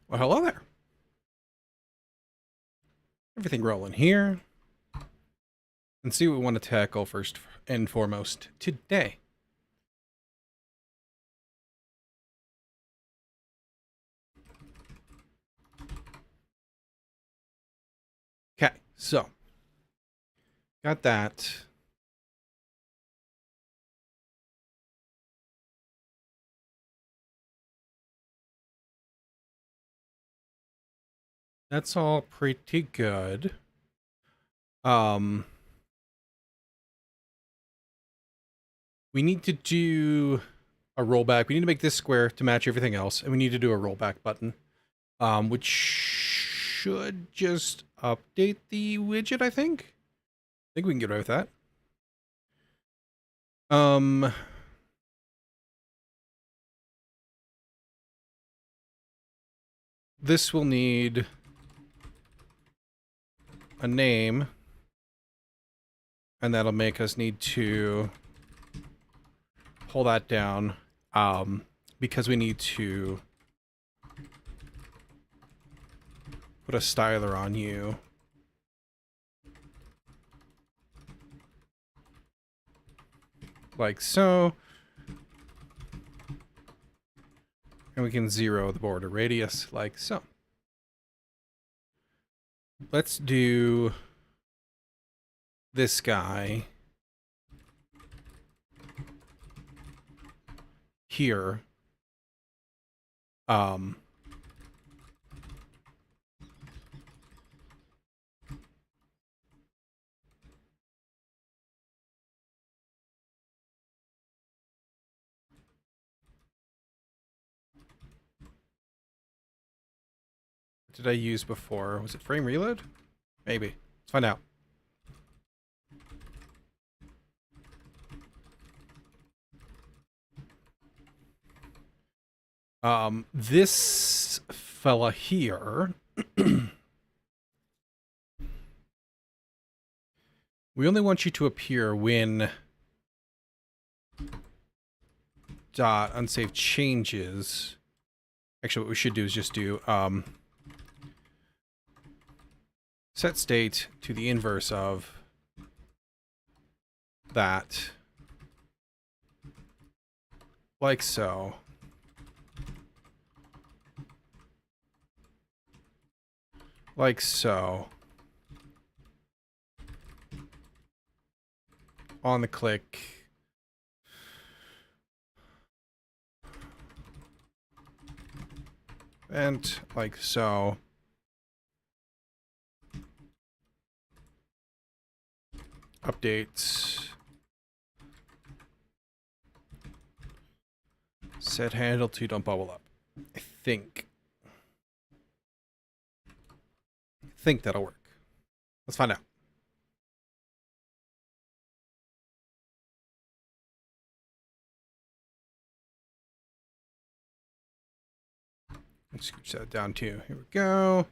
Well, hello there. Everything rolling here. And see what we want to tackle first and foremost today. Okay, so got that. That's all pretty good. Um, we need to do a rollback. We need to make this square to match everything else, and we need to do a rollback button, which should just update the widget. I think we can get away with that. Um, this will need a name, and that'll make us need to pull that down, because we need to put a styler on you. Like so. And we can 0 the border radius like so. Let's do this guy here. What did I use before? Was it frame reload? Maybe. Let's find out. This fella here. We only want you to appear when dot unsafe changes. Actually, what we should do is just do set state to the inverse of that, like so. Like so. On the click. And like so. Updates. Set handle to don't bubble up. I think that'll work. Let's find out. Let's scooch that down too. Here we go.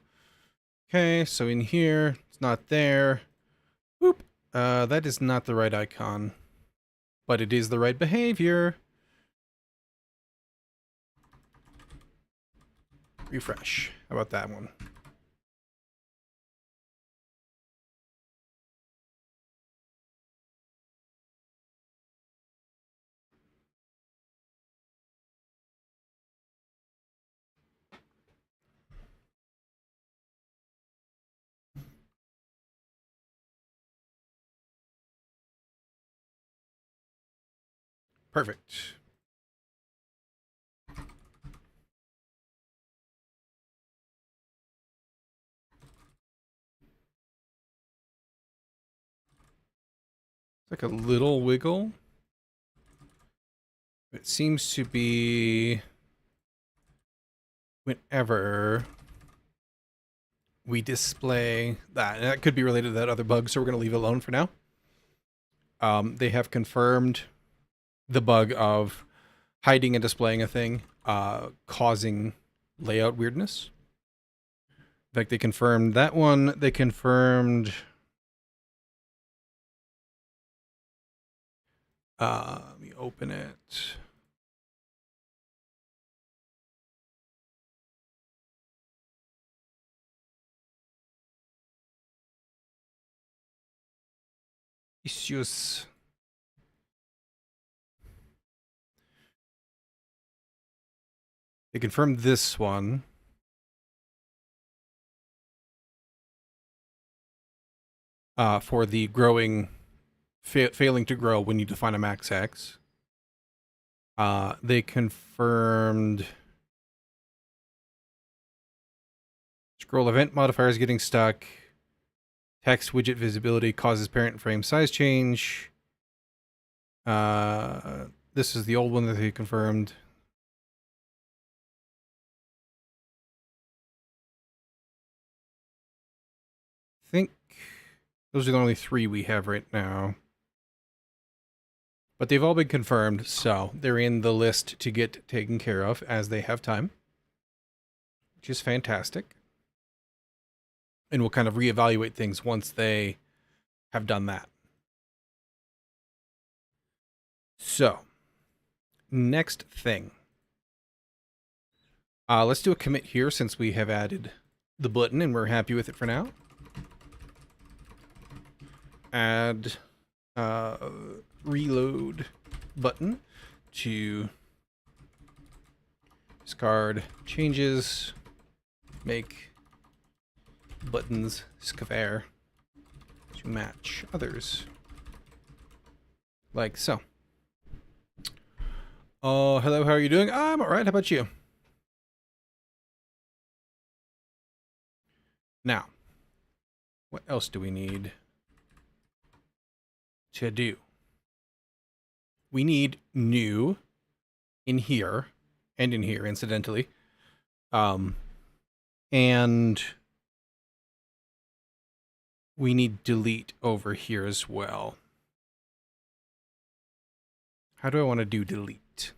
Okay, so in here, it's not there. Whoop. That is not the right icon, but it is the right behavior. Refresh. How about that one? Perfect. It's like a little wiggle. It seems to be whenever we display that. And that could be related to that other bug, so we're going to leave it alone for now. They have confirmed the bug of hiding and displaying a thing, causing layout weirdness. In fact, they confirmed that one. They confirmed... let me open it. issues. They confirmed this one. For the growing, failing to grow when you define a max X. They confirmed scroll event modifiers getting stuck. Text widget visibility causes parent frame size change. This is the old one that they confirmed. I think those are the only 3 we have right now. But they've all been confirmed, so they're in the list to get taken care of as they have time, which is fantastic. And we'll kind of reevaluate things once they have done that. So, next thing. Let's do a commit here since we have added the button and we're happy with it for now. Add reload button to discard changes, make buttons square to match others, like so. Oh, hello, how are you doing? I'm alright, how about you? Now, what else do we need to do? We need new in here, and in here, incidentally. And we need delete over here as well. How do I want to do delete?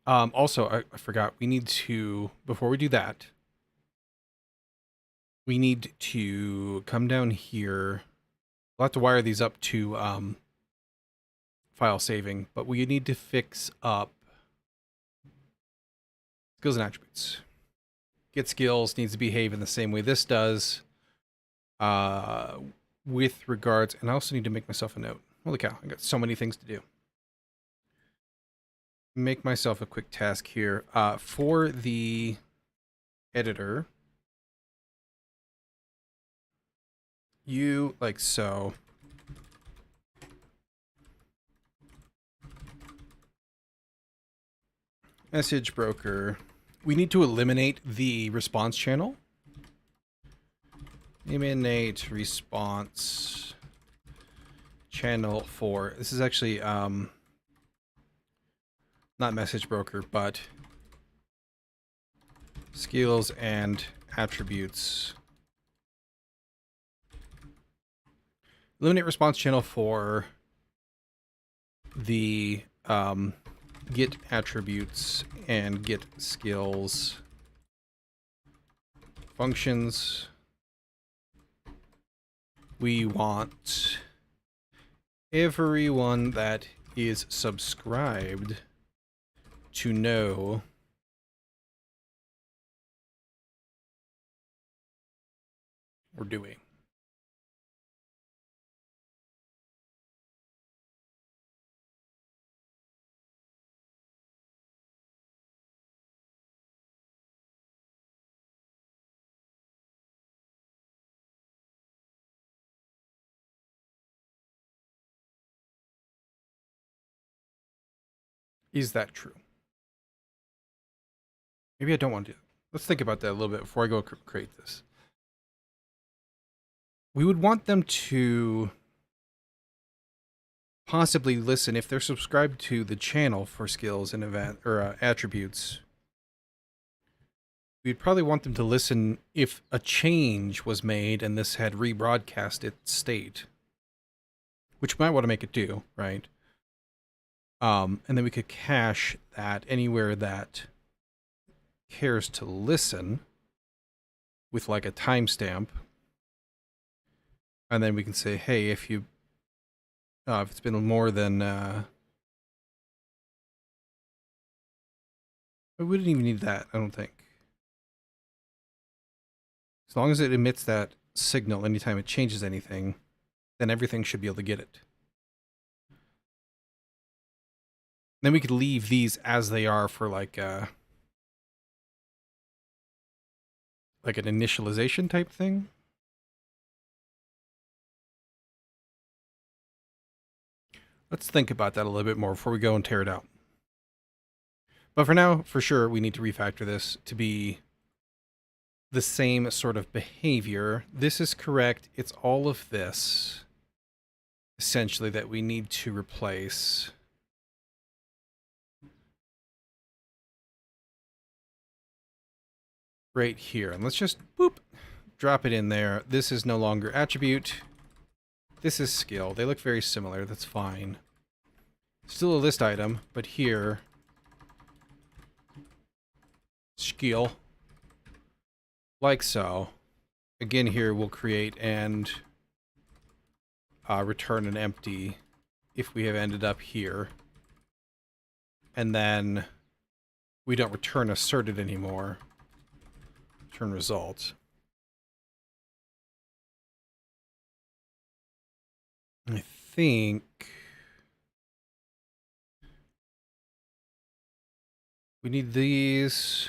Also, I forgot, we need to, before we do that, we need to come down here. We'll have to wire these up to file saving, but we need to fix up skills and attributes. Get skills needs to behave in the same way this does. With regards, and I also need to make myself a note. Holy cow, I got so many things to do. Make myself a quick task here. For the editor, you like so. Message broker. We need to eliminate the response channel. Eliminate response channel 4. This is actually not message broker, but skills and attributes. Eliminate response channel for the get attributes and get skills functions. We want everyone that is subscribed to know we're doing. Is that true? Maybe I don't want to. Let's think about that a little bit before I go create this. We would want them to possibly listen if they're subscribed to the channel for skills and event or attributes. We'd probably want them to listen if a change was made and this had rebroadcast its state, which we might want to make it do, right? And then we could cache that anywhere that cares to listen with like a timestamp. And then we can say, hey, if you, if it's been more than, we wouldn't even need that, I don't think. As long as it emits that signal anytime it changes anything, then everything should be able to get it. Then we could leave these as they are for like an initialization type thing. Let's think about that a little bit more before we go and tear it out. But for now, for sure, we need to refactor this to be the same sort of behavior. This is correct. It's all of this, essentially, that we need to replace. Right here. And let's just, boop, drop it in there. This is no longer attribute. This is skill. They look very similar. That's fine. Still a list item, but here, skill. Like so. Again, here we'll create and return an empty if we have ended up here. And then we don't return asserted anymore. Return results. I think we need these,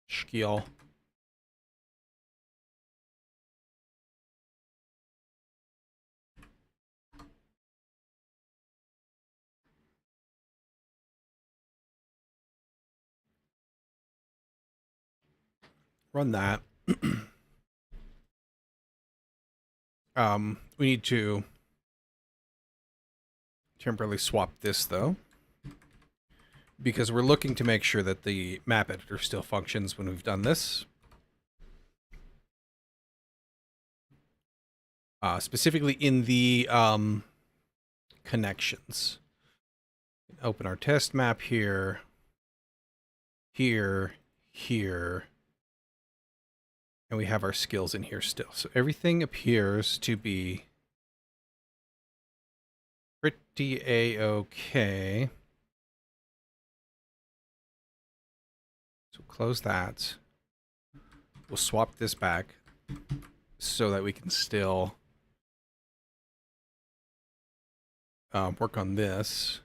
skill. Run that. We need to temporarily swap this though, because we're looking to make sure that the map editor still functions when we've done this. Specifically in the connections. Open our test map here, here, here, and we have our skills in here still. So everything appears to be pretty a-okay. So close that. We'll swap this back so that we can still work on this.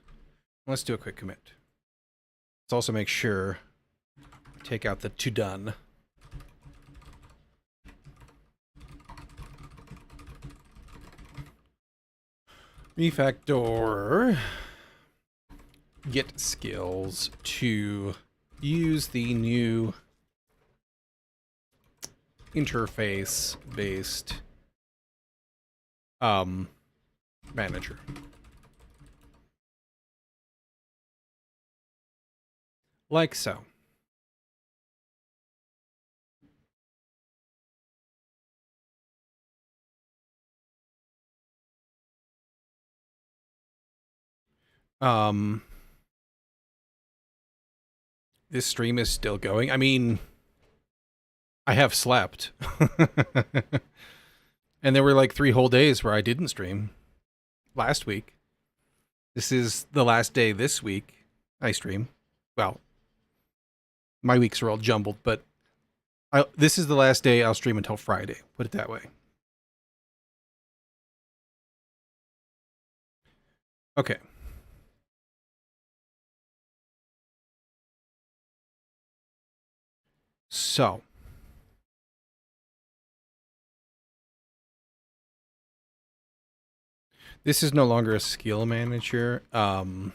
Let's do a quick commit. Let's also make sure take out the to done. Refactor get skills to use the new interface based manager. Like so. This stream is still going. I mean, I have slept. And there were like 3 whole days where I didn't stream last week. This is the last day this week I stream. Well, my weeks are all jumbled, but this is the last day I'll stream until Friday. Put it that way. Okay. So. This is no longer a skill manager. What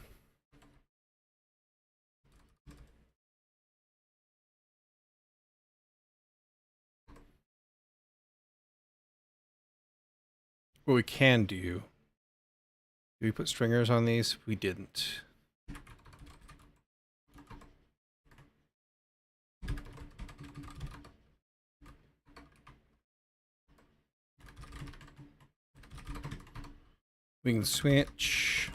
we can do. Did we put stringers on these? We didn't. We can switch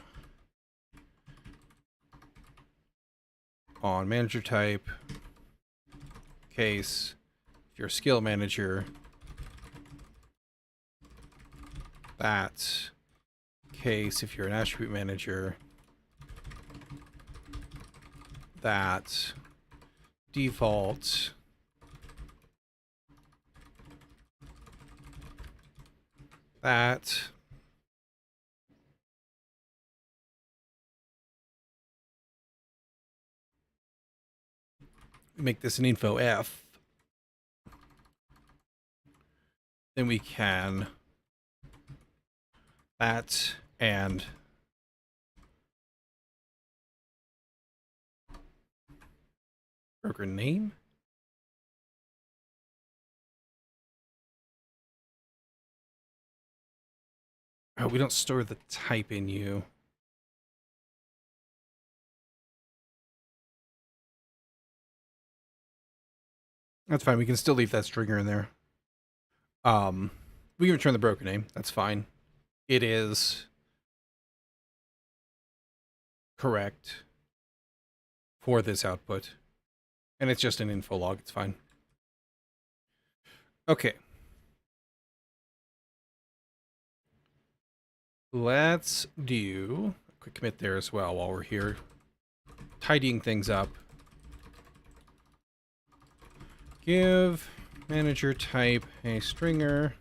on manager type, case, if you're a skill manager, that case, if you're an attribute manager, that default that make this an info F, then we can that and broker name. Oh, we don't store the type in you. That's fine. We can still leave that stringer in there. We can return the broker name. That's fine. It is correct for this output. And it's just an info log. It's fine. Okay. Let's do a quick commit there as well while we're here. Tidying things up. Give manager type a stringer.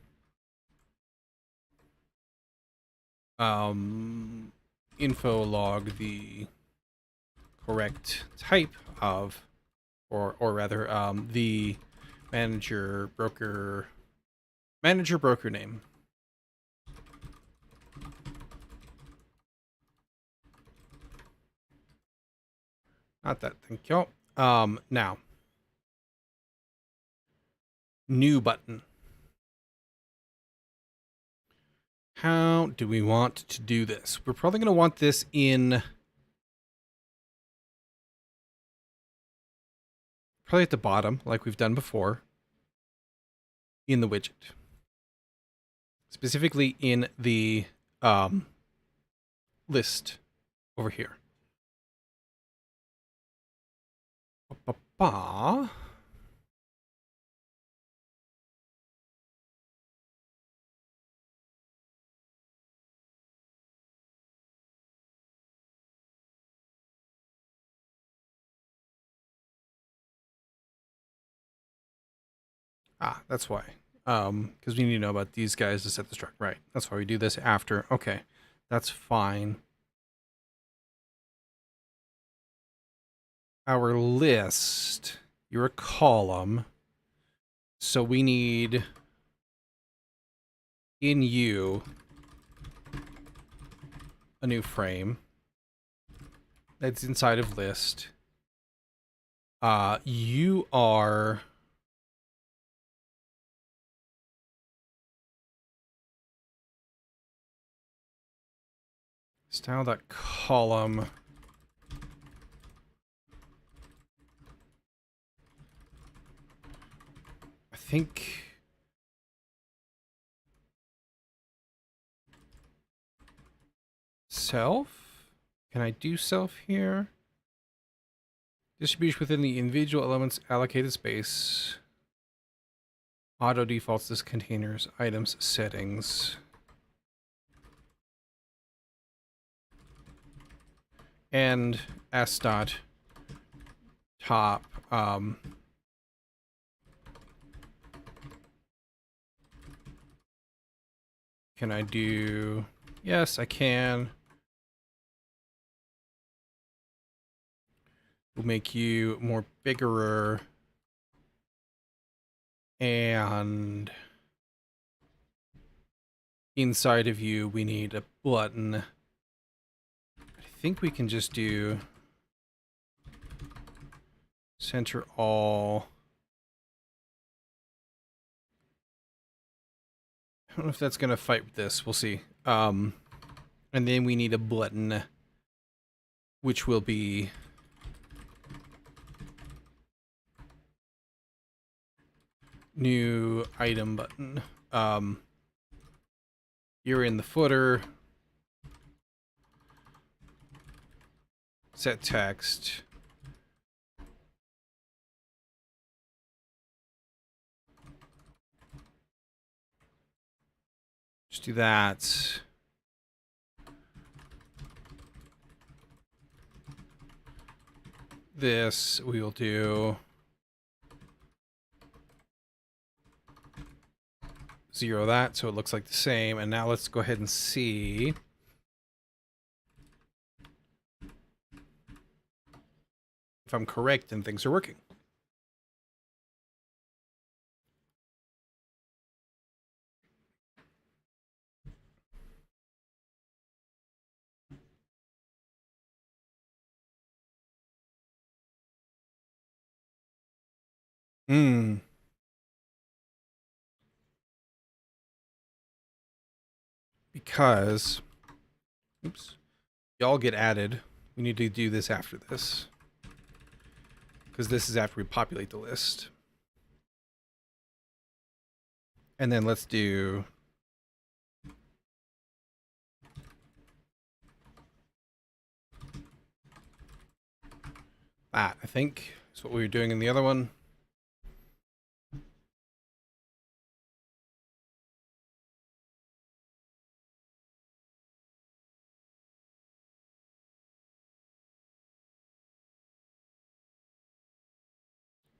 Info log the correct type of, or rather, the manager broker name. Not that, thank you. Now, new button. How do we want to do this? We're probably going to want this in probably at the bottom, like we've done before, in the widget. Specifically in the list over here. Ba-ba-ba. That's why. Because we need to know about these guys to set the struct. Right. That's why we do this after. Okay. That's fine. Our list, you're a column. So we need in you a new frame that's inside of list. You are style.column. I think self. Can I do self here? Distribution within the individual elements allocated space. Auto defaults this container's items settings. And s dot top can I do? Yes, I can. We'll make you more bigger. And inside of you, we need a button. I think we can just do center all. I don't know if that's going to fight with this. We'll see. And then we need a button, which will be new item button. You're in the footer. Set text. Just do that. this, we will do 0 that, so it looks like the same. And now let's go ahead and see if I'm correct and things are working. Because, oops, y'all get added. We need to do this after this. Because this is after we populate the list. And then let's do that, I think, is what we were doing in the other one.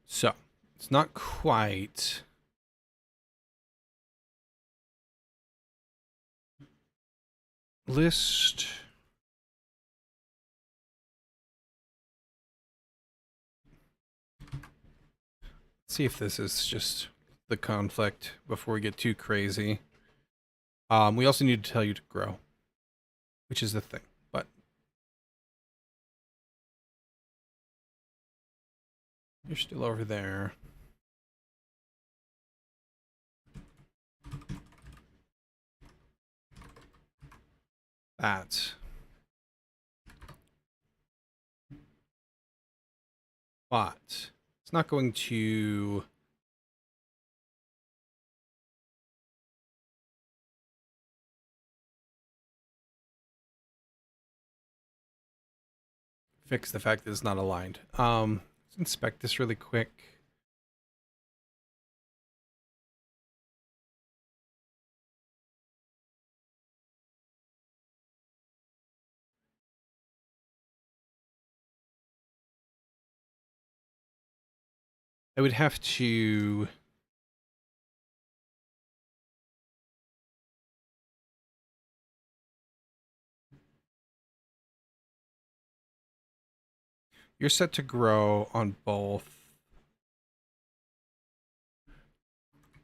So, it's not quite list. Let's see if this is just the conflict before we get too crazy. We also need to tell you to grow, which is the thing, but you're still over there. That. But it's not going to fix the fact that it's not aligned. Let's inspect this really quick. I would have to you're set to grow on both.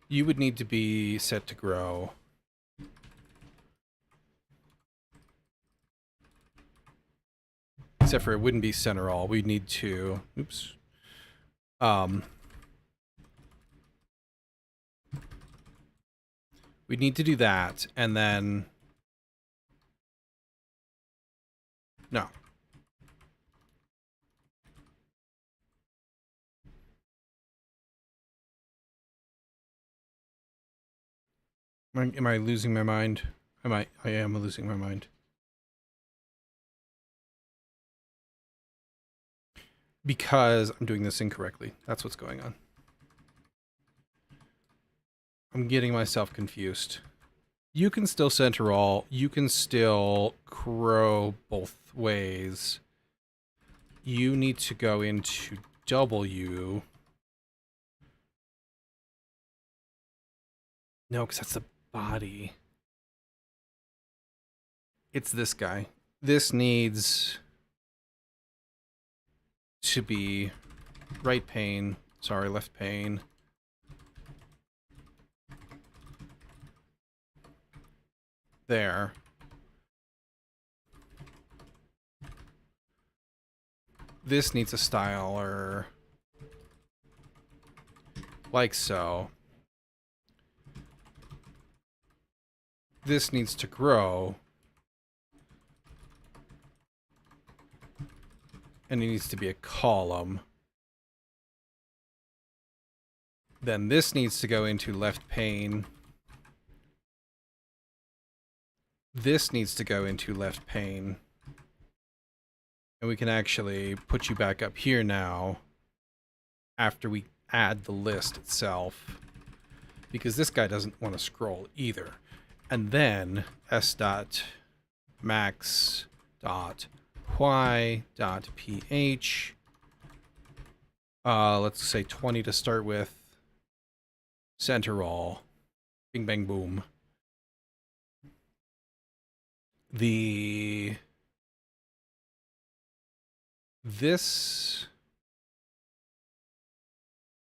You would need to be set to grow. Except for it wouldn't be center all. We'd need to, oops. We'd need to do that, and then, no. Am I losing my mind? I am losing my mind. Because I'm doing this incorrectly. That's what's going on. I'm getting myself confused. You can still center all. You can still grow both ways. You need to go into W. No, because that's the body. It's this guy. This needs to be right pane. Sorry, left pane. There. This needs a styler. Like so. This needs to grow. And it needs to be a column. Then this needs to go into left pane. This needs to go into left pane. And we can actually put you back up here now after we add the list itself. Because this guy doesn't want to scroll either. And then s.max.y.ph Let's say 20 to start with. Center roll. Bing, bang, boom. This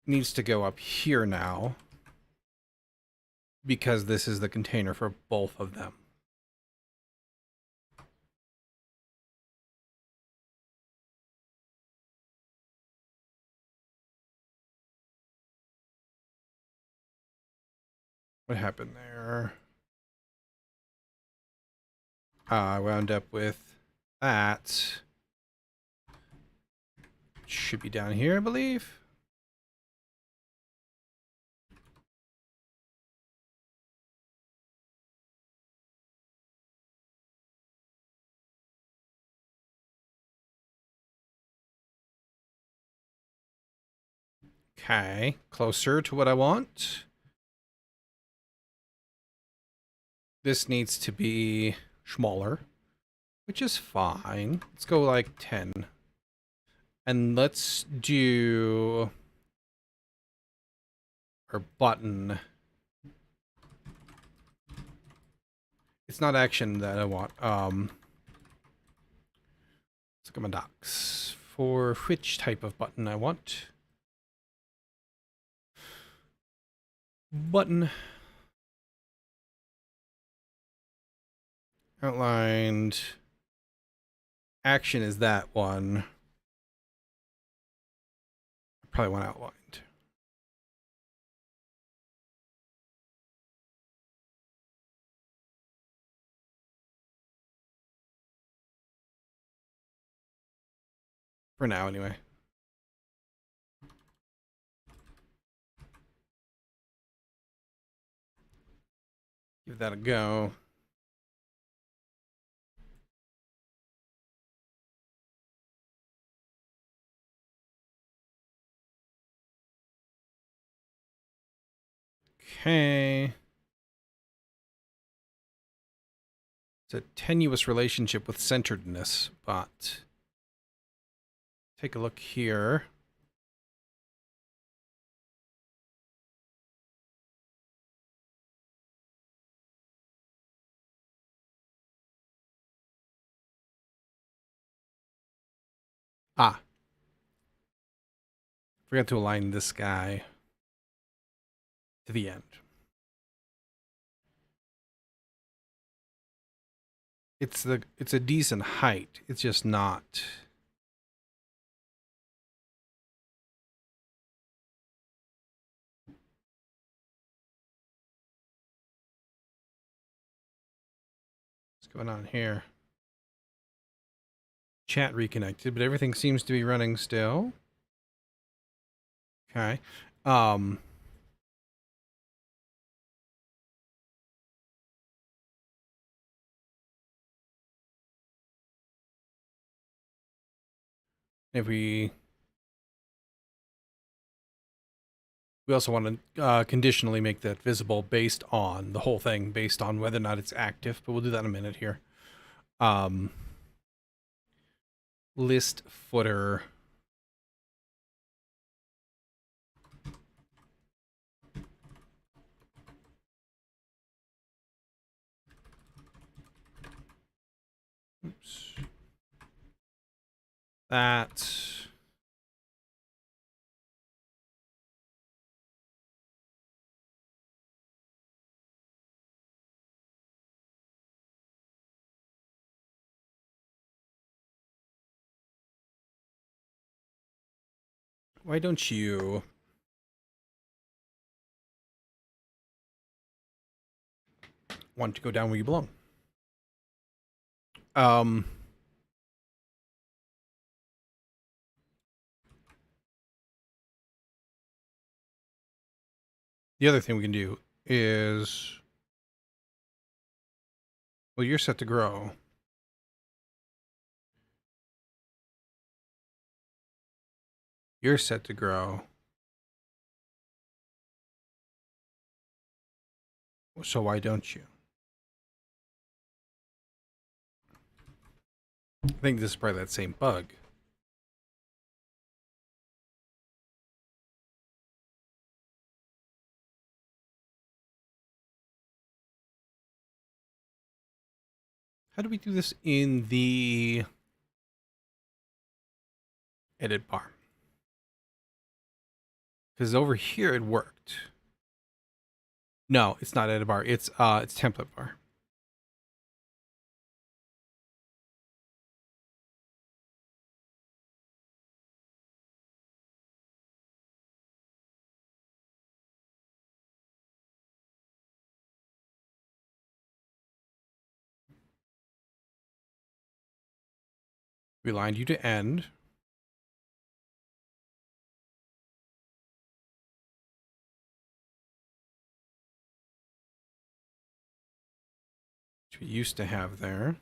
needs to go up here now because this is the container for both of them. What happened there? I wound up with that. Should be down here, I believe. Okay, closer to what I want. This needs to be smaller, which is fine. Let's go like 10. And let's do our button. It's not action that I want. Let's look at my docs. For which type of button I want. Button. Outlined. Action is that one. I probably want outlined. For now, anyway. Give that a go. Okay. It's a tenuous relationship with centeredness, but take a look here. Ah. Forgot to align this guy to the end. It's a decent height. It's just not. What's going on here? Chat reconnected, but everything seems to be running still. Okay. If we also want to conditionally make that visible based on the whole thing, based on whether or not it's active, but we'll do that in a minute here. List footer. Oops. That. Why don't you want to go down where you belong? The other thing we can do is, well, you're set to grow. You're set to grow. So why don't you? I think this is probably that same bug. How do we do this in the edit bar? Because over here it worked. No, it's not edit bar. It's template bar. We aligned you to end. Which we used to have there.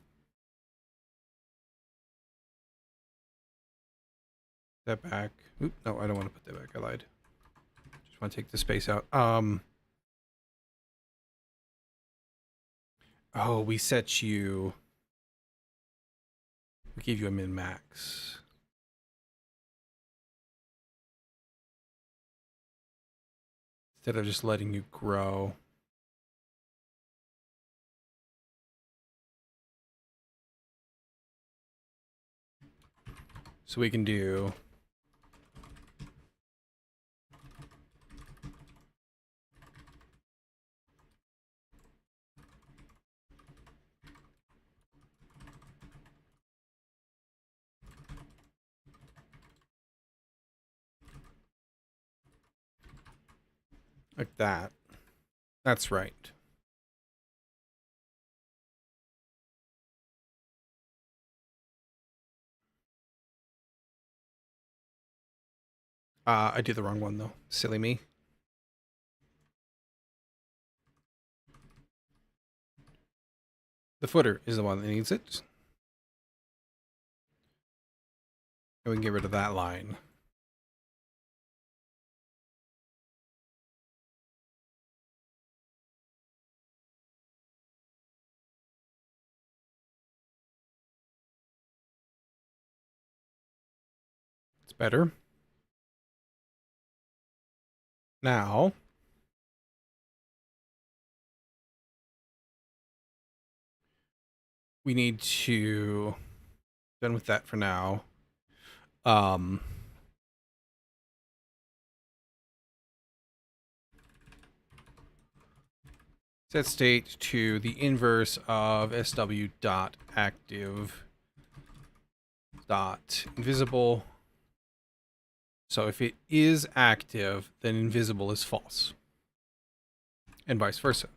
That back. Oop, no, I don't want to put that back. I lied. Just want to take the space out. Oh, we set you. We gave you a min max. Instead of just letting you grow. So we can do like that. That's right. I did the wrong one though. Silly me. The footer is the one that needs it. And we can get rid of that line. It's better. Now, we need to, done with that for now. Set state to the inverse of sw.active.invisible. So if it is active, then invisible is false. And vice versa.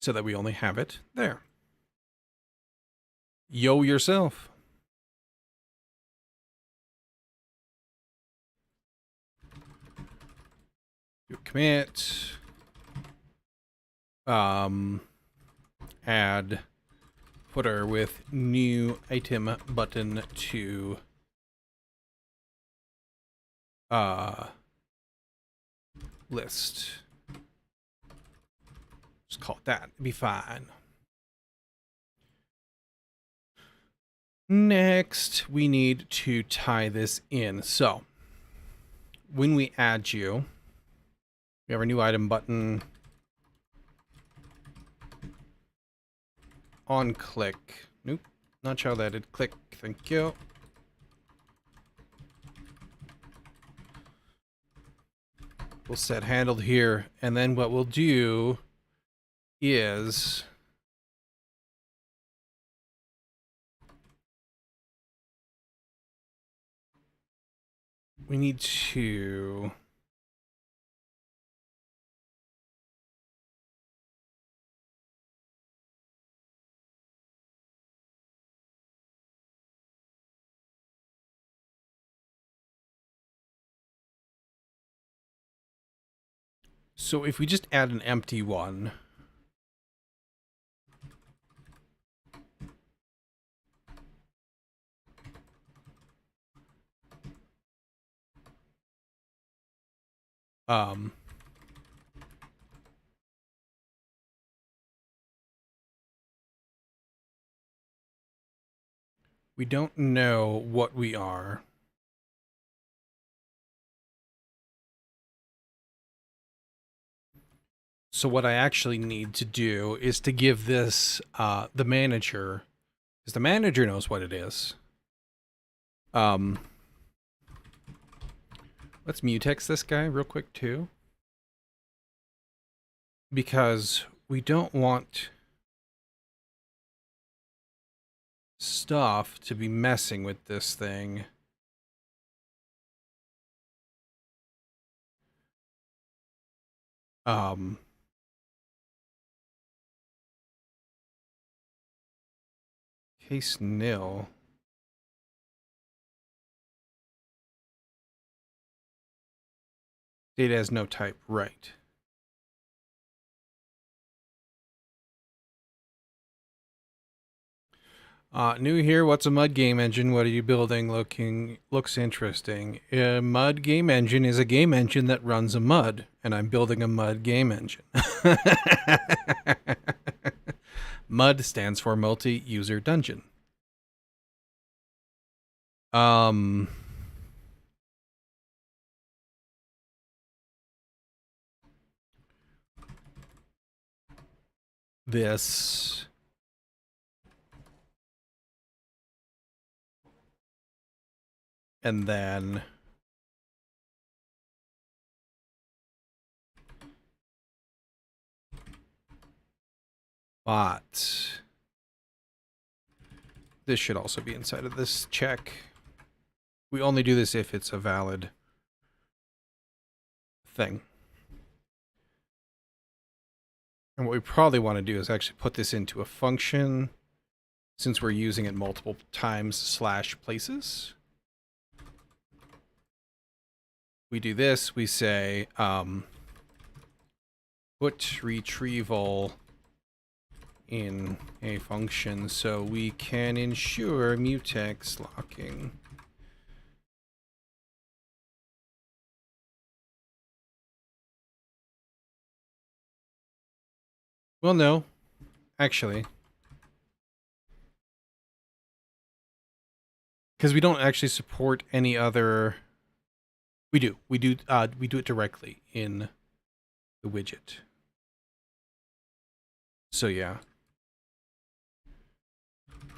So that we only have it there. Yo yourself. Do commit. Add footer with new item button to list. Just call it that. It'd be fine. Next, we need to tie this in. So, when we add you, we have our new item button. On click. Nope, not child added. Click. Thank you. We'll set handled here, and then what we'll do is we need to so if we just add an empty one, We don't know what we are. So what I actually need to do is to give this the manager, because the manager knows what it is. Let's mutex this guy real quick too, because we don't want stuff to be messing with this thing. Case nil. Data has no type, right. New here, what's a mud game engine? What are you building? Looks interesting. A mud game engine is a game engine that runs a mud, and I'm building a mud game engine. MUD stands for multi-user dungeon. This and then but this should also be inside of this check. We only do this if it's a valid thing. And what we probably want to do is actually put this into a function, since we're using it multiple times / places. We do this, we say put retrieval in a function so we can ensure mutex locking. Well, no, actually, because we don't actually support any other. We do it directly in the widget. So yeah,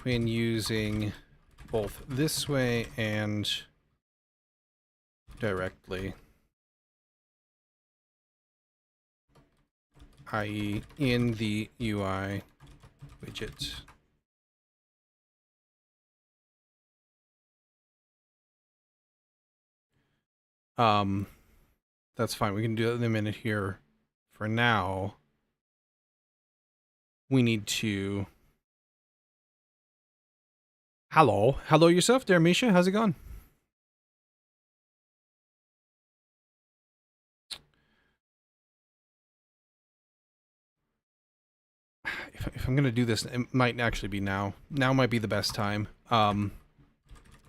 when using both this way and directly, i.e. in the UI widget. That's fine. We can do it in a minute here. For now, we need to... Hello yourself there, Misha. How's it going? If I'm gonna do this, it might actually be now. Now might be the best time.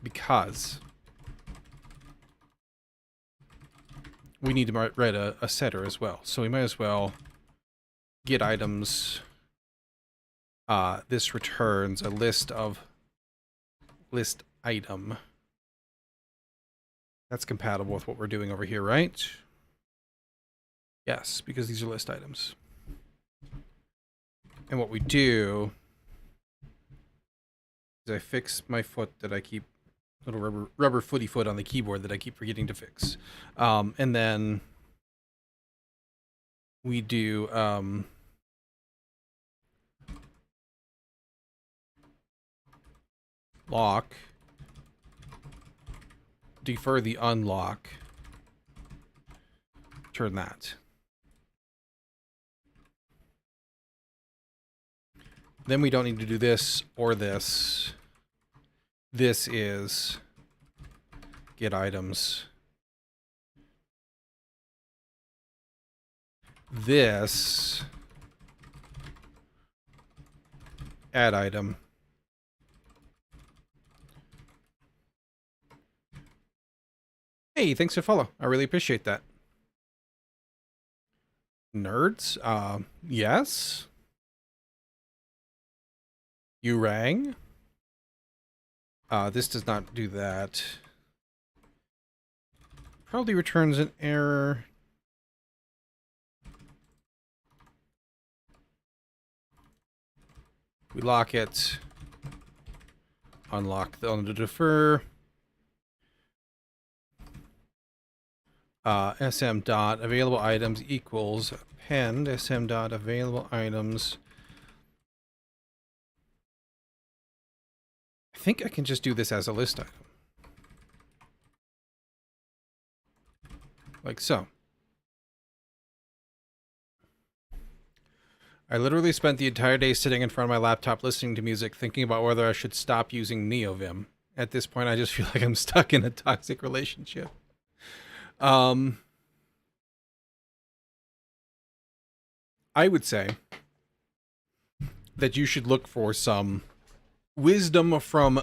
Because we need to write a setter as well. So we might as well get items. This returns a list item. That's compatible with what we're doing over here, right? Yes, because these are list items. And what we do is I fix my foot that I keep, little rubber footy foot on the keyboard that I keep forgetting to fix. And then we do lock, defer the unlock, turn that. Then we don't need to do this or this. This is get items. This add item. Hey, thanks for follow. I really appreciate that. Nerds? Yes. You rang? This does not do that. Probably returns an error. We lock it. Unlock the on the defer. SM dot available items equals append SM dot available items. I think I can just do this as a list item. Like so. I literally spent the entire day sitting in front of my laptop listening to music, thinking about whether I should stop using NeoVim. At this point, I just feel like I'm stuck in a toxic relationship. I would say that you should look for some wisdom from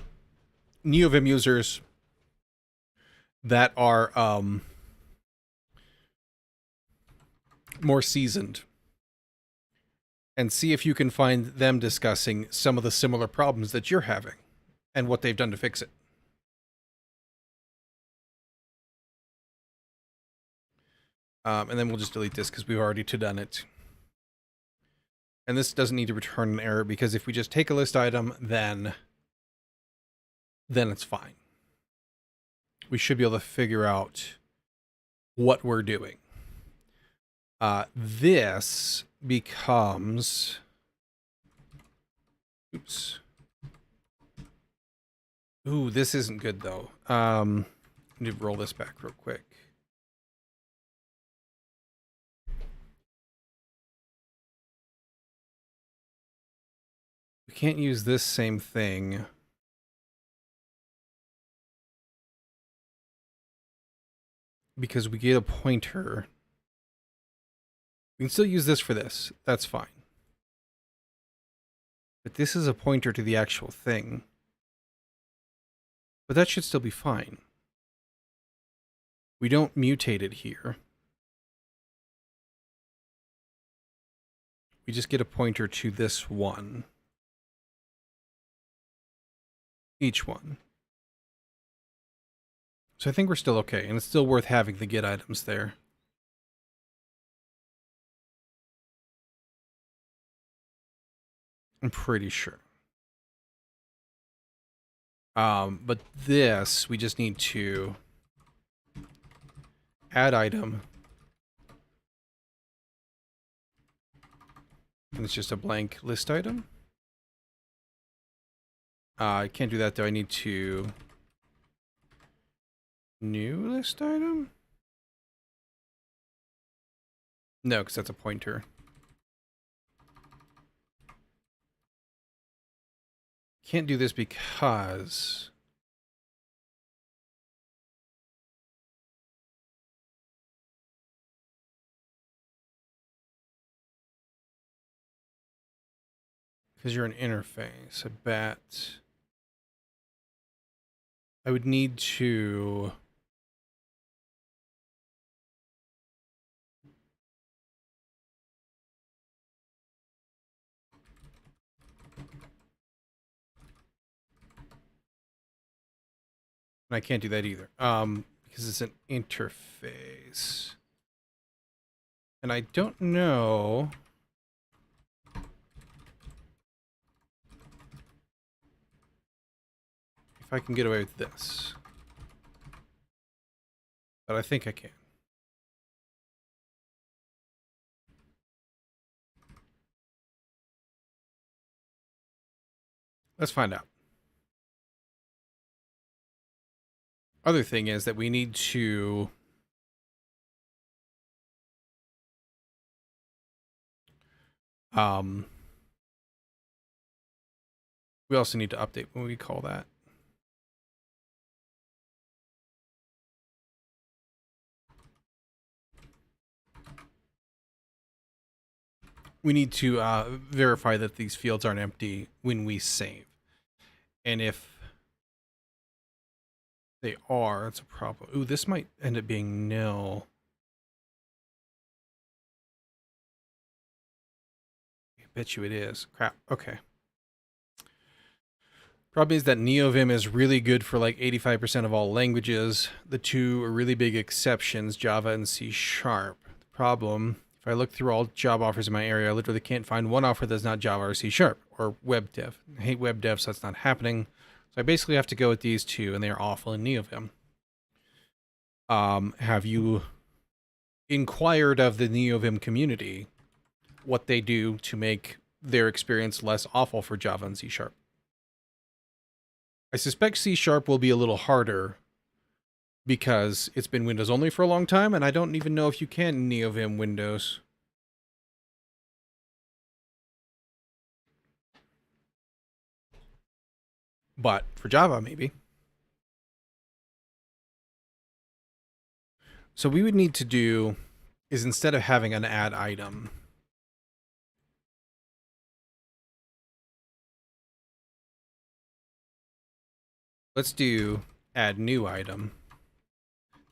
NeoVim users that are more seasoned, and see if you can find them discussing some of the similar problems that you're having and what they've done to fix it. And then we'll just delete this because we've already done it. And this doesn't need to return an error because if we just take a list item, then it's fine. We should be able to figure out what we're doing. This becomes... Oops. Ooh, this isn't good, though. I need to roll this back real quick. We can't use this same thing. Because we get a pointer. We can still use this for this. That's fine. But this is a pointer to the actual thing. But that should still be fine. We don't mutate it here. We just get a pointer to this one. Each one. So I think we're still okay, and it's still worth having the get items there. I'm pretty sure. But this, we just need to add item. And it's just a blank list item. I can't do that though. I need to new list item? No, because that's a pointer. Can't do this because you're an interface. I bet I would need to and I can't do that either. Because it's an interface. And I don't know if I can get away with this. But I think I can. Let's find out. Other thing is that we need to we also need to update when we call that. We need to verify that these fields aren't empty when we save. And if they are, that's a problem. Ooh, this might end up being nil. I bet you it is. Crap. Okay. Problem is that NeoVim is really good for like 85% of all languages. The two are really big exceptions, Java and C Sharp. The problem, if I look through all job offers in my area, I literally can't find one offer that's not Java or C Sharp or web dev. I hate web dev, so that's not happening. So I basically have to go with these two, and they are awful in NeoVim. Have you inquired of the NeoVim community what they do to make their experience less awful for Java and C Sharp? I suspect C Sharp will be a little harder because it's been Windows only for a long time, and I don't even know if you can NeoVim Windows. But for Java, maybe. So we would need to do is instead of having an add item, let's do add new item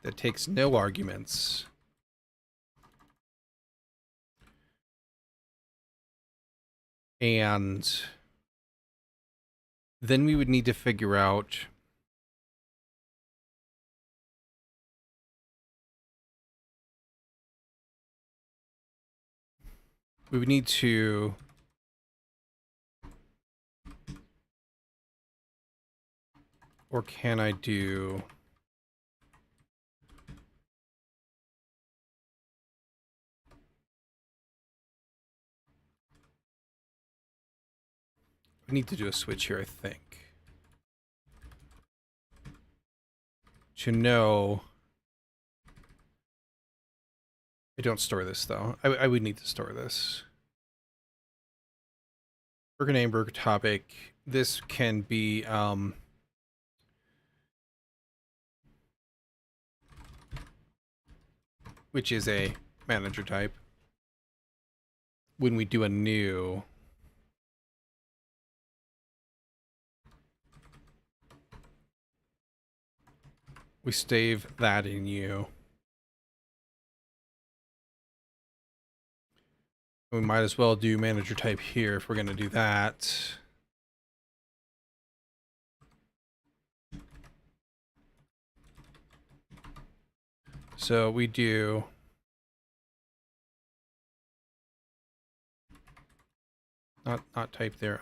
that takes no arguments. And then we would need to figure out we would need to or can I do we need to do a switch here, I think. To know I don't store this though. I would need to store this. Burger name, burger topic. This can be which is a manager type. When we do a new, we save that in you. We might as well do manager type here if we're going to do that. So we do not type there.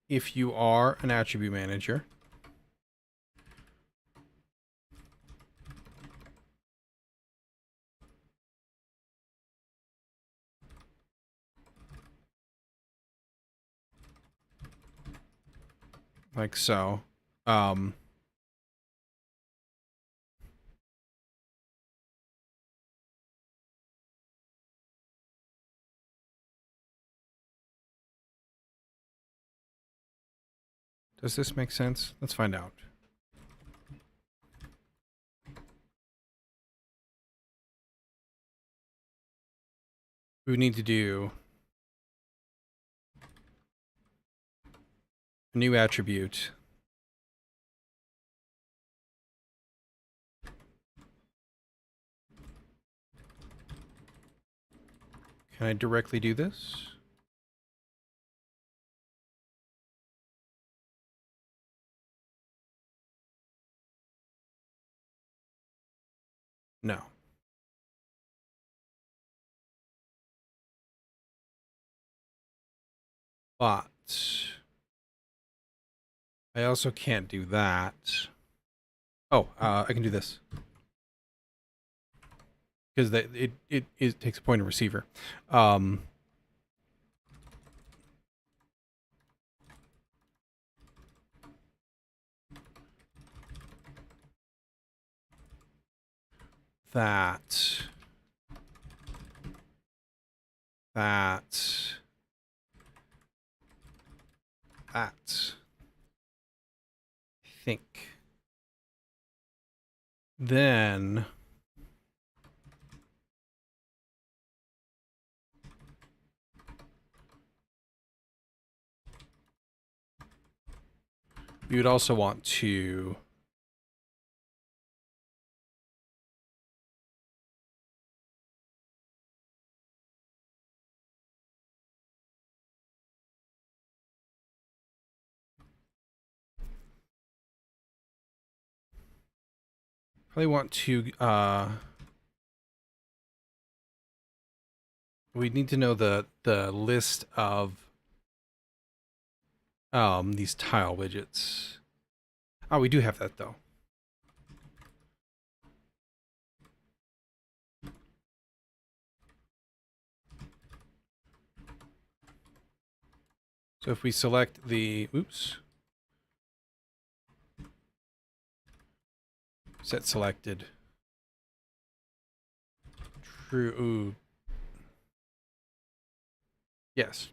If you are an attribute manager, like so, does this make sense? Let's find out. We need to do a new attribute. Can I directly do this? No. But I also can't do that. Oh, I can do this. Because it takes a point of receiver. That I think. Then we would also want to Probably want to, we need to know the list of these tile widgets. Oh, we do have that though. So if we select the, oops, set selected, true, ooh, yes.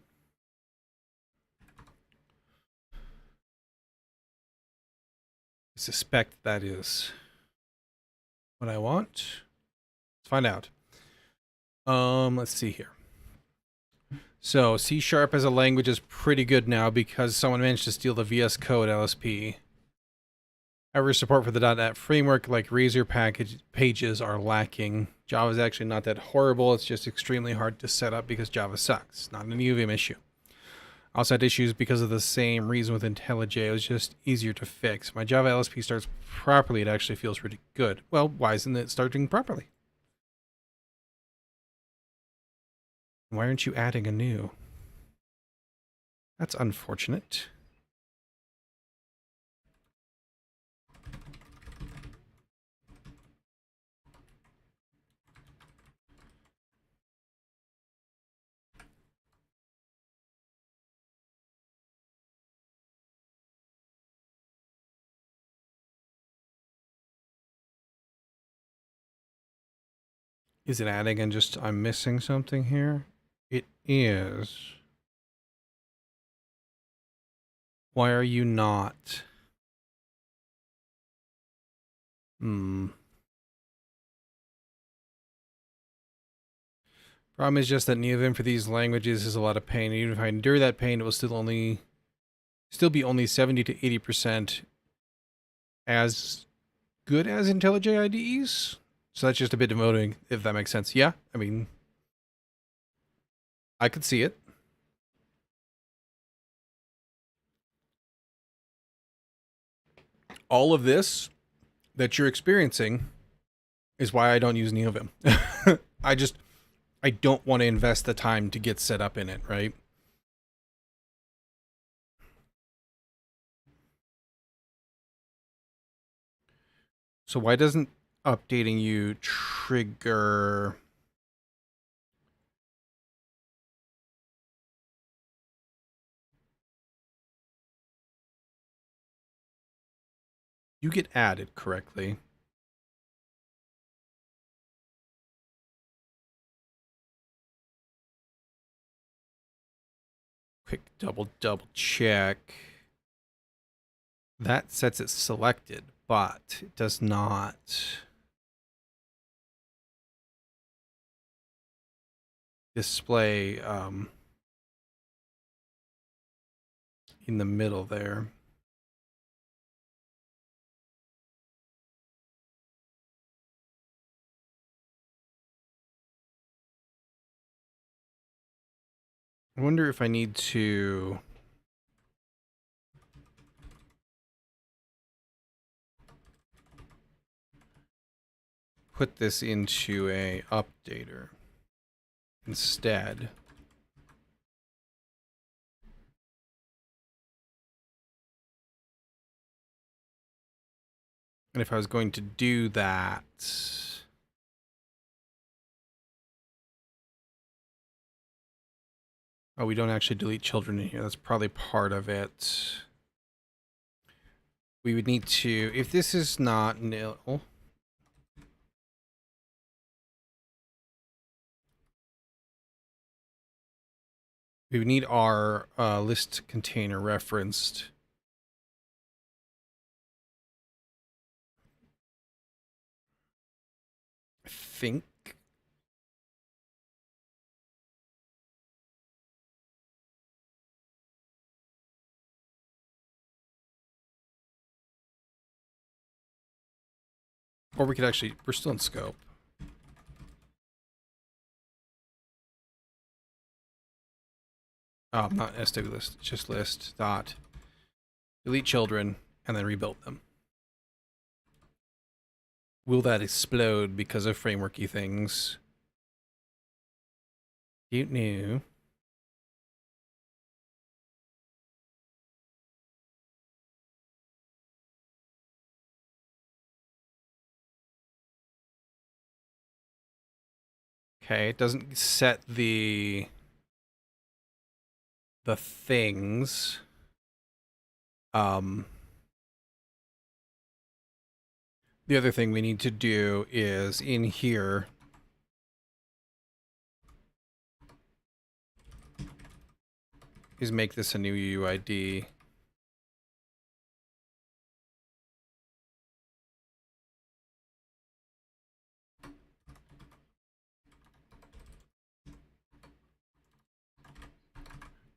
I suspect that is what I want. Let's find out. Let's see here. So C# as a language is pretty good now because someone managed to steal the VS Code LSP. However, support for the .NET framework like Razor pages are lacking. Java is actually not that horrible. It's just extremely hard to set up because Java sucks. Not an UVM issue. Also had issues because of the same reason with IntelliJ. It was just easier to fix. My Java LSP starts properly. It actually feels pretty good. Well, why isn't it starting properly? Why aren't you adding a new? That's unfortunate. Is it adding and just I'm missing something here? It is. Why are you not? Problem is just that NeoVim for these languages is a lot of pain. Even if I endure that pain, it will still be only 70 to 80% as good as IntelliJ IDEs. So that's just a bit demoting, if that makes sense. Yeah, I mean, I could see it. All of this that you're experiencing is why I don't use NeoVim. I don't want to invest the time to get set up in it, right? So why doesn't updating you trigger... You get added correctly. Quick double check. That sets it selected, but it does not display in the middle there. I wonder if I need to put this into a updater instead. And if I was going to do that, oh, we don't actually delete children in here. That's probably part of it. We would need to, if this is not nil, we would need our list container referenced. I think. Or we could actually, we're still in scope. Not SW list, it's just list dot delete children and then rebuild them. Will that explode because of frameworky things? You knew. Okay, it doesn't set the things. The other thing we need to do is in here is make this a new UID.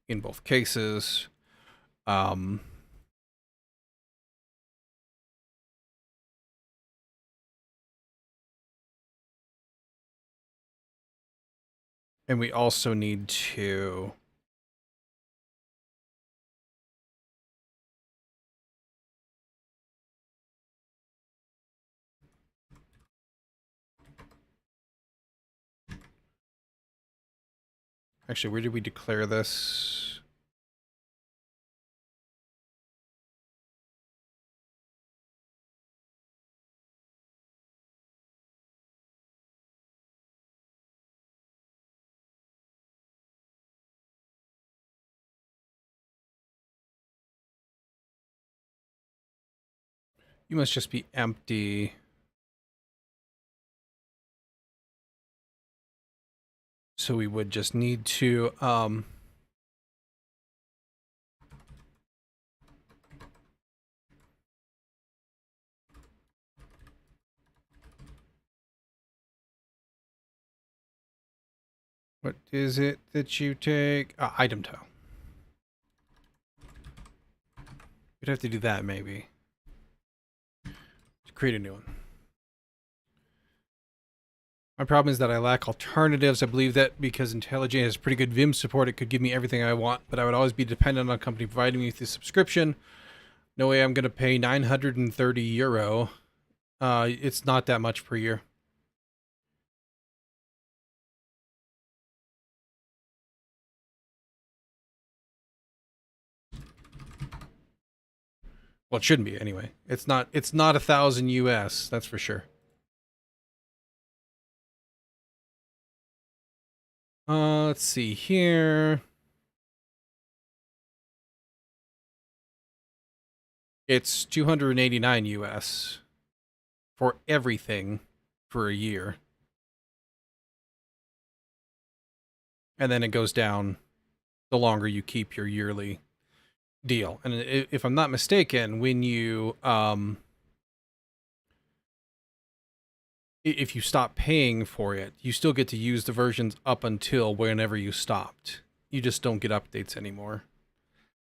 In both cases. And we also need to actually, where did we declare this? You must just be empty. So we would just need to what is it that you take? Item tow. We'd have to do that maybe. To create a new one. My problem is that I lack alternatives. I believe that because IntelliJ has pretty good Vim support, it could give me everything I want, but I would always be dependent on a company providing me with a subscription. No way I'm going to pay 930 euro. It's not that much per year. Well, it shouldn't be anyway. It's not 1,000 US, that's for sure. Let's see here. It's 289 US for everything for a year. And then it goes down the longer you keep your yearly deal. And if I'm not mistaken, when you if you stop paying for it, you still get to use the versions up until whenever you stopped. You just don't get updates anymore.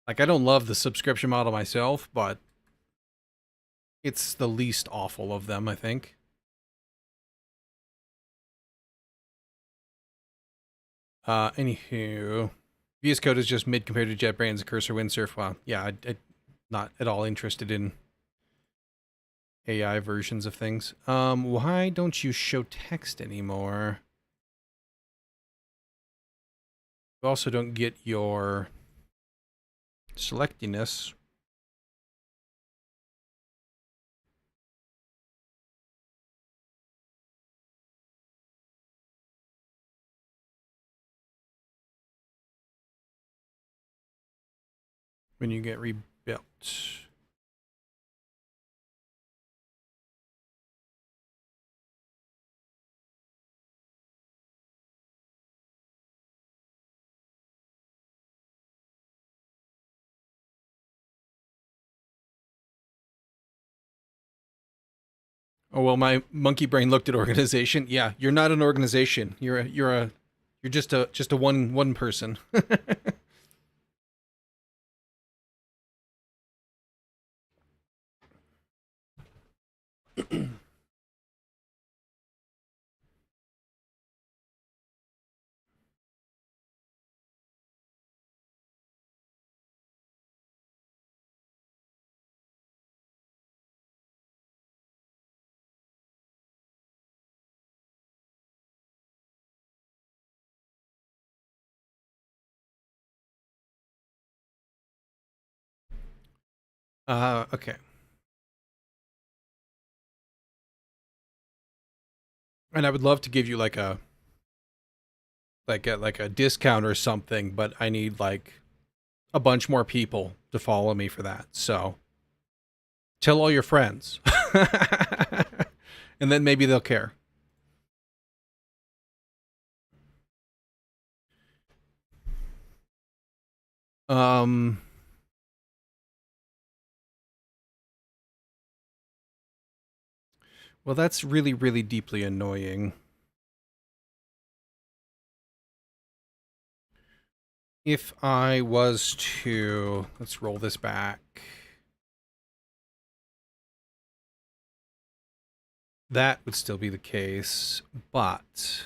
Like, I don't love the subscription model myself, but it's the least awful of them, I think. Anywho, VS Code is just mid compared to JetBrains and Cursor Windsurf. Well, yeah, I'm not at all interested in AI versions of things. Why don't you show text anymore? You also don't get your selectiness. When you get rebuilt. Oh well, my monkey brain looked at organization. Yeah, you're not an organization. You're just a one person. Okay. And I would love to give you like a discount or something, but I need like a bunch more people to follow me for that. So tell all your friends. And then maybe they'll care. Um well, that's really, really deeply annoying. If I was to, let's roll this back. That would still be the case, but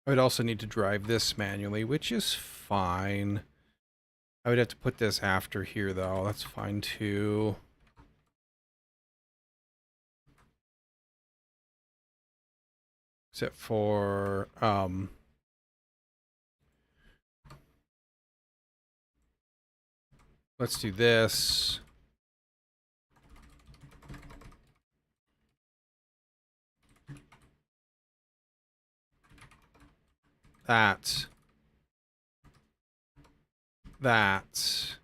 I would also need to drive this manually, which is fine. I would have to put this after here, though. That's fine, too. Except for, let's do this. That. That.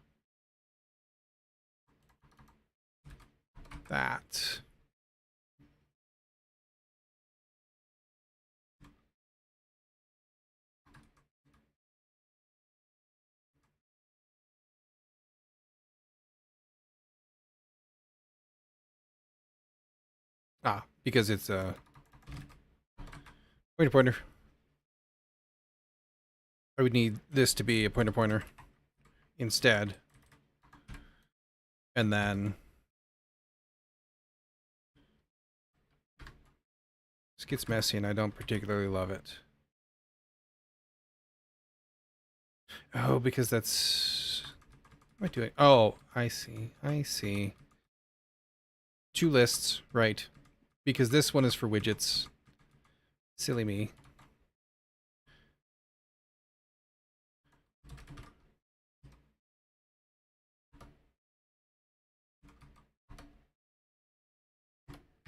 That. Ah, because it's a pointer pointer. I would need this to be a pointer pointer instead. And then this gets messy and I don't particularly love it. Oh, because that's... What am I doing? Oh, I see. I see. Two lists, right. Because this one is for widgets. Silly me.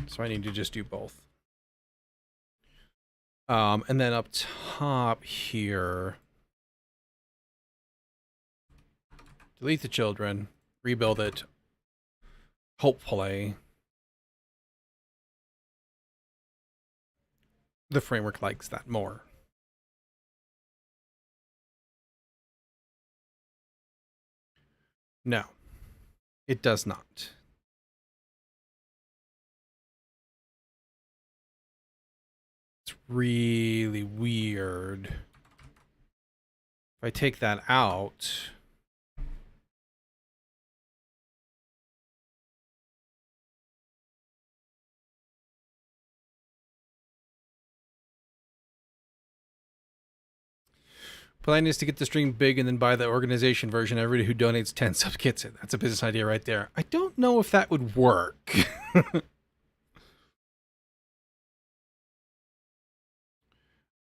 So I need to just do both. And then up top here, delete the children, rebuild it, hopefully. The framework likes that more. No, it does not. It's really weird. If I take that out... Plan is to get the stream big and then buy the organization version. Everybody who donates 10 subs gets it. That's a business idea right there. I don't know if that would work.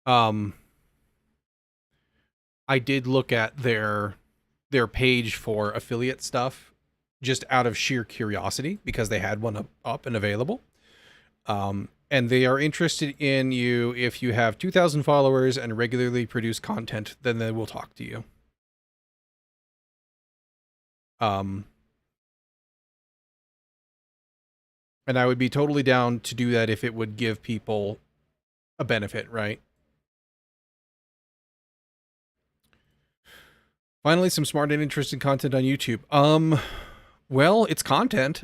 I did look at their page for affiliate stuff just out of sheer curiosity because they had one up and available. And they are interested in you if you have 2,000 followers and regularly produce content, then they will talk to you. And I would be totally down to do that if it would give people a benefit, right? Finally, some smart and interesting content on YouTube. Well, it's content.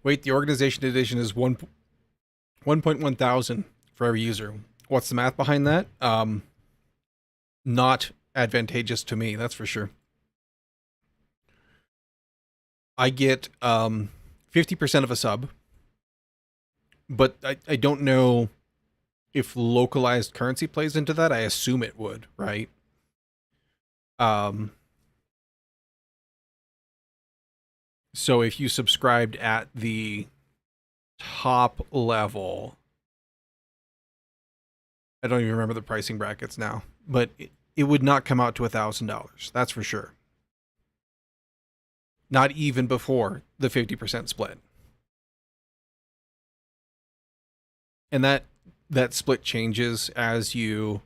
Wait, the organization edition is 1.1 thousand for every user. What's the math behind that? Not advantageous to me, that's for sure. I get 50% of a sub but I don't know if localized currency plays into that. I assume it would, right? Um, so if you subscribed at the top level, I don't even remember the pricing brackets now, but it would not come out to $1,000. That's for sure. Not even before the 50% split. And that split changes as you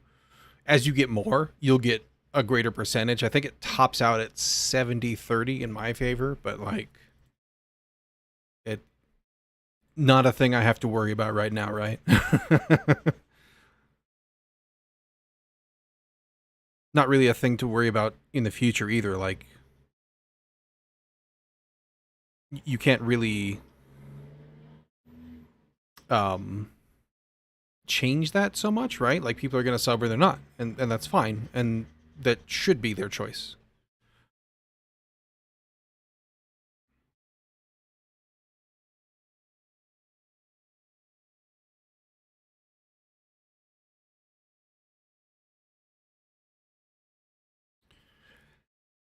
get more, you'll get a greater percentage. I think it tops out at 70-30 in my favor, but like it not a thing I have to worry about right now, right? Not really a thing to worry about in the future either. Like you can't really um change that so much, right? Like people are going to sub or they're not, and that's fine, and that should be their choice.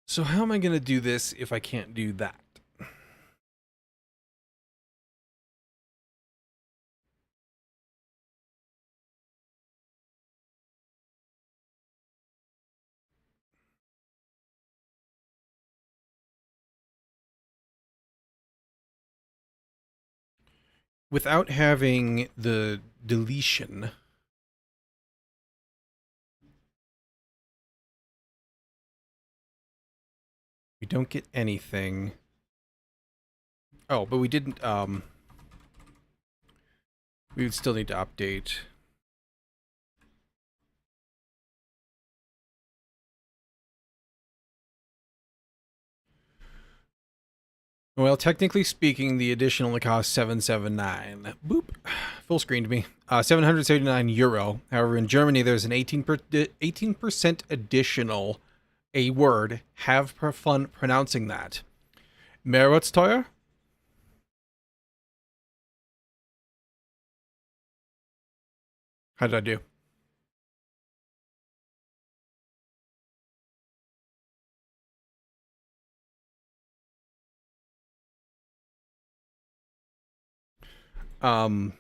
So how am I going to do this if I can't do that? Without having the deletion, we don't get anything. Oh, but we didn't, we would still need to update. Well, technically speaking, the addition only costs 779. Boop. Full screen to me. 779 euro. However, in Germany, there's an 18% additional a word. Have fun pronouncing that. Mehrwertsteuer? How did I do? Um,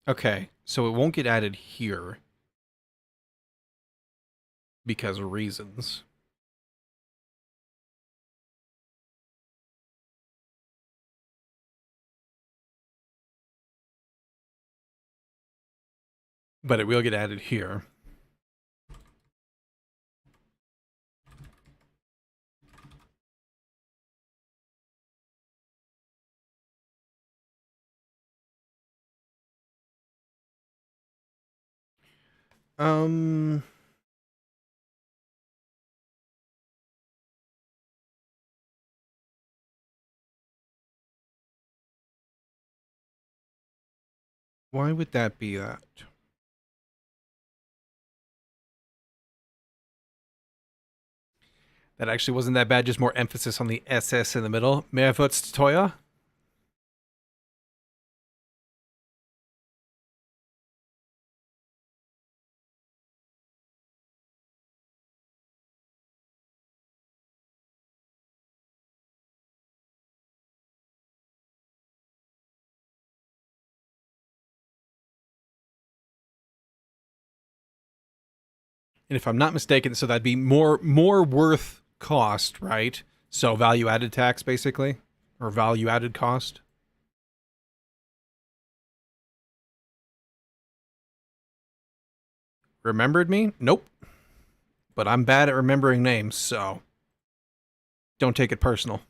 okay, so it won't get added here because of reasons. But it will get added here. Um, why would that be that? That actually wasn't that bad, just more emphasis on the SS in the middle. Mehrwertsteuer? And if I'm not mistaken, so that'd be more worth cost, right? So value added tax, basically, or value added cost. Remembered me? Nope. But I'm bad at remembering names, so don't take it personal.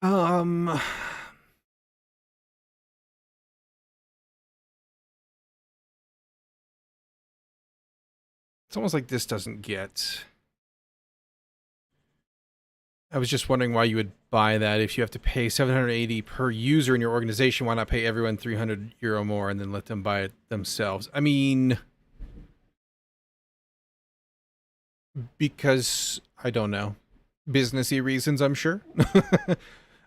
um, it's almost like this doesn't get. I was just wondering why you would buy that if you have to pay 780 per user in your organization. Why not pay everyone 300 euro more and then let them buy it themselves? I mean, Because I don't know, businessy reasons, I'm sure.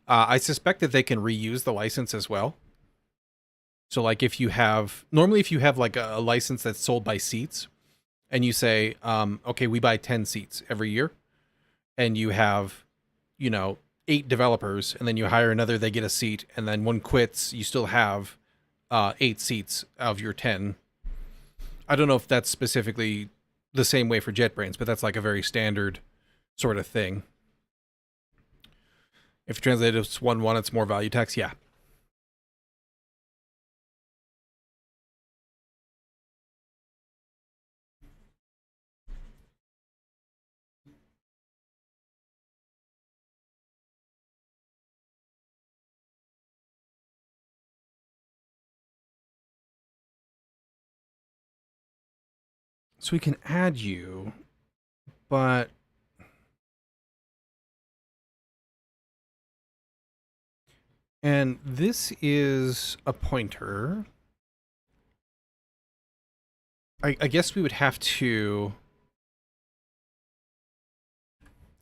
I suspect that they can reuse the license as well. So like if you have normally if you have like a license that's sold by seats and you say, okay, we buy 10 seats every year, and you have, you know, 8 developers, and then you hire another, they get a seat, and then one quits, you still have 8 seats of your 10. I don't know if that's specifically the same way for JetBrains, but that's like a very standard sort of thing. If you translate it to 1-1, it's more value tax. Yeah. So we can add you, but and this is a pointer. I guess we would have to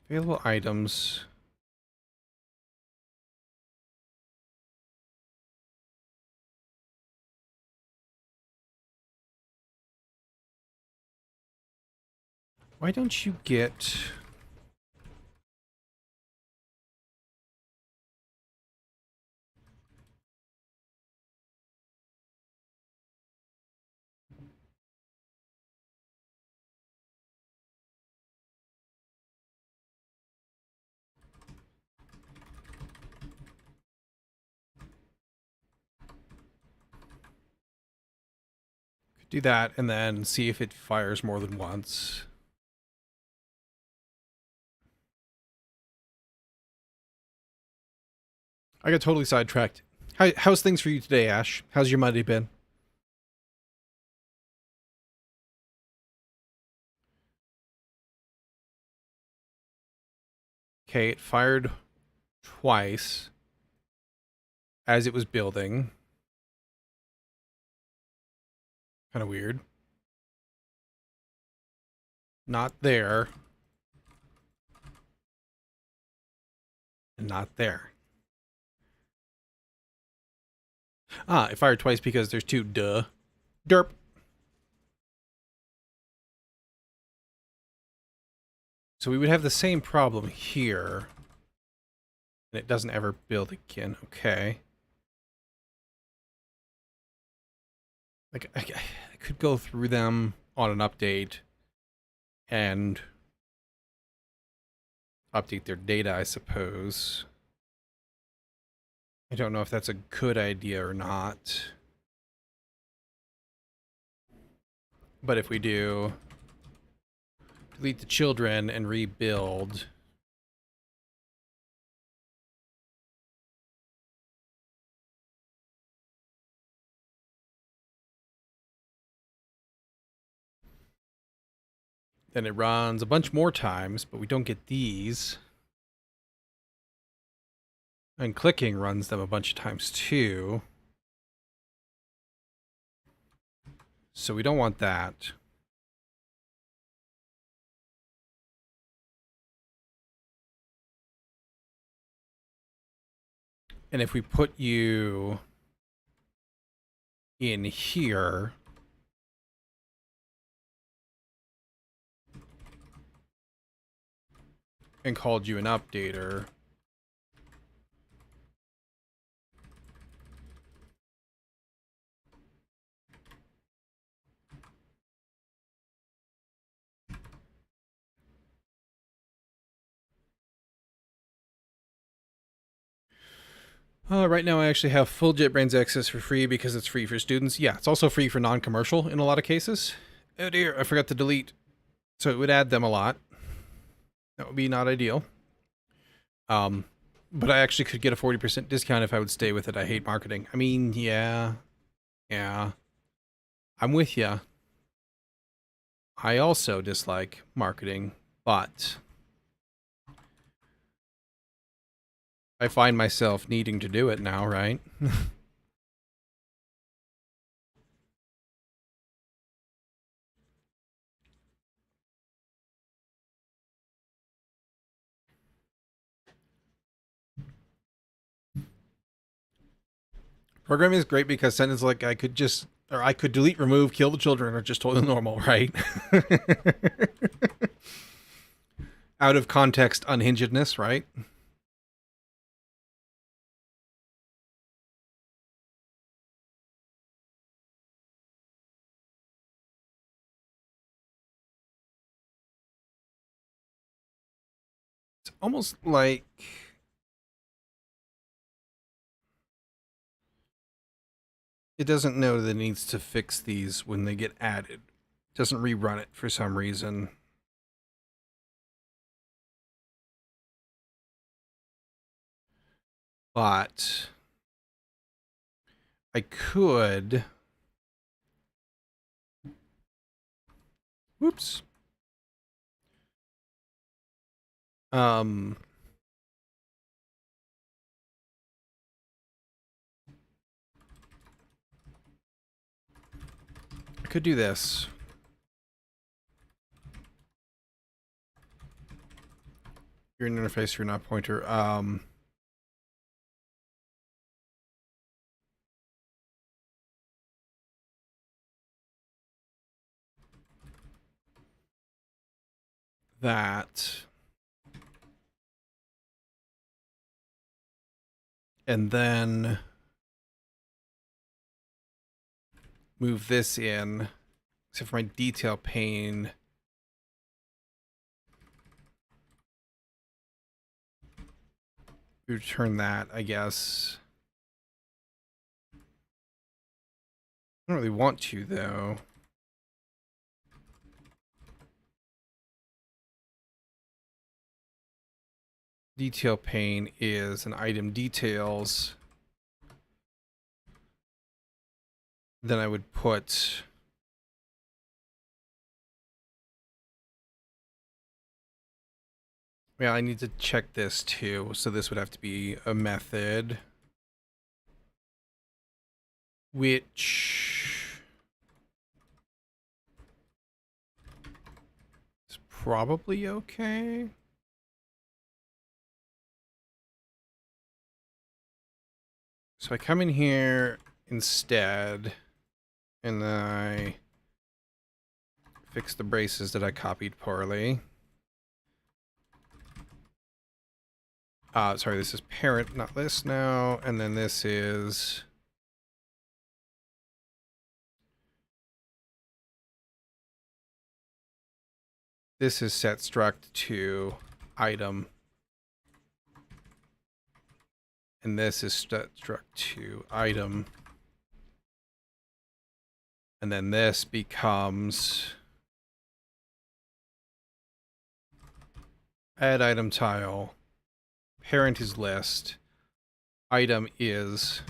available items. Why don't you get... do that and then see if it fires more than once. I got totally sidetracked. How's things for you today, Ash? How's your Monday been? Okay, it fired twice as it was building. Kind of weird. Not there. And not there. Ah, it fired twice because there's 2. Duh. Derp. So we would have the same problem here. And it doesn't ever build again. Okay. Like, I could go through them on an update and update their data, I suppose. I don't know if that's a good idea or not. But if we do delete the children and rebuild... then it runs a bunch more times, but we don't get these. And clicking runs them a bunch of times too. So we don't want that. And if we put you in here... and called you an updater... right now I actually have full JetBrains access for free because it's free for students. Yeah, it's also free for non-commercial in a lot of cases. Oh dear, I forgot to delete. So it would add them a lot. That would be not ideal. But I actually could get a 40% discount if I would stay with it. I hate marketing. I mean, yeah. I'm with ya. I also dislike marketing, but I find myself needing to do it now, right? Programming is great because sentences like I could just, or I could delete, remove, kill the children are just totally normal, right? Out of context unhingedness, right? It's almost like it doesn't know that it needs to fix these when they get added. It doesn't rerun it for some reason. But I could... Whoops. I could do this. You're an interface, you're not pointer. That. And then move this in. Except for my detail pane. Return that, I guess. I don't really want to, though. Detail pane is an item details. Then I would put... Yeah, I need to check this too. So this would have to be a method. Which... is probably okay. So I come in here instead, and then I fix the braces that I copied poorly. Sorry, this is parent, not list now, and then this is... This is set struct to item. And this is set struct to item. And then this becomes add item tile. Parent is list. Item is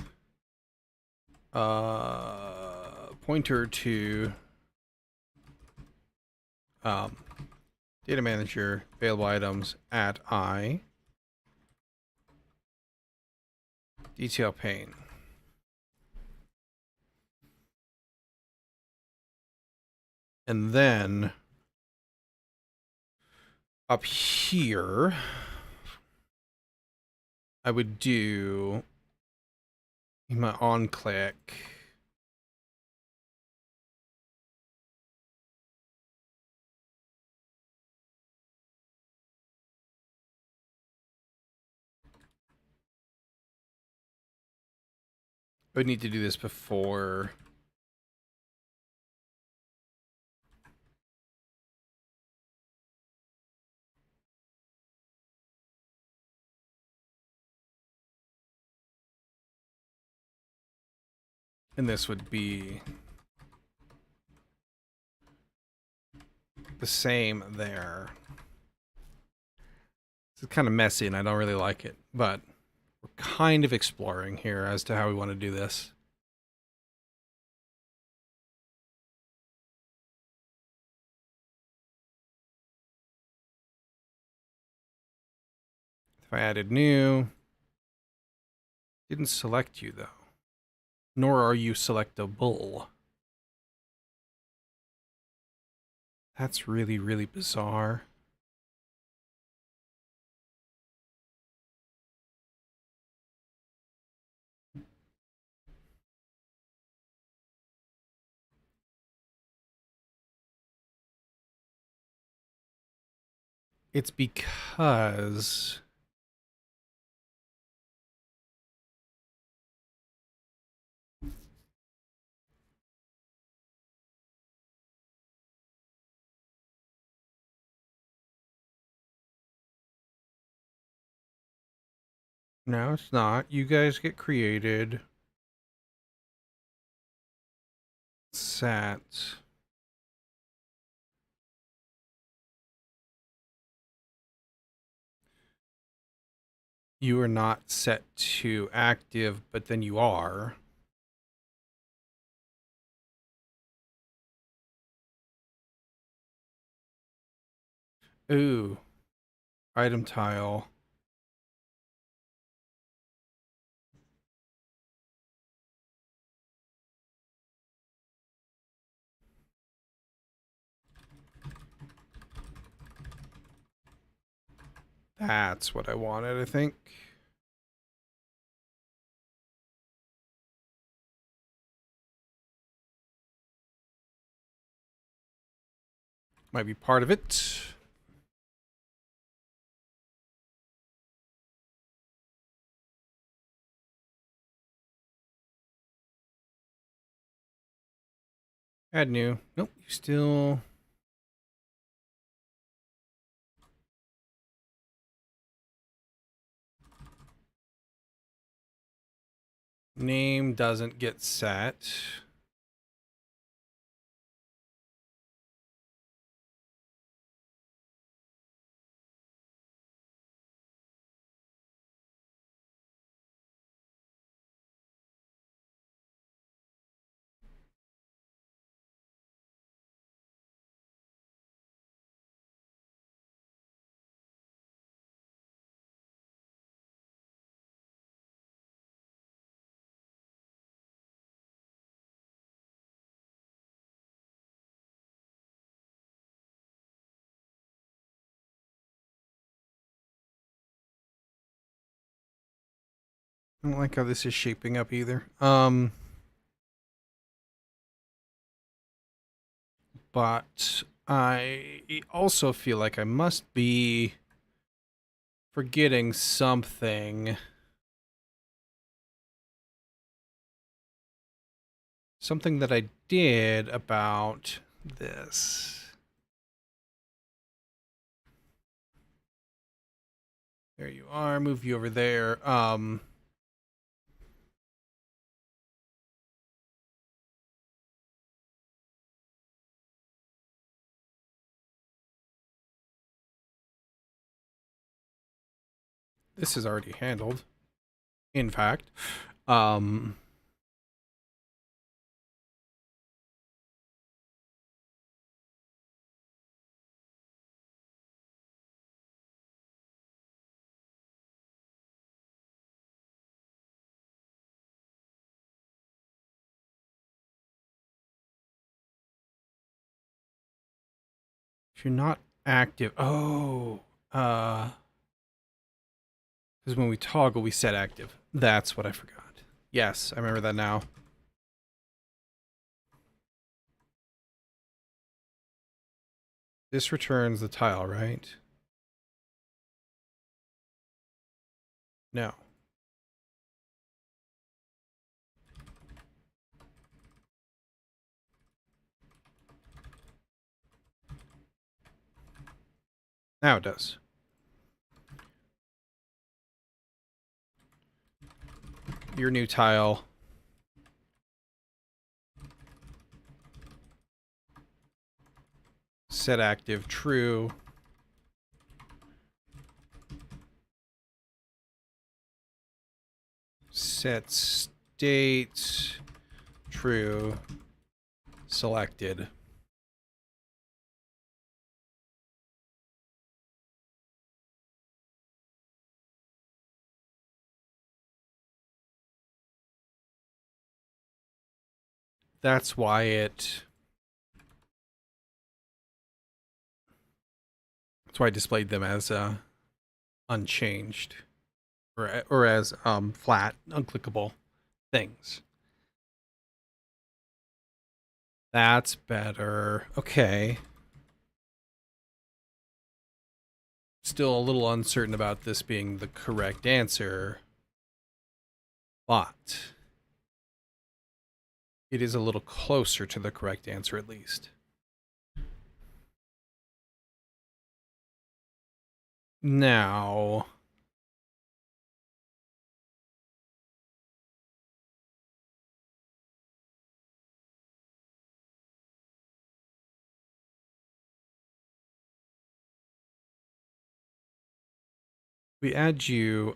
pointer to data manager, available items at I. Detail pane. And then up here, I would do my on click. I would need to do this before. And this would be the same there. It's kind of messy and I don't really like it, but we're kind of exploring here as to how we want to do this. If I added new, didn't select you though, nor are you selectable. That's really, really bizarre. It's because no, it's not. You guys get created. Sat. You are not set to active, but then you are. Ooh. Item tile. That's what I wanted, I think. Might be part of it. Add new. Nope, you still... Name doesn't get set. I don't like how this is shaping up either. But I also feel like I must be forgetting something. Something that I did about this. There you are. Move you over there. This is already handled. In fact, if you're not active, because when we toggle, we set active. That's what I forgot. Yes, I remember that now. This returns the tile, right? No. Now it does. Your new tile. Set active true. Set state true. Selected. That's why it... That's why I displayed them as unchanged. Or as flat, unclickable things. That's better. Okay. Still a little uncertain about this being the correct answer, but it is a little closer to the correct answer at least. Now, we add you,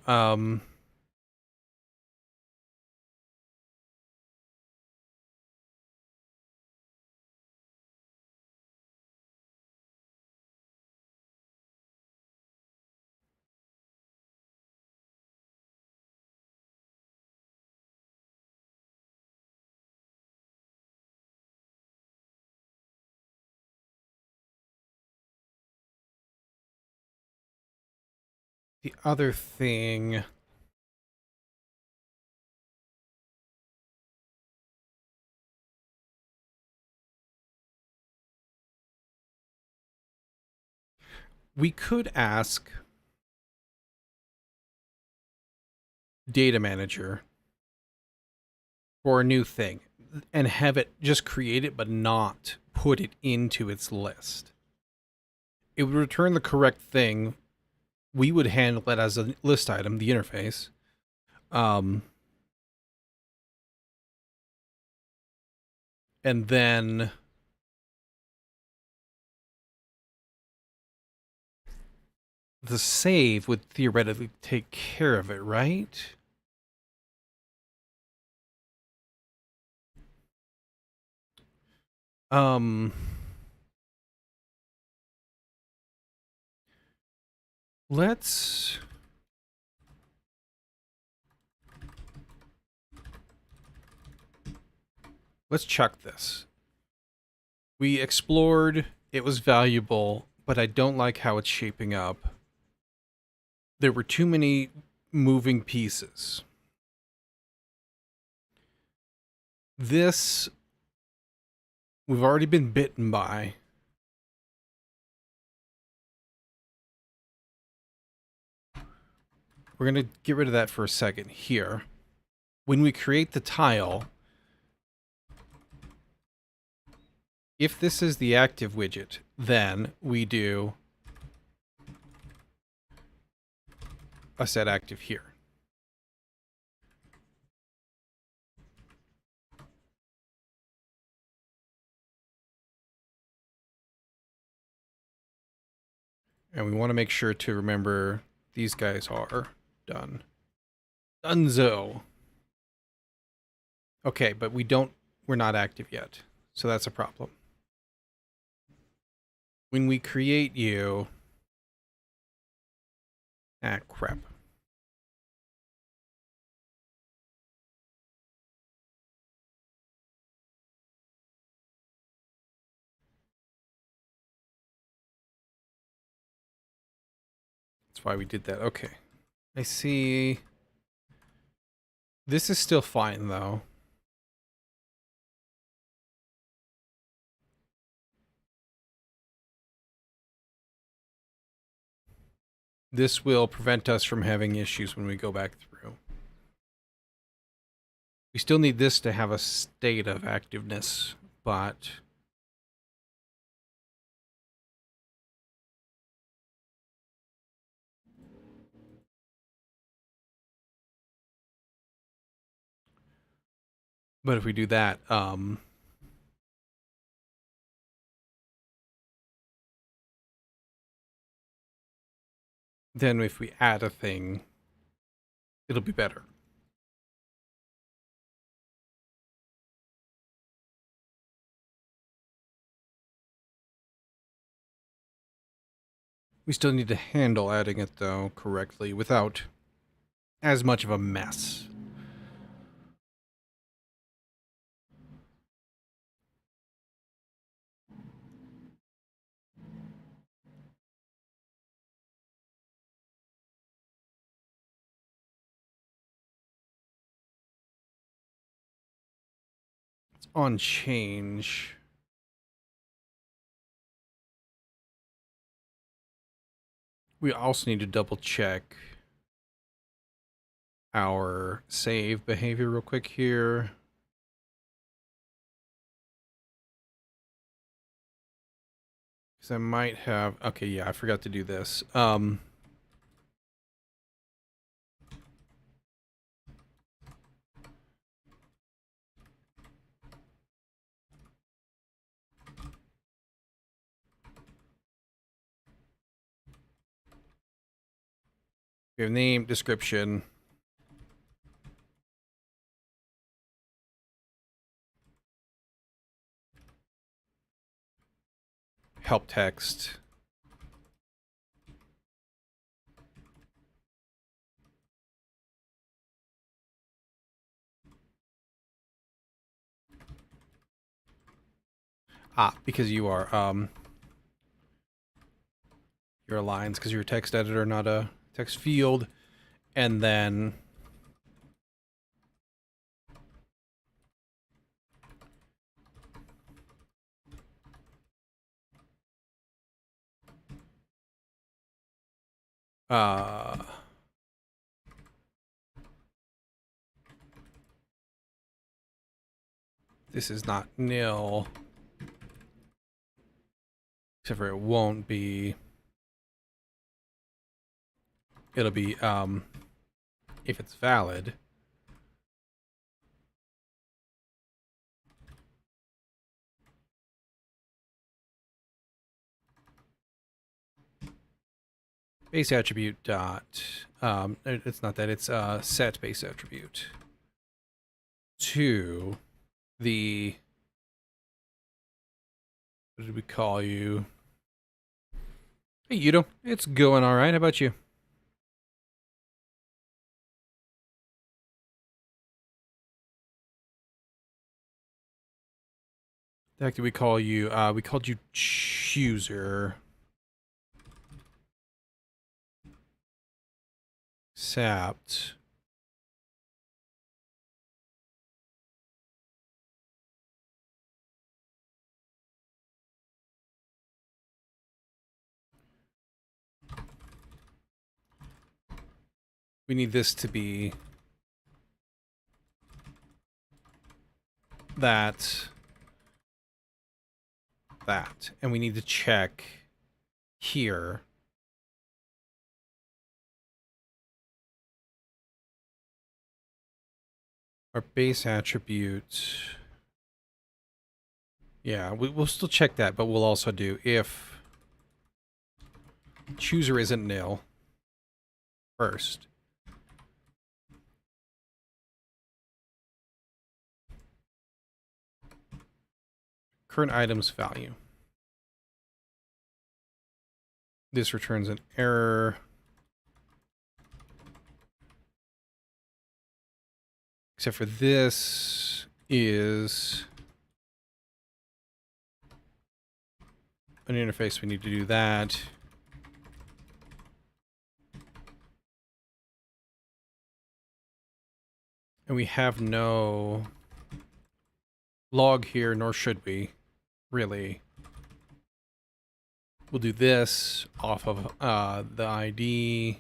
the other thing. We could ask Data Manager for a new thing and have it just create it but not put it into its list. It would return the correct thing. We would handle it as a list item, the interface. And then the save would theoretically take care of it, right? Let's check this. We explored, it was valuable, but I don't like how it's shaping up. There were too many moving pieces. This, we've already been bitten by. We're going to get rid of that for a second here. When we create the tile, if this is the active widget, then we do a set active here. And we want to make sure to remember these guys are done. Dunzo. Okay, but we're not active yet. So that's a problem. When we create you... Ah, crap. That's why we did that. Okay. I see. This is still fine, though. This will prevent us from having issues when we go back through. We still need this to have a state of activeness, but... But if we do that, then if we add a thing, it'll be better. We still need to handle adding it, though, correctly without as much of a mess. It's on change. We also need to double check our save behavior real quick here. Because I might have... Okay, yeah, I forgot to do this. We have name, description. Help text. Because you are your lines, because you're a text editor, not a text field. And then this is not nil. Except for it won't be. It'll be if it's valid. Base attribute dot it's not that, it's set base attribute to the, what did we call you? Hey Yudo, it's going all right. How about you? The heck did we call you? We called you chooser. Sapped. We need this to be that, and we need to check here. Our base attribute. Yeah, we'll still check that, but we'll also do if chooser isn't nil first. Current items value. This returns an error. Except for this is an interface. We need to do that. And we have no log here, nor should we, really. We'll do this off of the ID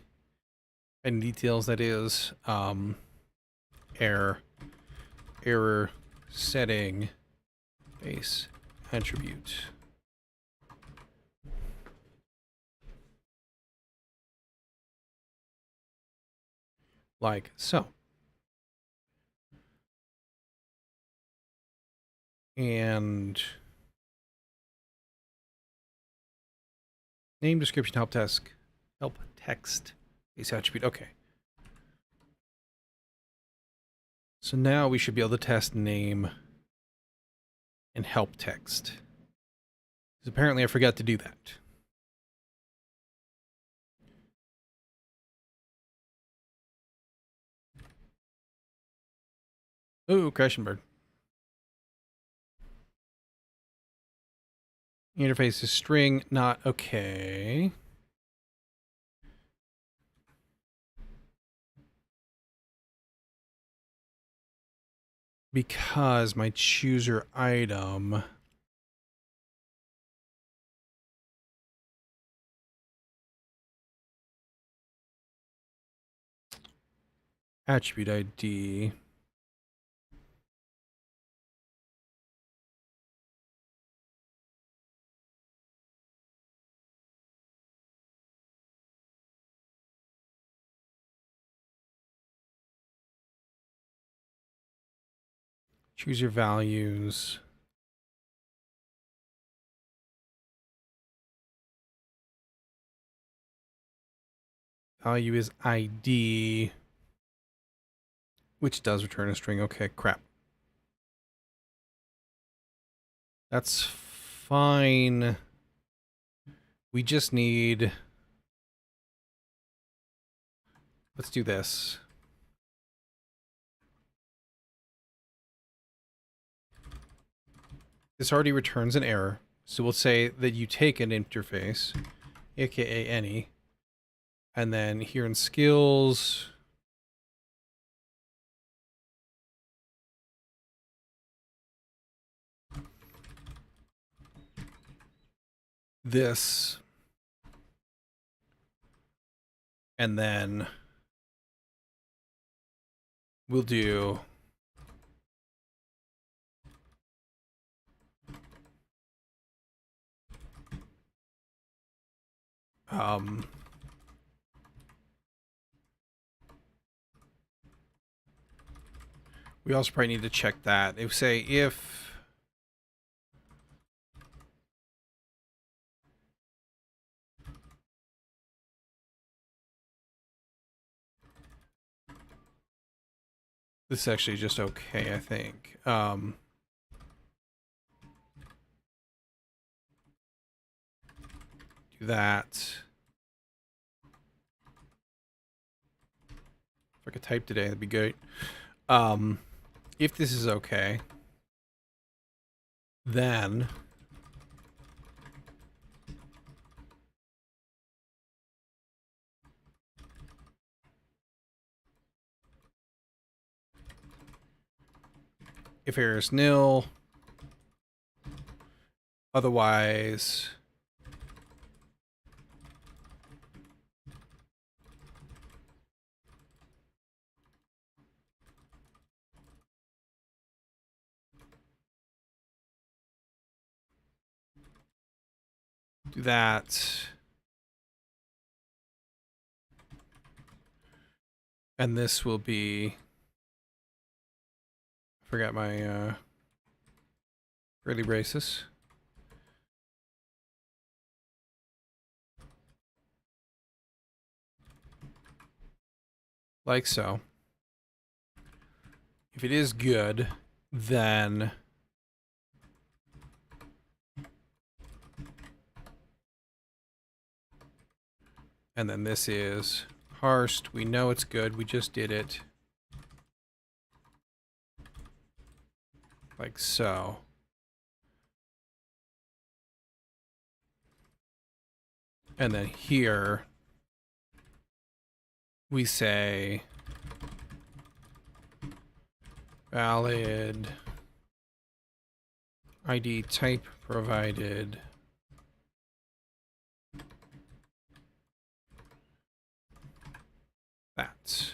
and details, that is, error setting base attribute. Like so. And name, description, help text base attribute. Okay. So now we should be able to test name and help text. Because apparently I forgot to do that. Ooh, crash and burn. Interface is string, not okay. Because my chooser item Attribute ID. Choose your values. Value is ID, which does return a string. Okay, crap. That's fine. We just need... Let's do this. This already returns an error. So we'll say that you take an interface, aka any, and then here in skills, this, and then we'll do we also probably need to check that. If say if this is actually just okay, I think. Do that. If I could type today, that'd be great. If this is okay, then if error is nil, otherwise do that. And this will be, I forgot my curly braces. Like so. If it is good, then and then this is parsed. We know it's good. We just did it. Like so. And then here we say valid ID type provided that.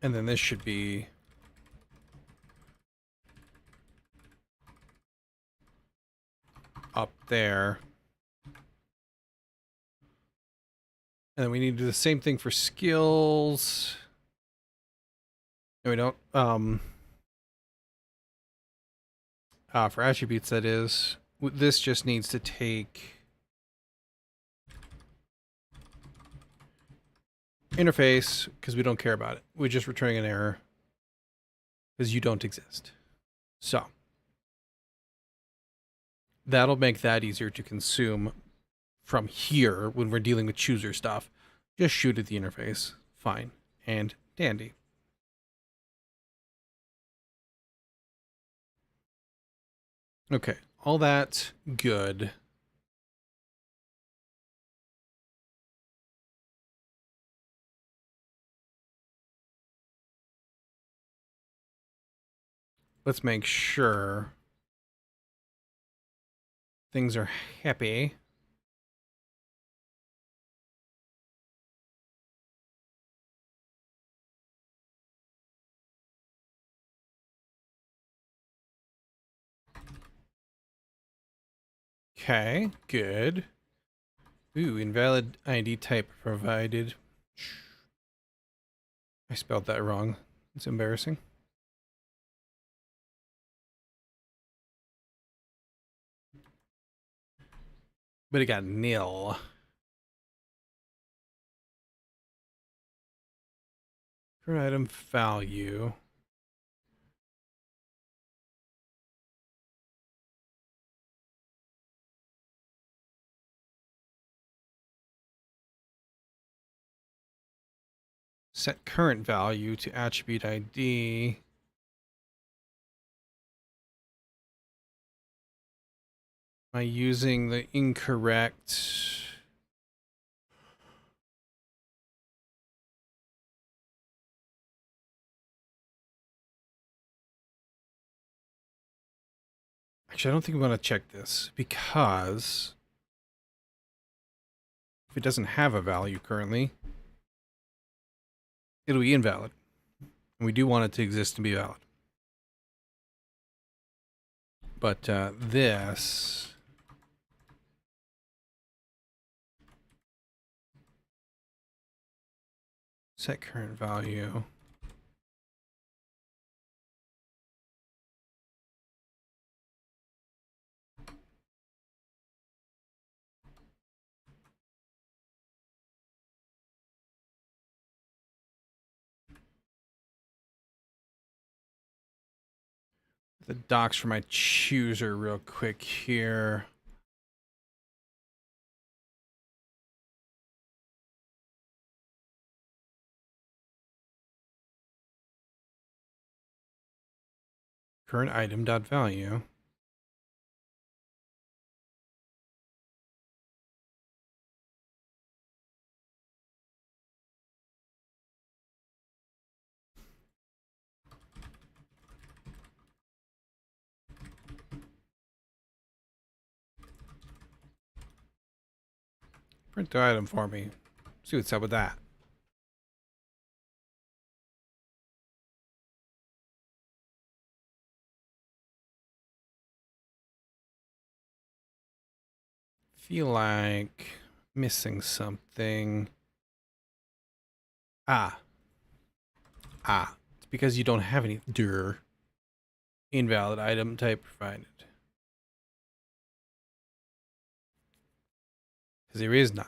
And then this should be up there. And then we need to do the same thing for skills. No, we don't. For attributes, that is. This just needs to take interface, because we don't care about it. We're just returning an error because you don't exist. So that'll make that easier to consume from here when we're dealing with chooser stuff. Just shoot at the interface. Fine and dandy. Okay, all that good. let's make sure things are happy. Okay, good. Ooh, invalid ID type provided. I spelled that wrong. It's embarrassing. But it got nil. Current item value. Set current value to attribute ID. Am I using the incorrect? Actually, I don't think we want to check this because if it doesn't have a value currently, it'll be invalid. And we do want it to exist and be valid. But this... set current value. The docs for my chooser real quick here. Current item dot value. Print the item for me. See what's up with that. Feel like missing something. It's because you don't have any invalid item type provided. Because there is none.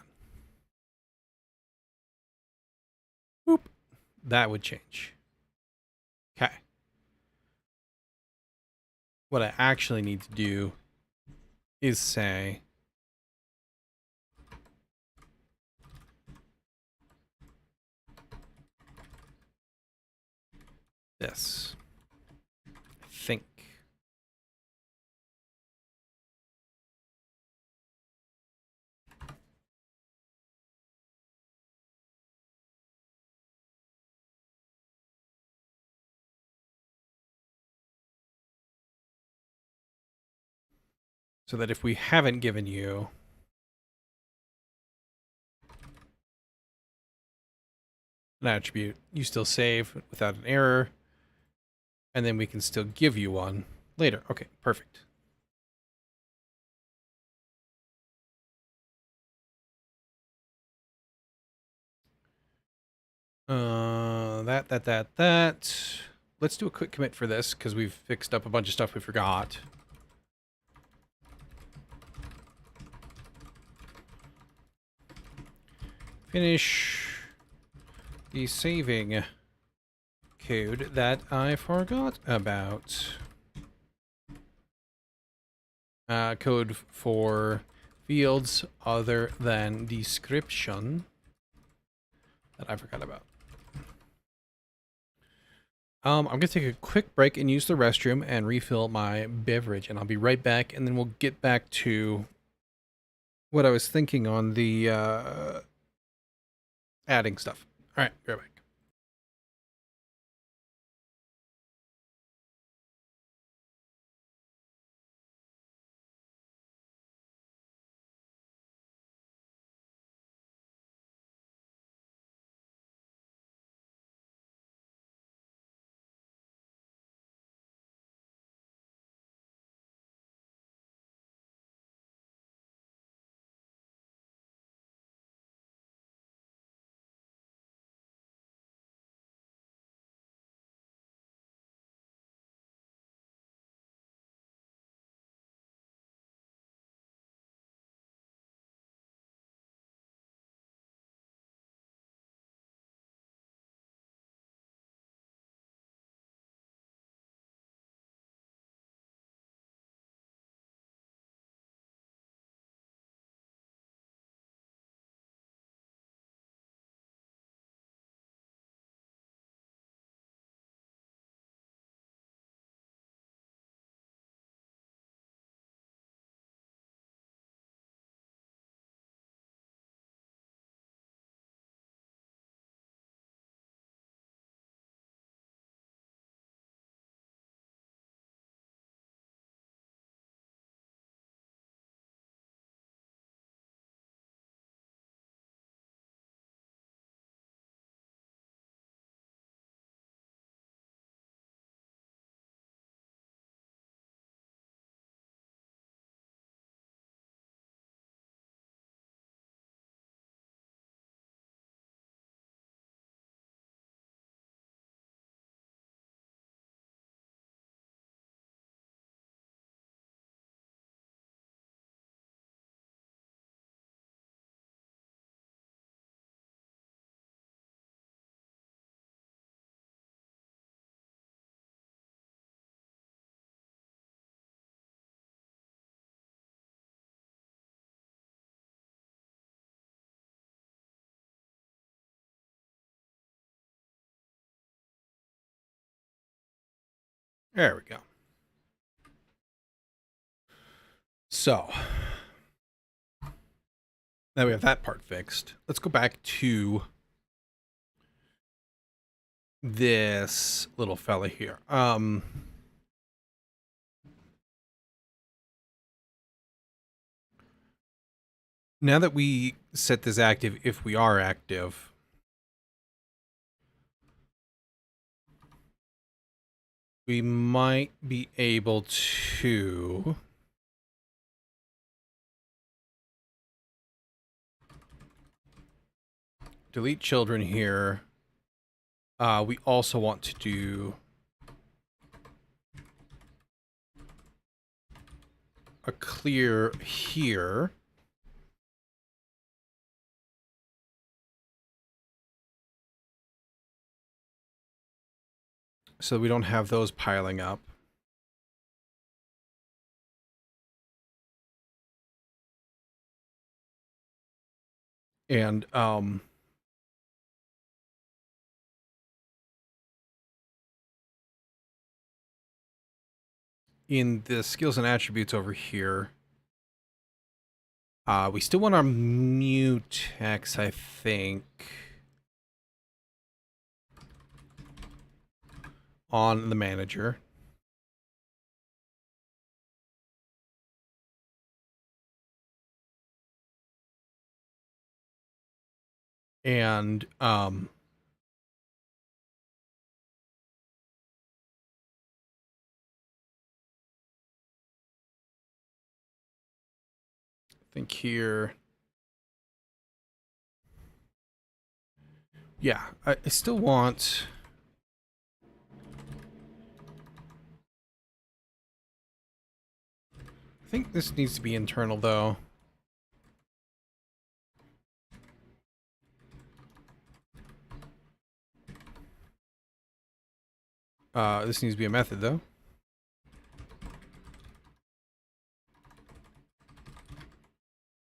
Whoop. That would change. Okay. What I actually need to do is say this. I think. So that if we haven't given you an attribute, you still save without an error, and then we can still give you one later. Okay, perfect. That. Let's do a quick commit for this because we've fixed up a bunch of stuff we forgot. Finish the saving code that I forgot about. Code for fields other than description that I forgot about. I'm going to take a quick break and use the restroom and refill my beverage, and I'll be right back, and then we'll get back to what I was thinking on the adding stuff. All right, be right back. There we go. So now we have that part fixed. Let's go back to this little fella here. Now that we set this active, if we are active, we might be able to delete children here. We also want to do a clear here. So we don't have those piling up. And in the skills and attributes over here, we still want our mutex, I think, on the manager. And I think here, yeah, I still want, I think this needs to be internal though. This needs to be a method though.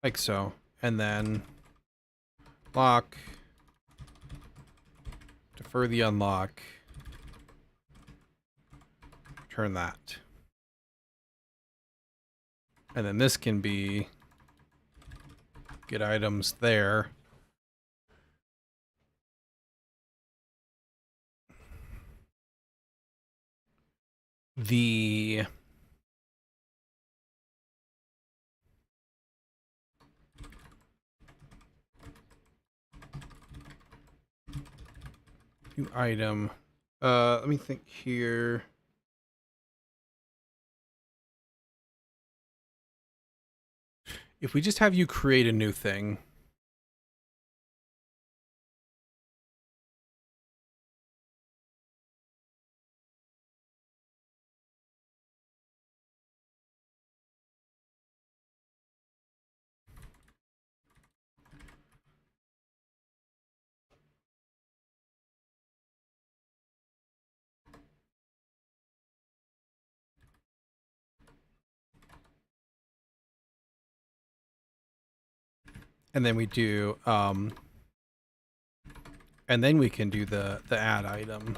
Like so. And then lock, defer the unlock, turn that. And then this can be get items there. The new item. Let me think here. If we just have you create a new thing. And then we do, and then we can do the add item.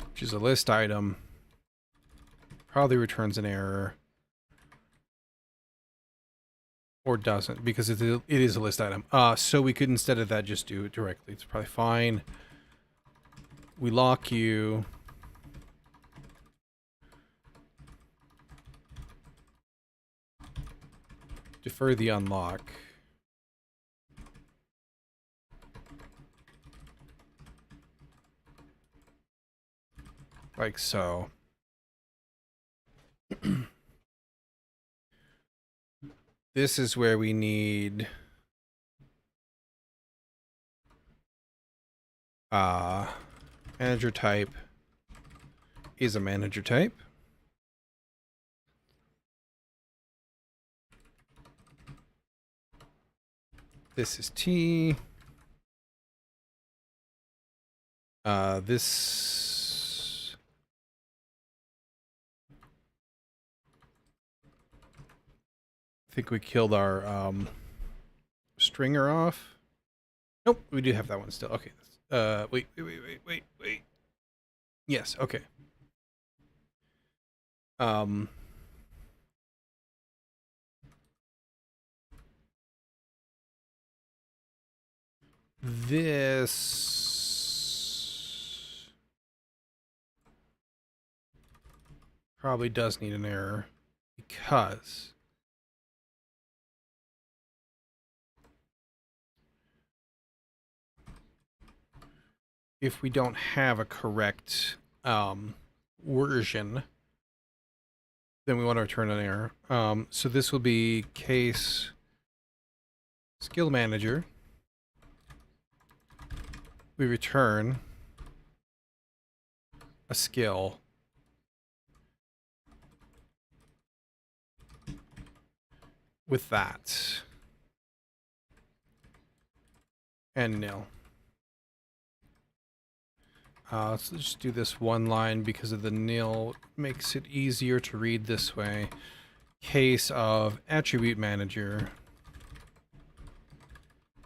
Which is a list item. Probably returns an error. Or doesn't, because it is a list item. So we could, instead of that, just do it directly. It's probably fine. We lock you. Defer the unlock. Like so. This is where we need manager type is a manager type. This is T. This I think we killed our stringer off. Nope, we do have that one still. Okay. Wait. Yes, okay. This probably does need an error because if we don't have a correct version, then we want to return an error. So this will be case skill manager. We return a skill with that and nil. Let's just do this one line because of the nil. Makes it easier to read this way. Case of attribute manager.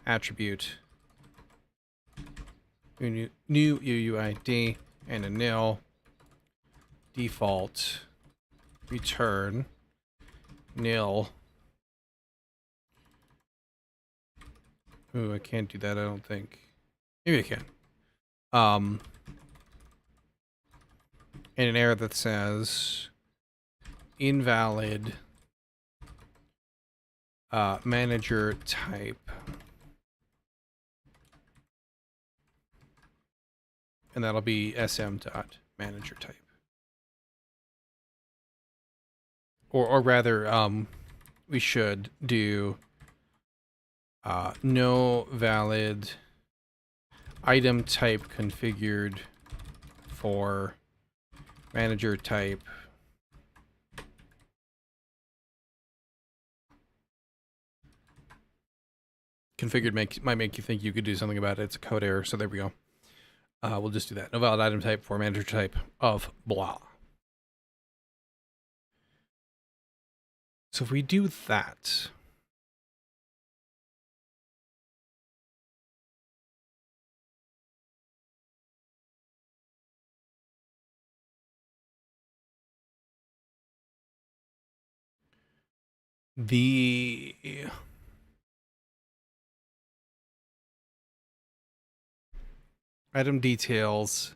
Attribute. New UUID and a nil. Default. Return. Nil. Ooh, I can't do that, I don't think. Maybe I can. And an error that says invalid manager type. And that'll be sm.manager type. Or rather, we should do no valid item type configured for manager type configured might make you think you could do something about it. It's a code error, so there we go. We'll just do that. No valid item type for manager type of blah. So if we do that, the item details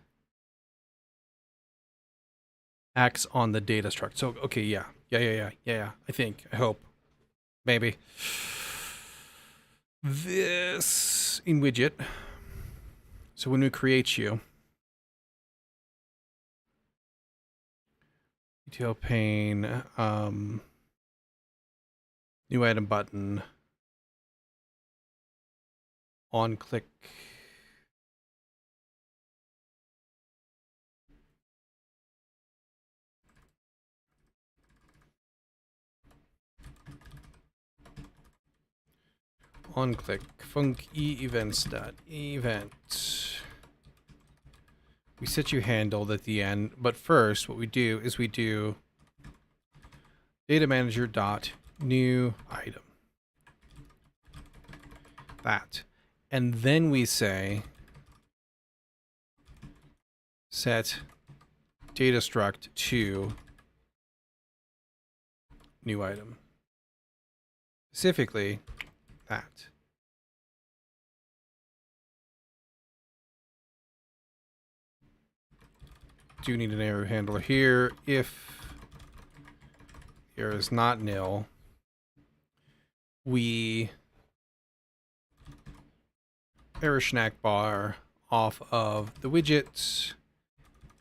acts on the data struct. So, okay, yeah. I think, I hope, maybe. This in widget. So when we create you, detail pane, new item button, on click. On click func events.event. We set you handled at the end, but first what we do is we do data manager dot new item. That. And then we say set data struct to new item. Specifically that. Do need an error handler here. If error is not nil, we error snack bar off of the widgets,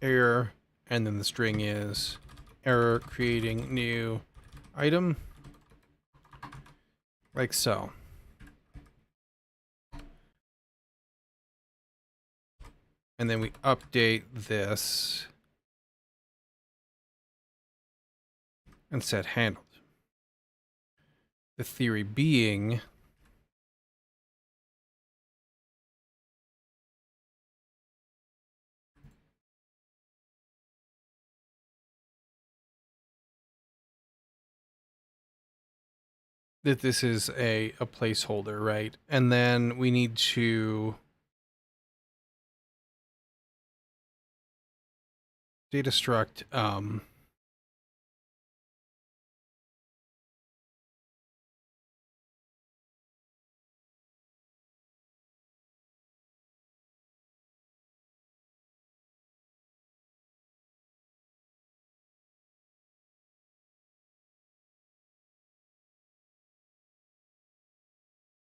error, and then the string is error creating new item, like so. And then we update this and set handled. The theory being that this is a placeholder, right? And then we need to data struct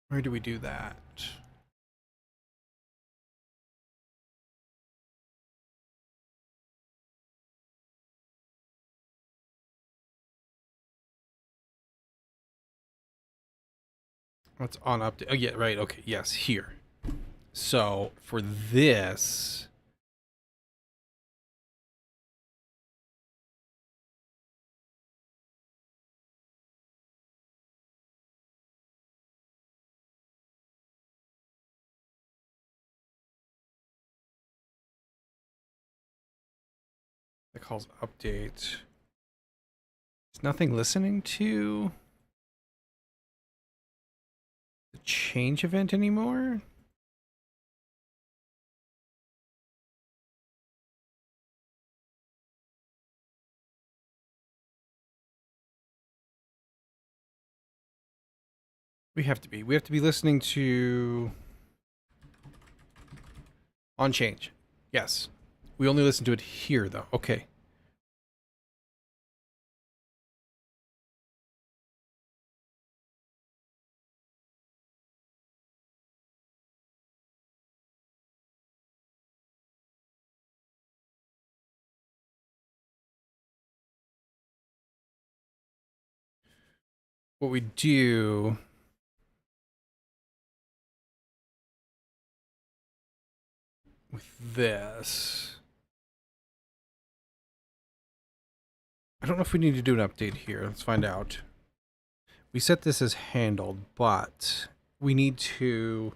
where do we do that? What's on update? Oh yeah, right. Okay, yes, here. So for this, it calls update. Is nothing listening to the change event anymore? We have to be. We have to be listening to on change. Yes. We only listen to it here though. Okay. What we do with this, I don't know if we need to do an update here. Let's find out. We set this as handled, but we need to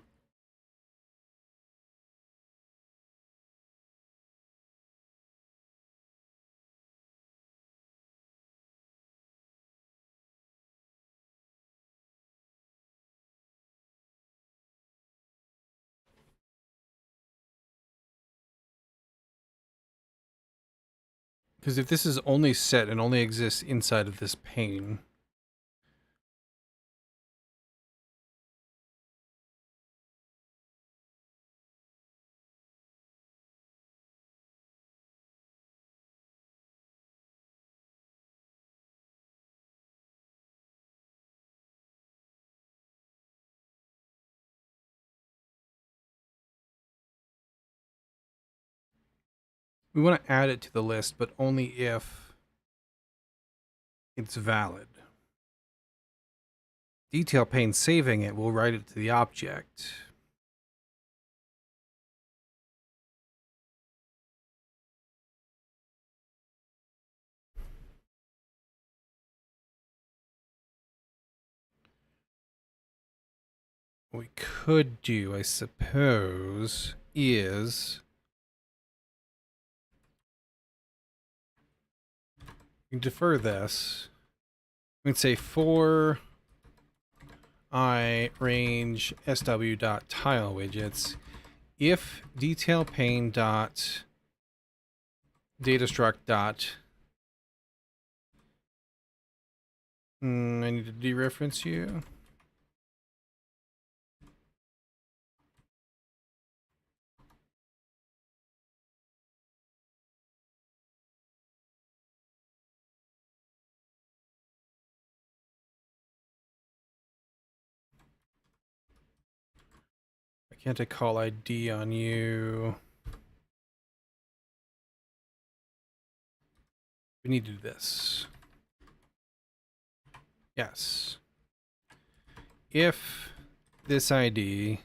because if this is only set and only exists inside of this pane, we want to add it to the list, but only if it's valid. Detail pane saving it will write it to the object. What we could do, I suppose, is we can defer this. We can say for I range sw dot tile widgets if detail pane dot data struct dot I need to dereference you. Why can't I call ID on you? We need to do this. Yes. If this ID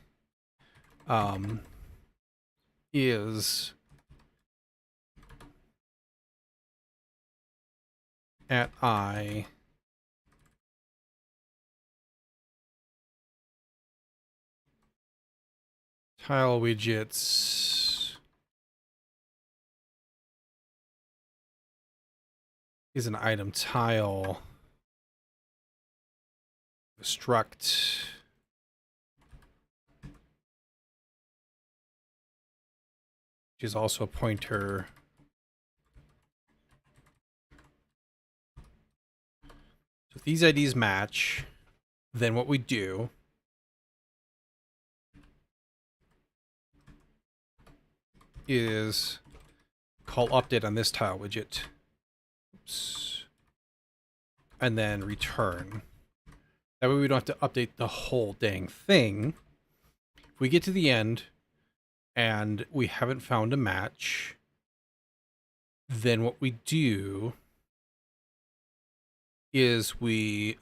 is at I tile widgets is an item tile struct which is also a pointer. So if these IDs match, then what we do is call update on this tile widget. Oops. And then return. That way we don't have to update the whole dang thing. If we get to the end and we haven't found a match, then what we do is we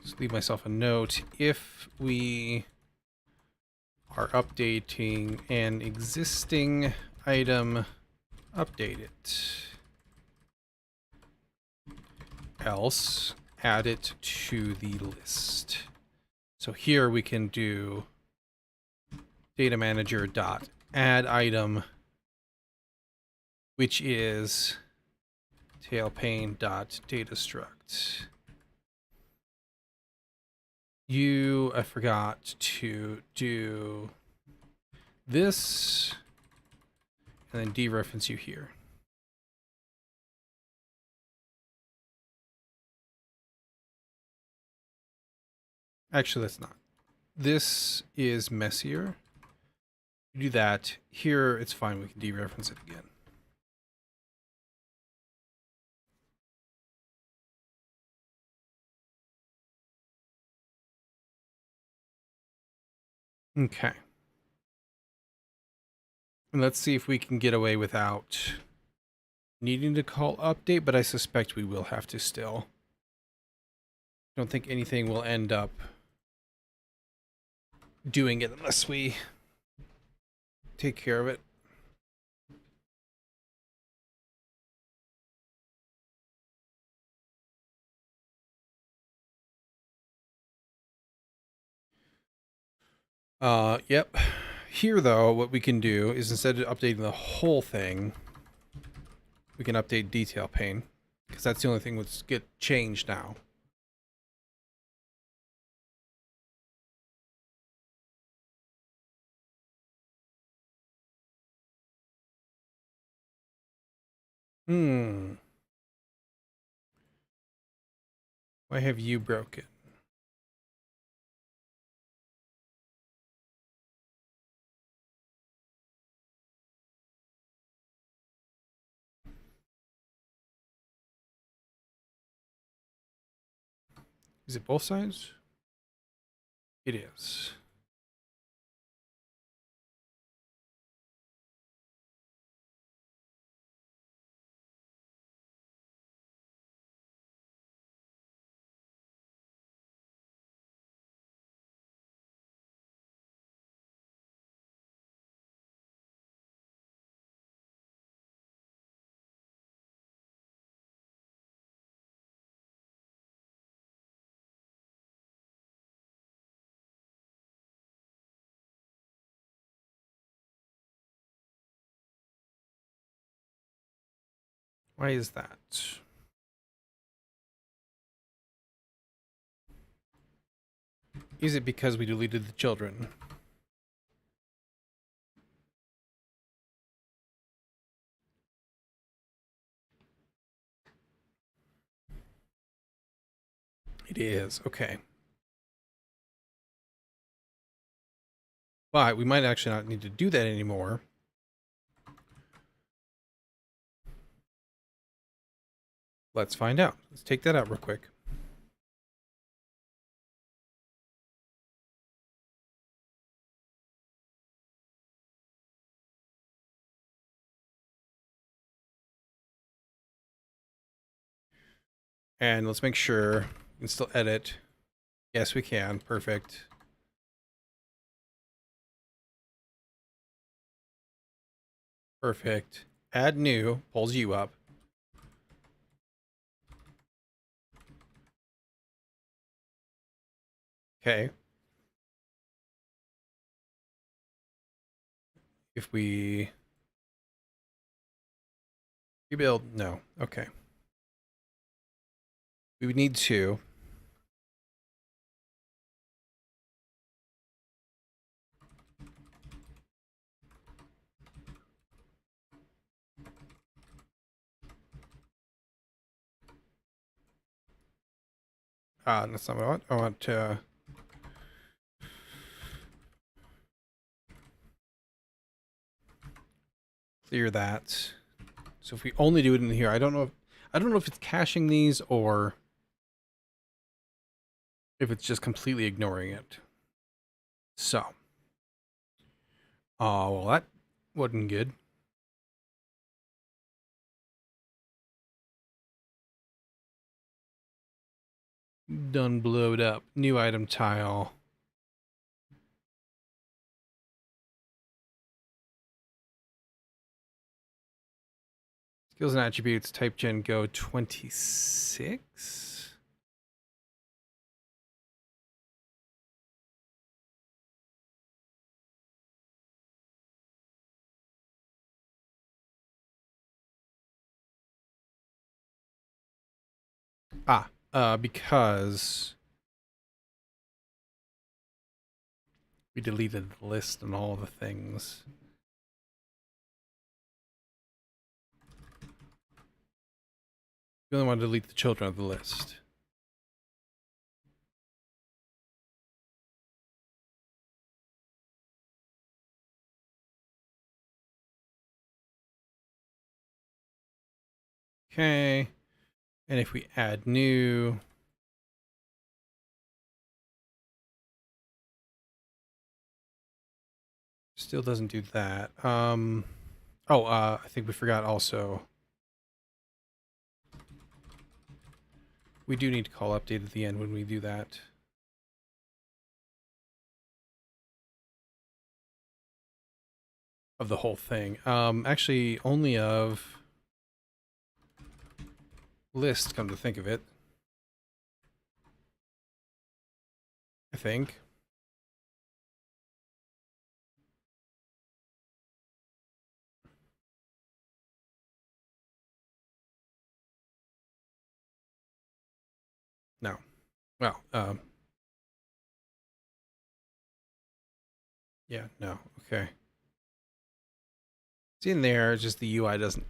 just leave myself a note. If we are updating an existing item, update it. Else, add it to the list. So here we can do data manager dot add item, which is tailpane dot data struct. I forgot to do this and then dereference you here. Actually, that's not. This is messier. You do that. Here, it's fine. We can dereference it again. Okay. And let's see if we can get away without needing to call update, but I suspect we will have to still. I don't think anything will end up doing it unless we take care of it. Yep. Here, though, what we can do is instead of updating the whole thing, we can update detail pane, because that's the only thing that's get changed now. Why have you broken? Is it both sides? It is. Why is that? Is it because we deleted the children? It is. Okay. But we might actually not need to do that anymore. Let's find out. Let's take that out real quick. And let's make sure we can still edit. Yes, we can. Perfect. Perfect. Add new pulls you up. Okay. If we rebuild, no. Okay. We would need two. That's not what I want. I want to clear that. So if we only do it in here, I don't know if it's caching these or if it's just completely ignoring it. So, oh, well, that wasn't good. Done blowed up. New item tile. Skills and attributes, type gen go 26. Because we deleted the list and all the things. We only want to delete the children of the list. Okay. And if we add new, still doesn't do that. I think we forgot also. We do need to call update at the end when we do that. Of the whole thing. Actually, only of list, come to think of it. I think. No. Well, yeah, no. Okay. It's in there, just the UI doesn't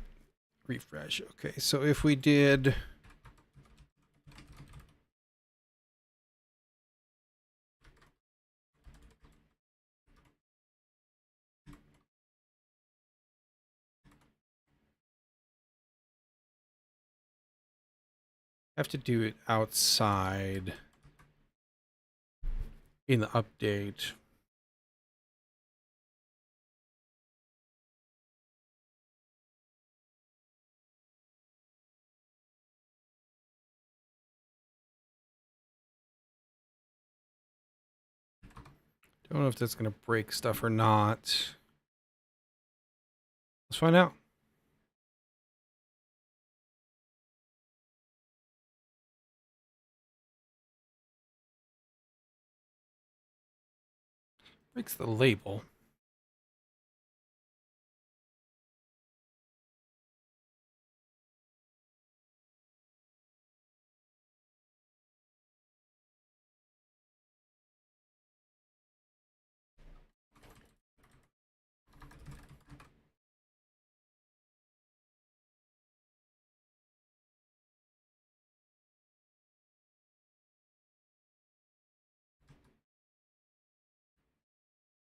refresh. Okay, so if we did have to do it outside in the update. Don't know if that's going to break stuff or not. Let's find out. Breaks the label.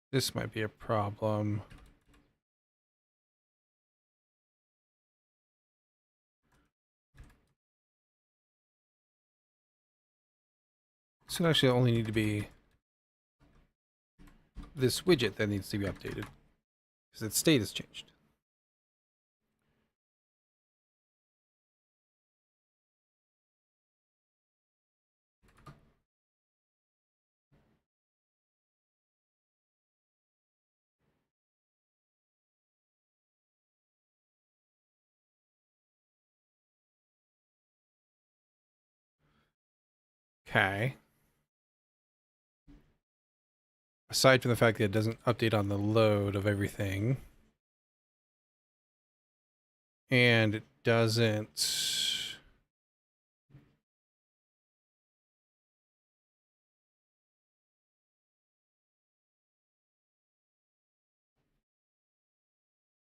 This might be a problem. This would actually only need to be this widget that needs to be updated because its state has changed. Okay. Aside from the fact that it doesn't update on the load of everything. And it doesn't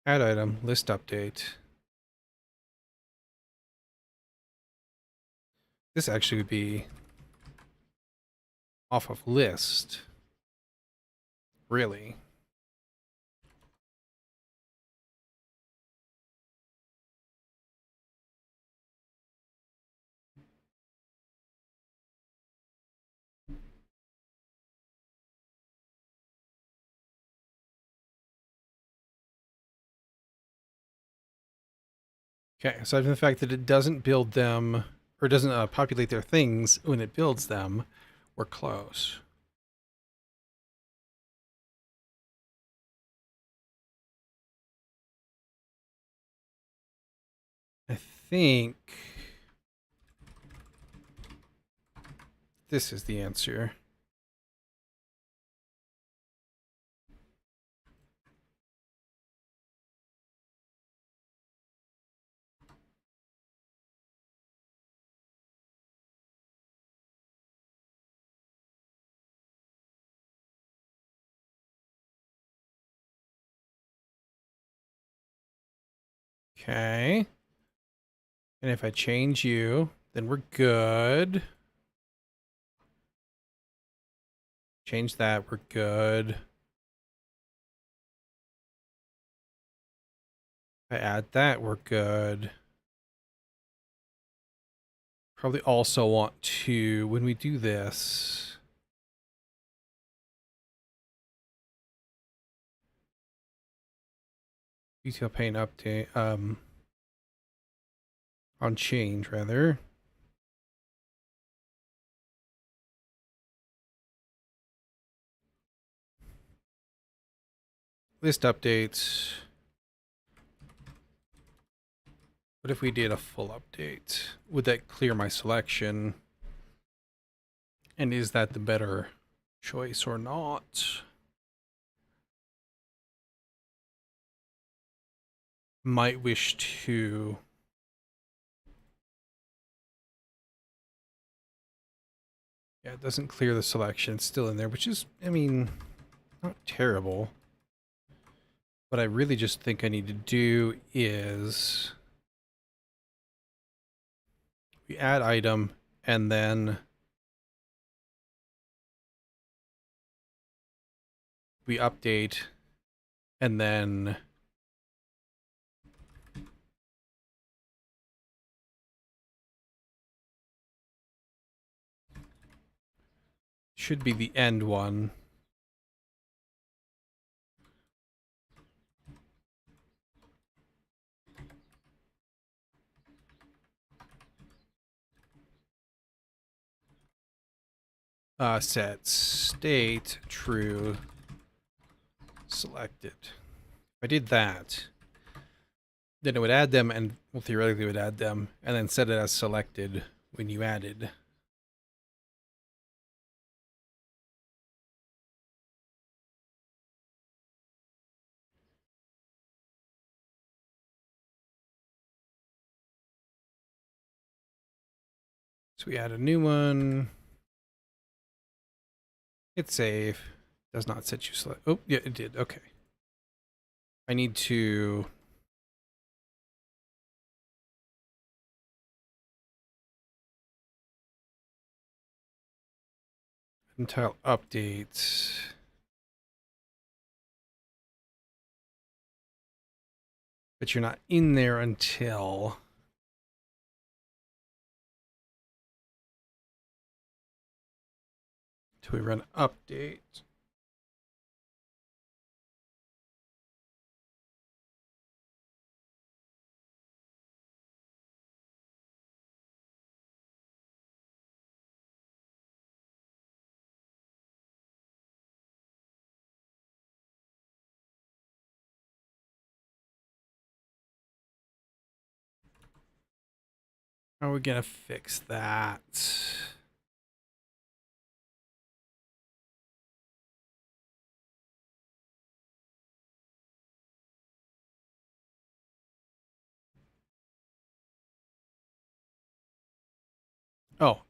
Add item, list update. This actually would be off of list. Really? Okay, aside from the fact that it doesn't build them, or doesn't populate their things when it builds them, we're close. I think this is the answer. Okay. And if I change you, then we're good. Change that, we're good. If I add that, we're good. Probably also want to, when we do this, detail pane update, on change rather. List updates. What if we did a full update? Would that clear my selection? And is that the better choice or not? Might wish to... Yeah, it doesn't clear the selection. It's still in there, which is, I mean, not terrible. What I really just think I need to do is we add item and then we update and then should be the end one. Set state true selected. If I did that, then it would add them and, well, theoretically it would add them and then set it as selected when you added. So we add a new one. Hit save. Does not set you select. Oh, yeah, it did. Okay. I need to... Until updates. But you're not in there until... Until we run update. How are we gonna fix that? Oh,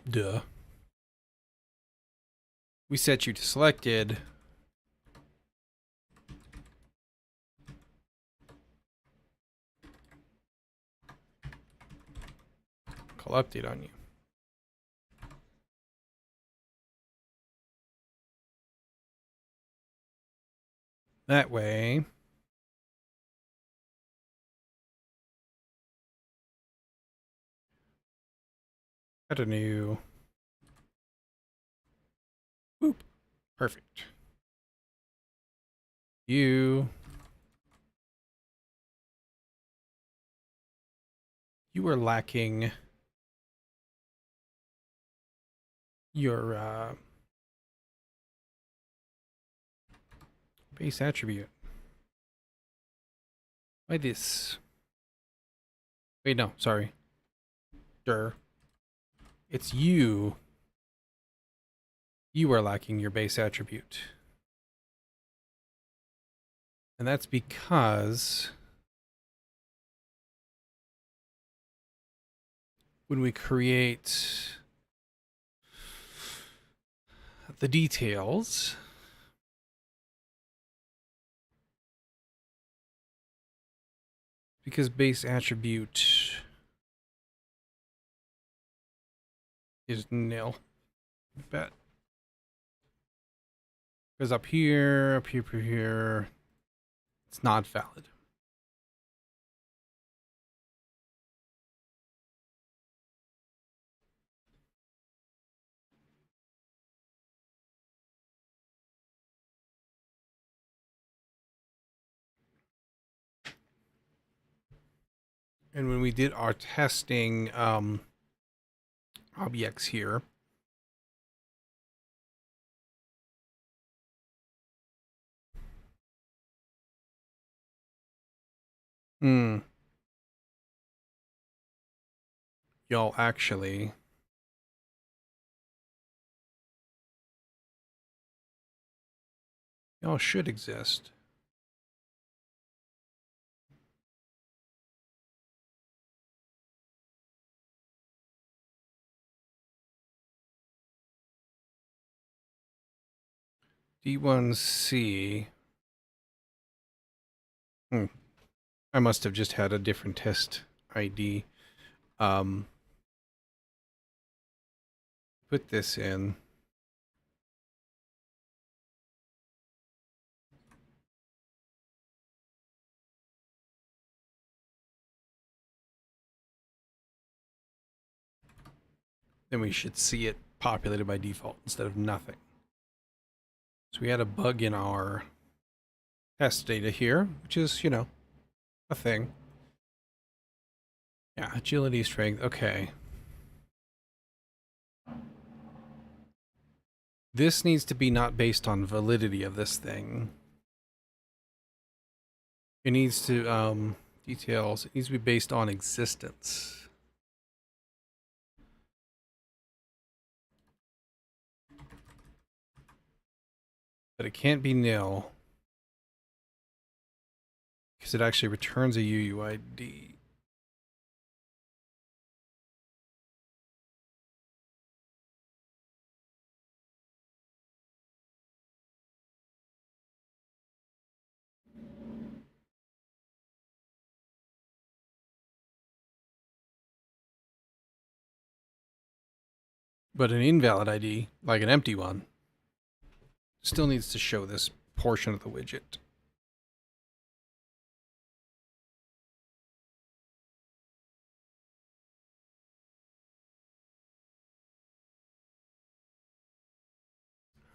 duh. We set you to selected. call update on you. That way, add a new. Boop. Perfect. You are lacking your base attribute. Why this? Wait, no, sorry. It's you. You are lacking your base attribute. And that's because when we create the details, because base attribute is nil. I bet. Because up here, it's not valid. And when we did our testing objects here, y'all actually should exist. D1C. I must have just had a different test ID. Put this in. Then we should see it populated by default instead of nothing. So we had a bug in our test data here, which is, you know, a thing. Yeah, agility, strength, okay. This needs to be not based on validity of this thing. It needs to, details, it needs to be based on existence. But it can't be nil. Because it actually returns a UUID. But an invalid ID, like an empty one, still needs to show this portion of the widget.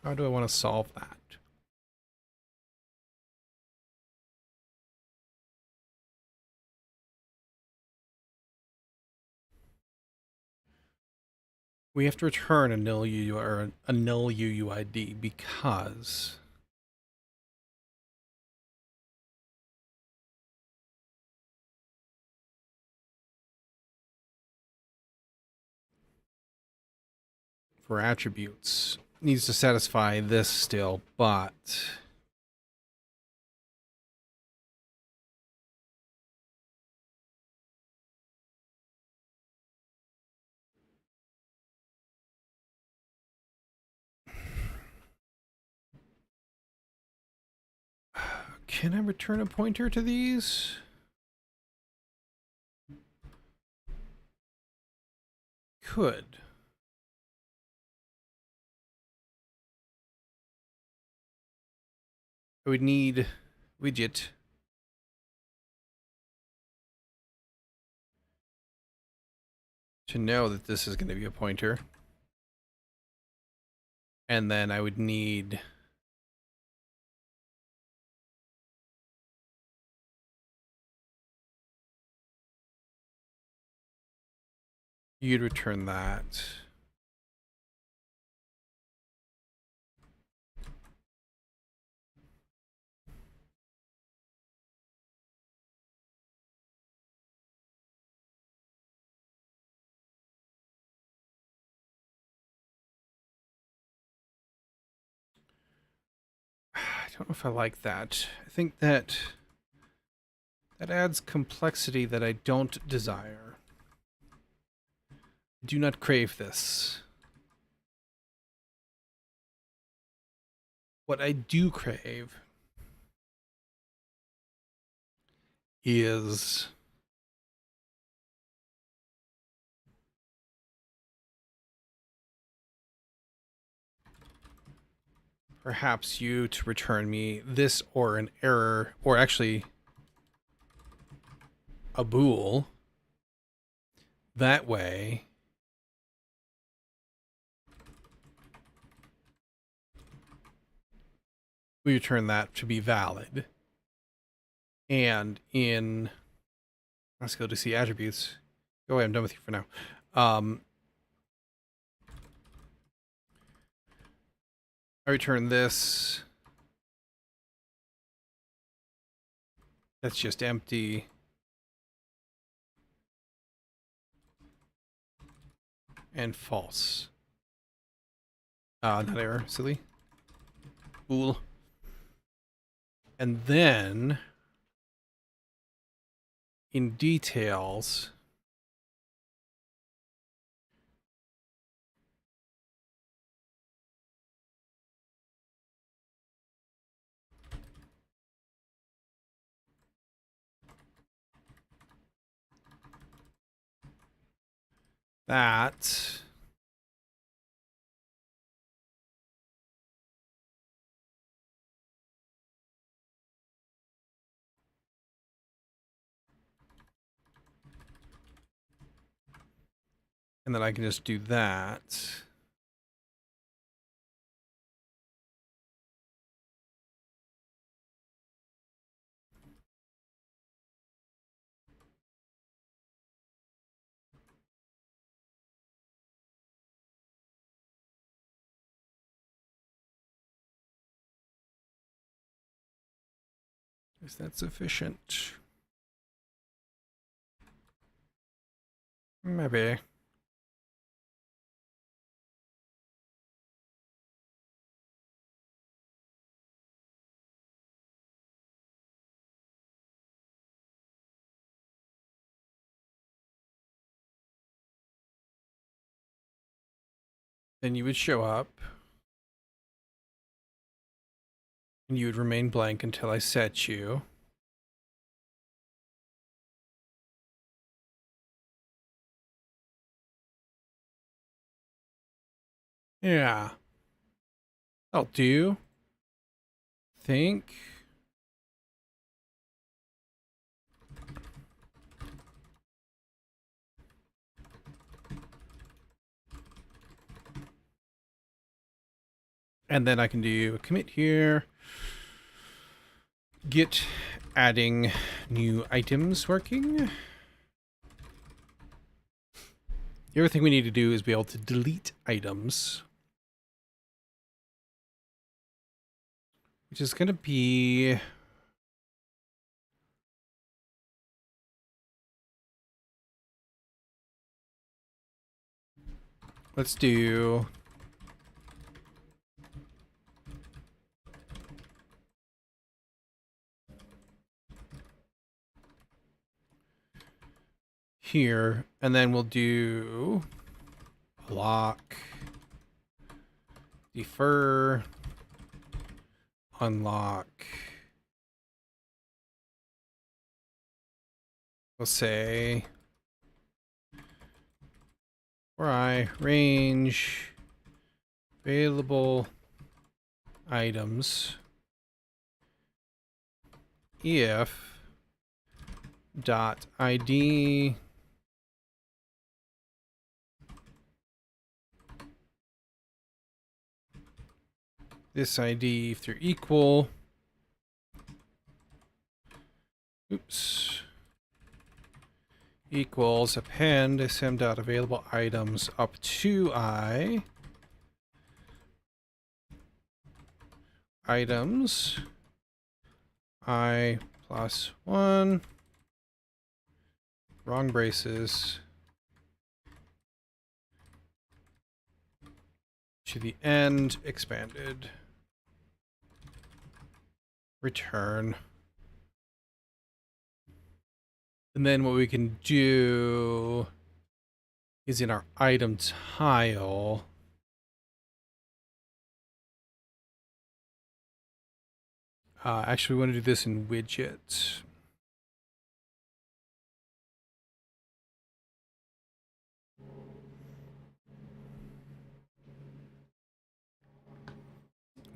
How do I want to solve that? We have to return a nil UUID or a null UUID because for attributes needs to satisfy this still, but can I return a pointer to these? could. I would need widget to know that this is going to be a pointer. And then I would need you'd return that. I don't know if I like that. I think that adds complexity that I don't desire. I do not crave this. What I do crave is perhaps you to return me this or an error, or actually a bool. That way, we return that to be valid. And in, let's go to see attributes. Go away, I'm done with you for now. I return this. That's just empty. And false. Not error, silly. Bool. And then in details, that and then I can just do that. Is that sufficient? Maybe. Then you would show up. And you would remain blank until I set you. Yeah. I'll do. Think. And then I can do a commit here. Get adding new items working. The other thing we need to do is be able to delete items. Which is going to be... Let's do... here, and then we'll do lock, defer, unlock. We'll say For I range available items if dot ID this ID if they're equal. Oops. Equals append sm dot available items up to I items I plus 1 wrong braces to the end expanded return. And then what we can do is in our item tile, actually we want to do this in widget.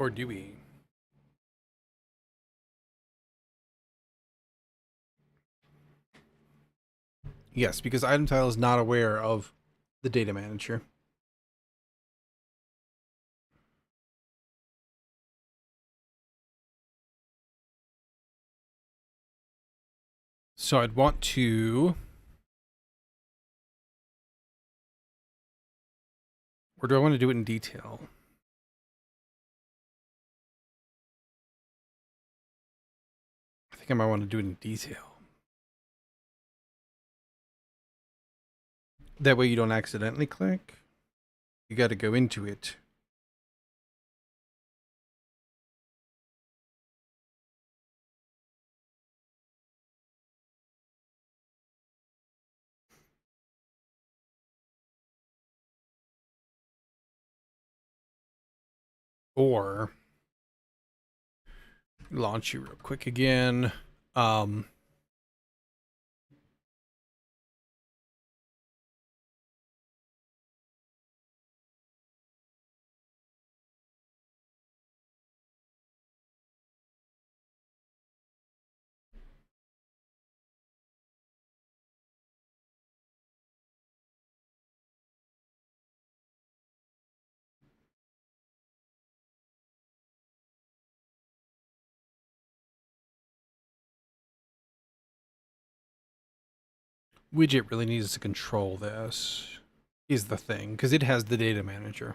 Or do we? Yes, because item tile is not aware of the data manager. So I'd want to, or do I want to do it in detail? I think I might want to do it in detail. That way you don't accidentally click. You got to go into it. Or launch you real quick again. Widget really needs to control this, is the thing, because it has the data manager.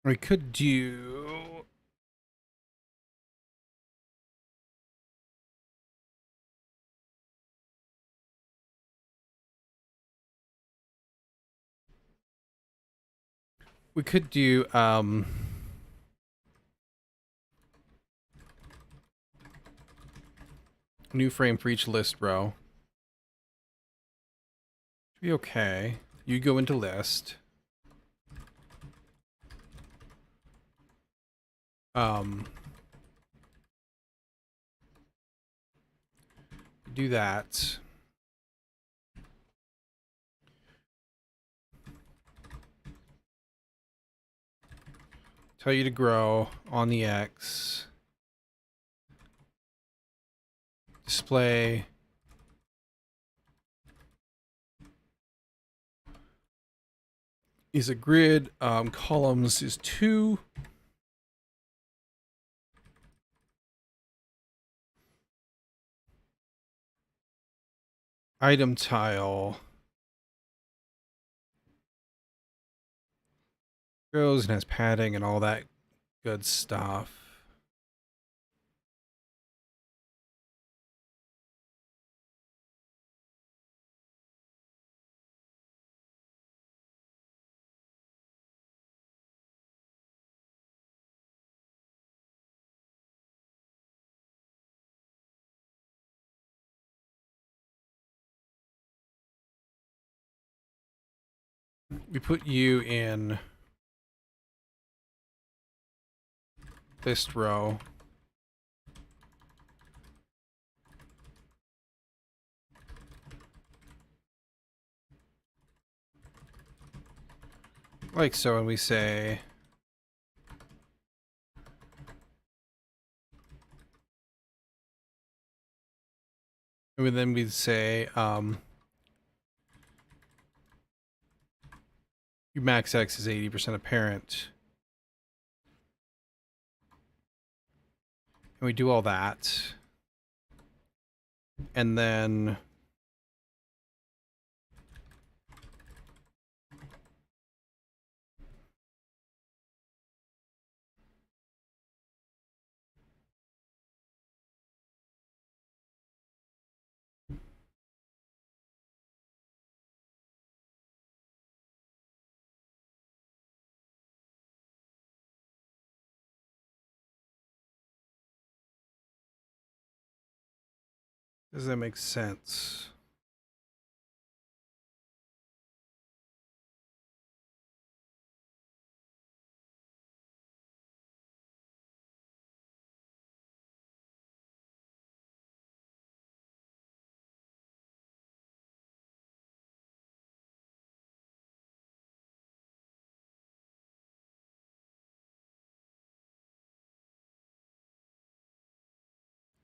We could do... We could do, new frame for each list row. Should be okay. You go into list. Do that. Tell you to grow on the X. Display. Is a grid. Columns is 2. Item tile. Goes and has padding and all that good stuff. we put you in list row. Like so, and we say and then we'd say your max X is 80% apparent. And we do all that. And then does that make sense?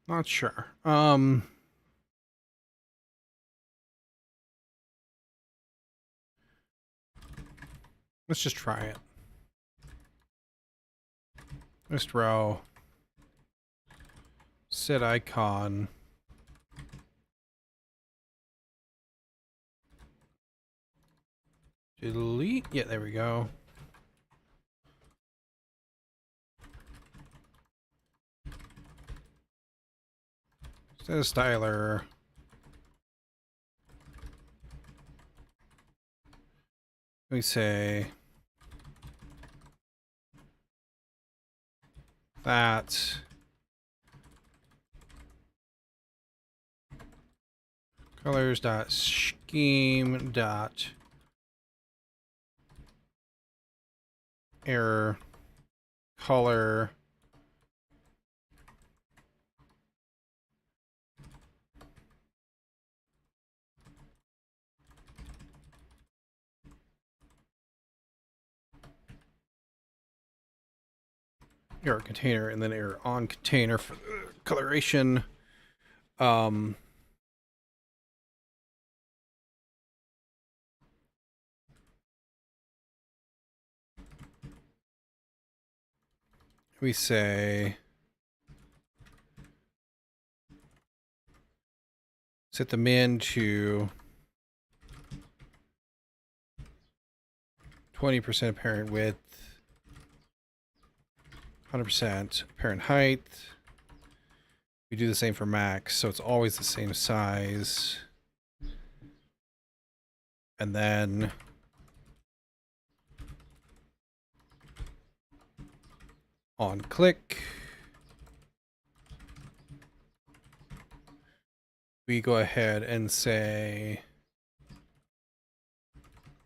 Not sure. Let's just try it. List row. Set icon. Delete. Yeah, there we go. Set a styler. We say that colors dot scheme dot error color error container, and then error on container for coloration. We say set the min to 20% apparent width, 100% apparent height. We do the same for max, so it's always the same size. And then on click, we go ahead and say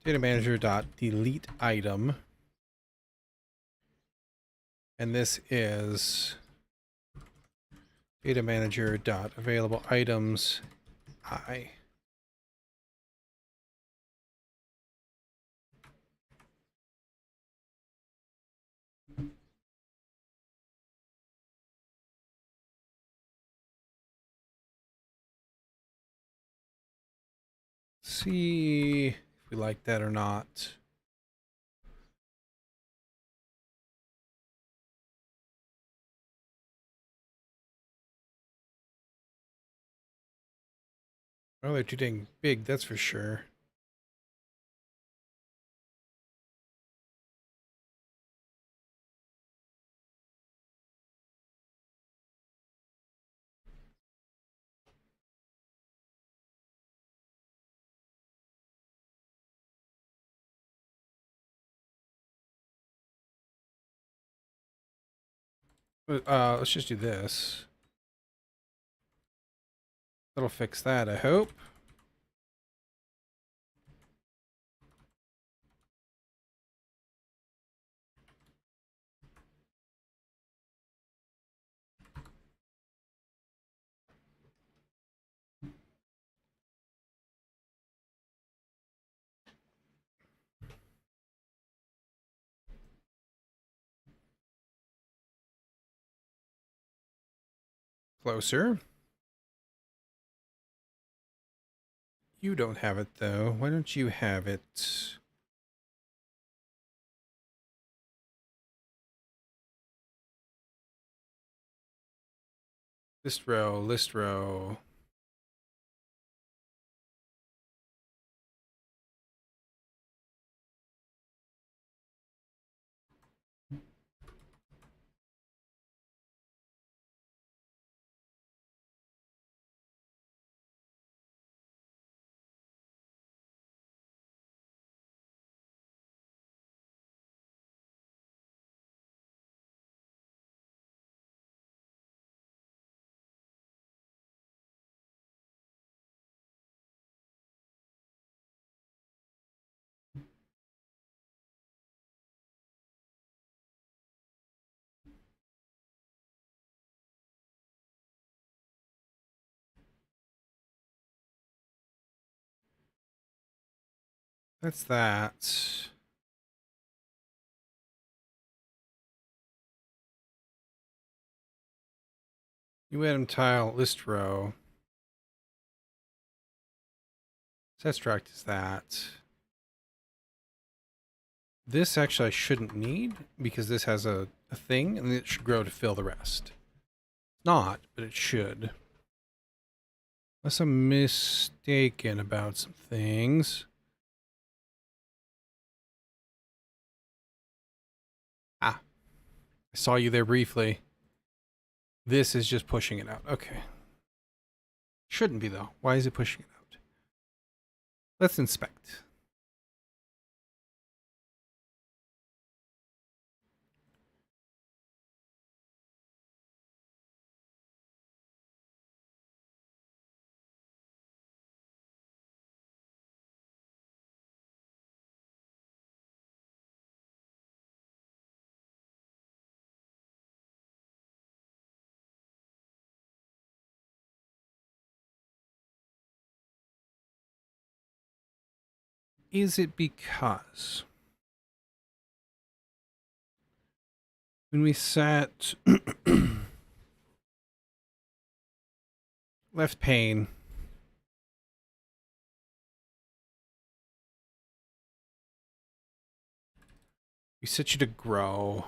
data manager dot delete item, and this is data manager dot available items I. See if we like that or not. Well, they're too dang big, that's for sure. Let's just do this. That'll fix that, I hope. Closer. You don't have it, though. Why don't you have it? List row, list row. That's that. New item tile, list row. Extract is that. This actually I shouldn't need because this has a thing and it should grow to fill the rest. Not, but it should. Unless I'm mistaken about some things. Ah, I saw you there briefly. This is just pushing it out. Okay. Shouldn't be, though. Why is it pushing it out? Let's inspect. Is it because when we set left pane, we set you to grow.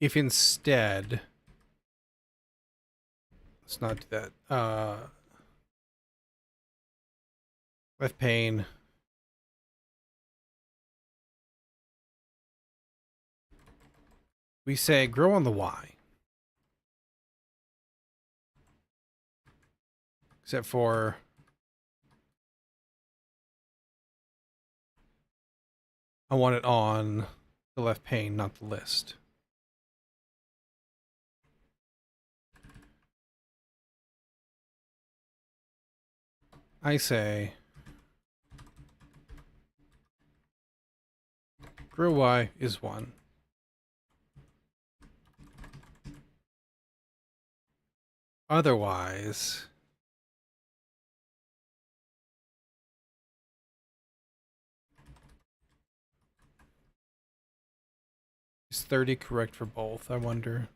If instead, let's not do that. Left pane. We say grow on the Y. Except for I want it on the left pane, not the list. I say grow Y is 1. Otherwise, is 30 correct for both? I wonder.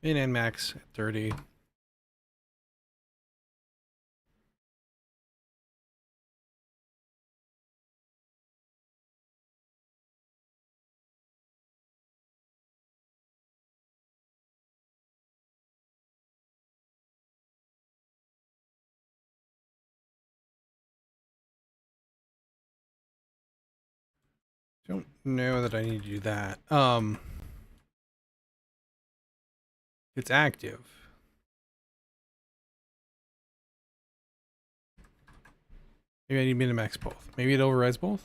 Min and max at 30. Don't know that I need to do that. It's active. Maybe I need min-max both. Maybe it overrides both?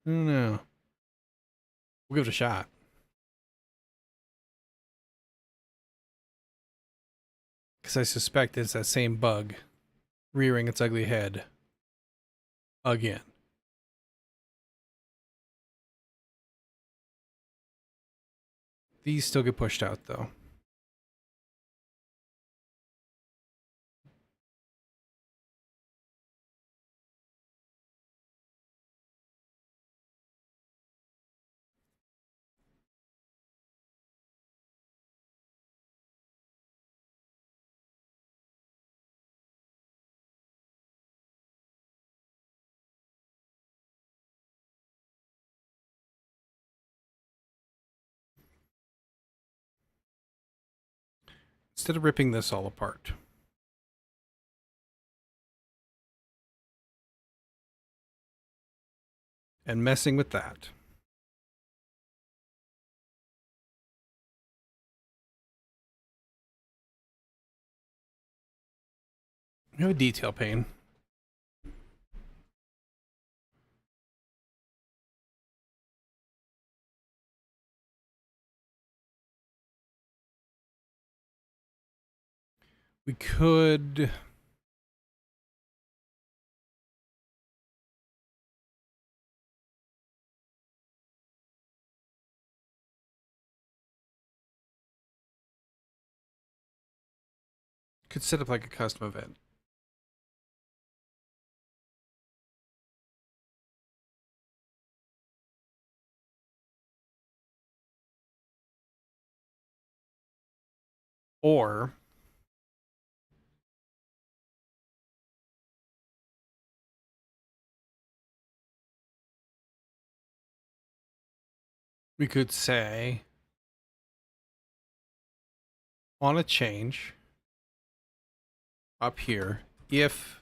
I don't know. We'll give it a shot. Because I suspect it's that same bug rearing its ugly head again. These still get pushed out, though. Instead of ripping this all apart, and messing with that, we have a detail pane. We could set up like a custom event. Or we could say on a change up here, if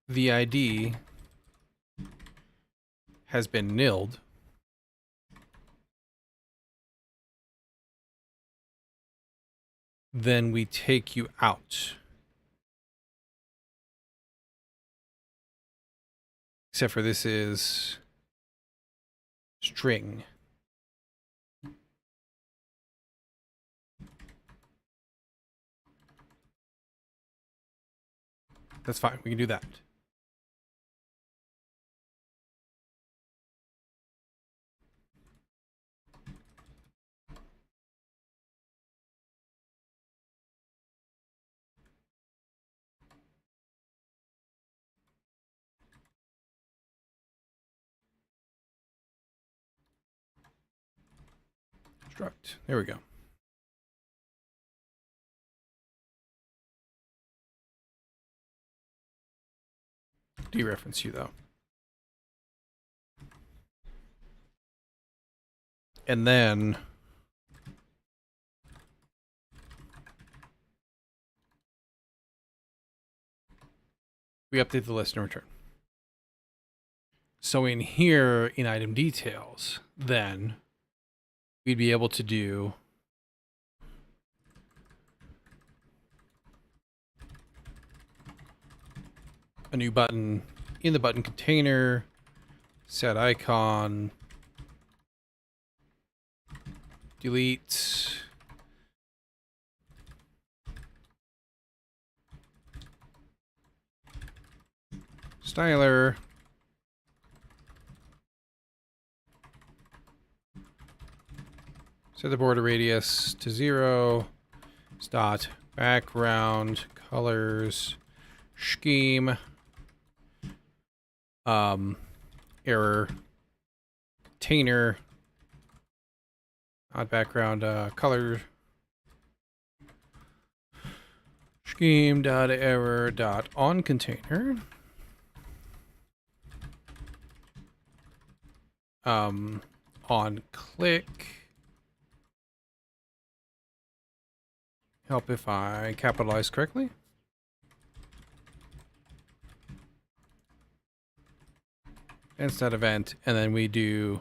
the ID has been nilled, then we take you out. Except for this is string. That's fine. We can do that. Struct. There we go. Dereference you though. And then we update the list and return. So in here, in item details, then we'd be able to do a new button in the button container, set icon, delete, styler, set the border radius to 0, dot background colors scheme, error container, not background color scheme dot error dot on container, on click, help if I capitalize correctly. Instead event, and then we do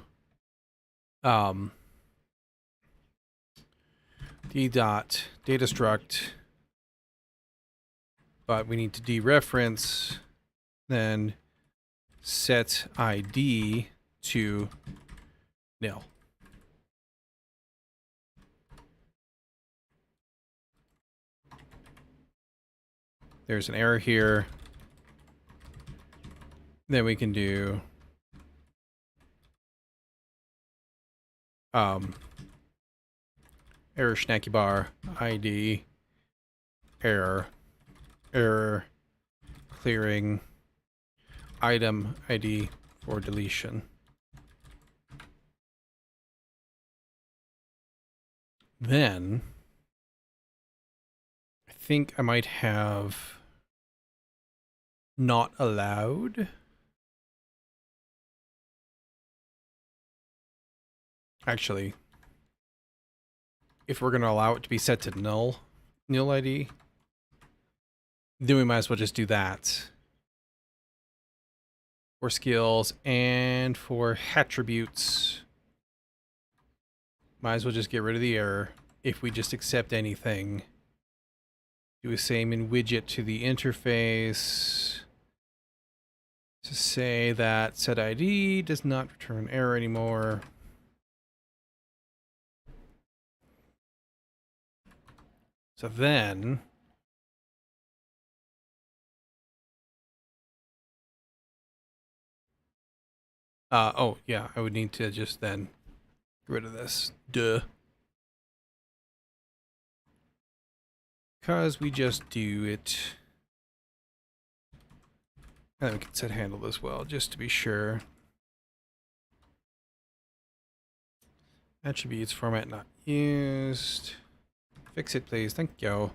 d dot data struct, but we need to dereference, then set ID to nil. There's an error here. Then we can do error snacky bar ID error clearing item ID for deletion. Then I think I might have not allowed. Actually, if we're going to allow it to be set to null ID, then we might as well just do that. For skills and for attributes, might as well just get rid of the error if we just accept anything. Do the same in widget to the interface to say that set ID does not return error anymore. So then oh yeah, I would need to just then get rid of this. Duh. Because we just do it. And then we can set handle as well, just to be sure. Attributes format not used. Fix it, please. Thank you.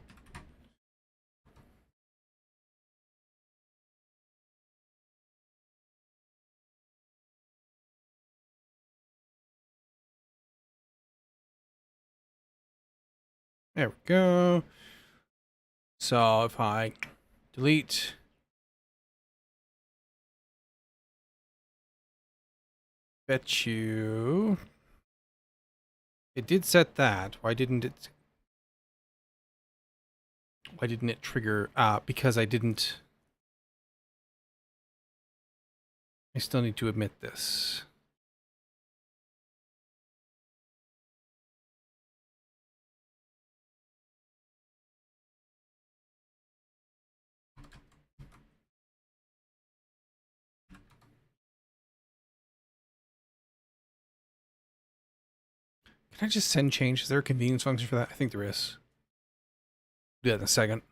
There we go. So if I delete bet you it did set that. Why didn't it trigger? Because I didn't. I still need to admit this. Can I just send change? Is there a convenience function for that? I think there is. Do that in a second.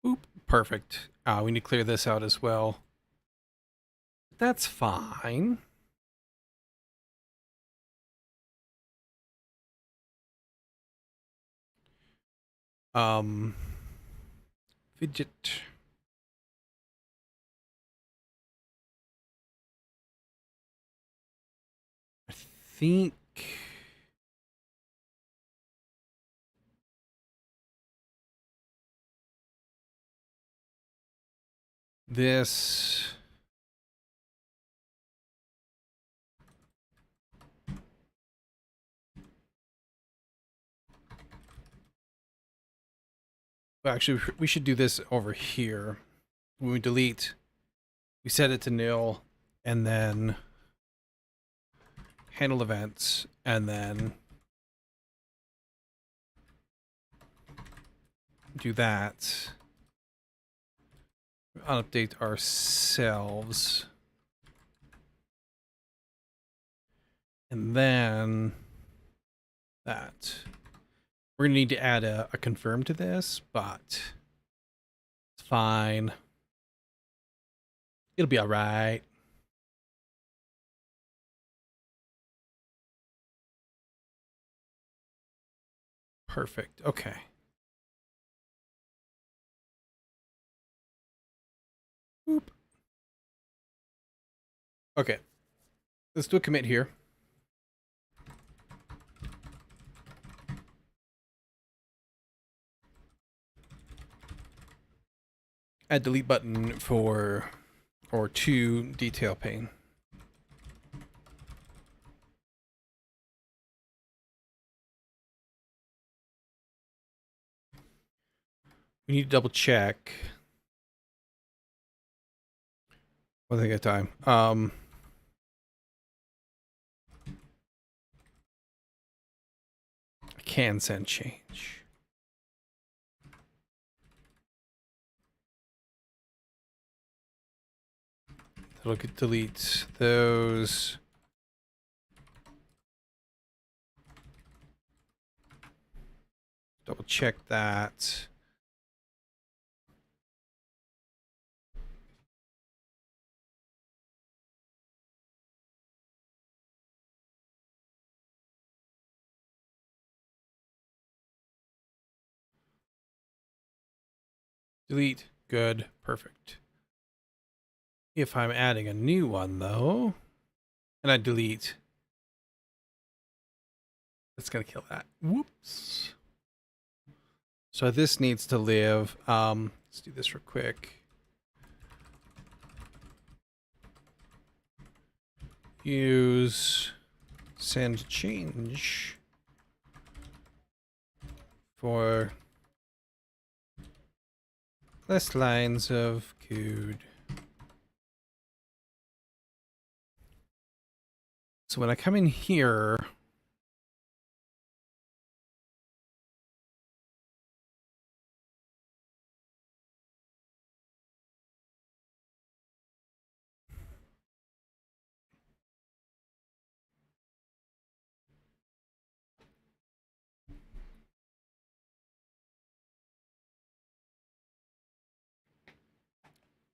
Oop, perfect. We need to clear this out as well. That's fine. Widget. I think this well, actually we should do this over here. When we delete, we set it to nil and then handle events and then do that. Update ourselves. And then that. We're going to need to add a confirm to this, but it's fine. It'll be all right. Perfect. Okay. Oop. Okay. Let's do a commit here. Add delete button for or to detail pane. We need to double check. One thing at a time. I can send change. It'll delete those. Double check that. Delete. Good. Perfect. If I'm adding a new one, though, and I delete, it's going to kill that. Whoops. So this needs to live. Let's do this real quick. Use send change for less lines of code. So when I come in here,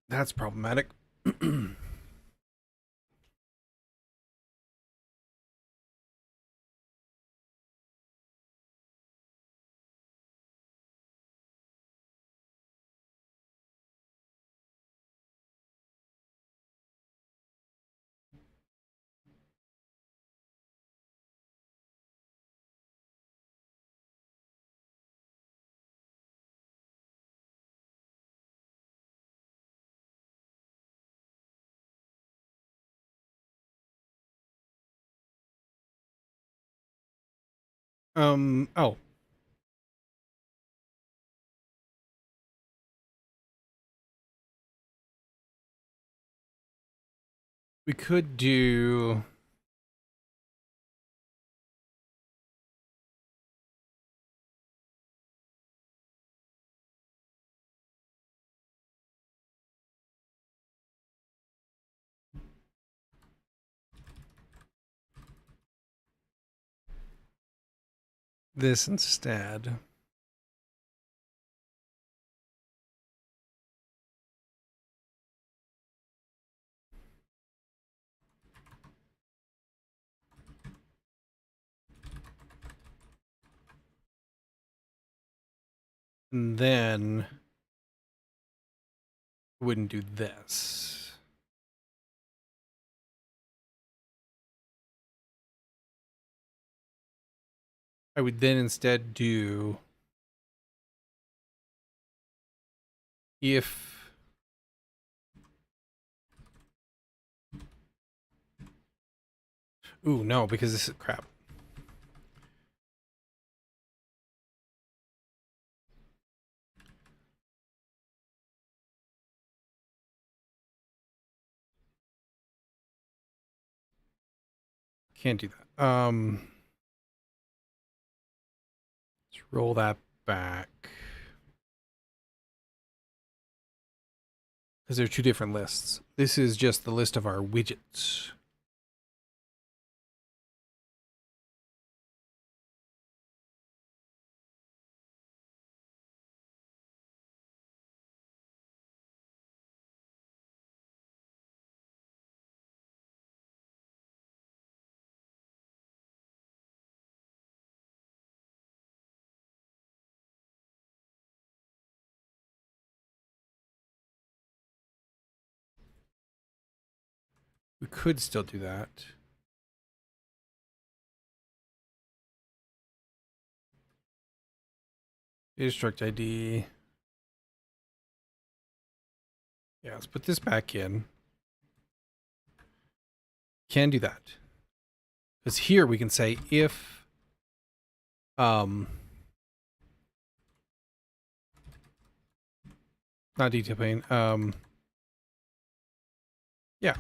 that's problematic. Oh. We could do... this instead. And then wouldn't do this. I would then instead do if ooh, no, because this is crap. Can't do that. Let's roll that back. Because they're two different lists. This is just the list of our widgets. We could still do that. Destruct ID. Yeah, let's put this back in. Can do that. Because here we can say if not detail pane, yeah.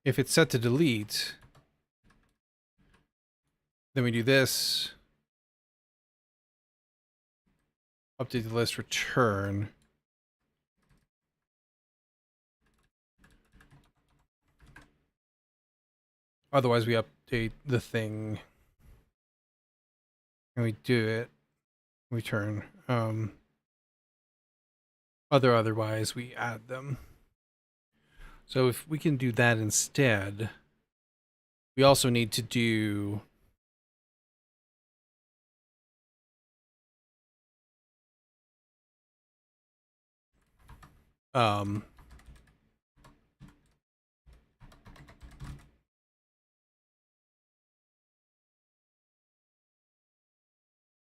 If it's set to delete, then we do this. Update the list, return. Otherwise, we update the thing. And we do it. Return. Otherwise, we add them. So if we can do that instead, we also need to do Um,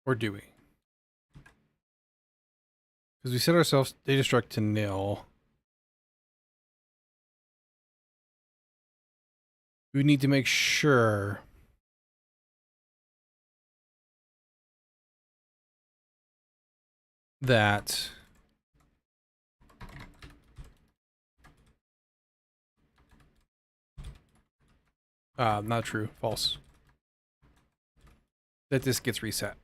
or do we? Because we set ourselves data struct to nil. We need to make sure that not true, false. That this gets reset.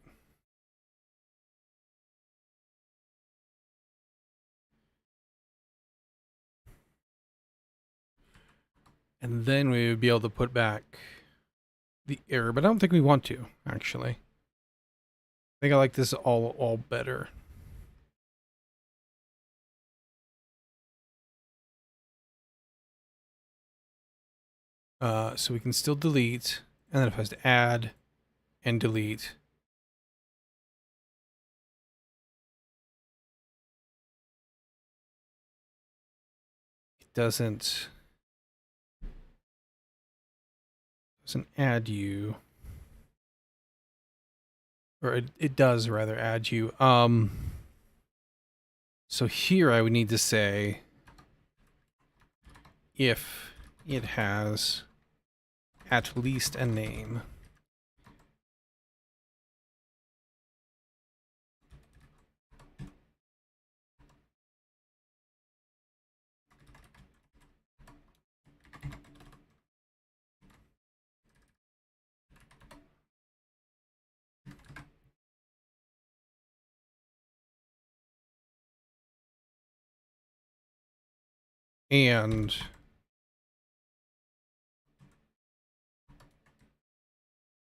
And then we would be able to put back the error, but I don't think we want to, actually. I think I like this all better. So we can still delete, and then if I was to add and delete, it doesn't add you, or it does rather add you. So here I would need to say if it has at least a name. And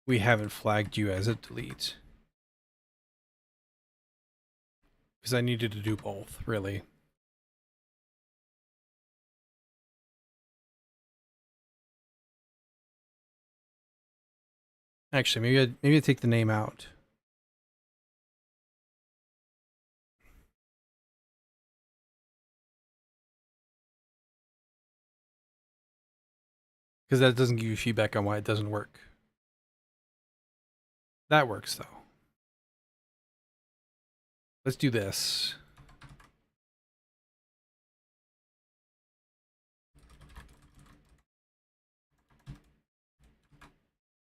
we haven't flagged you as a delete. Because I needed to do both, really. Actually, maybe I'd take the name out. Because that doesn't give you feedback on why it doesn't work. That works, though. Let's do this.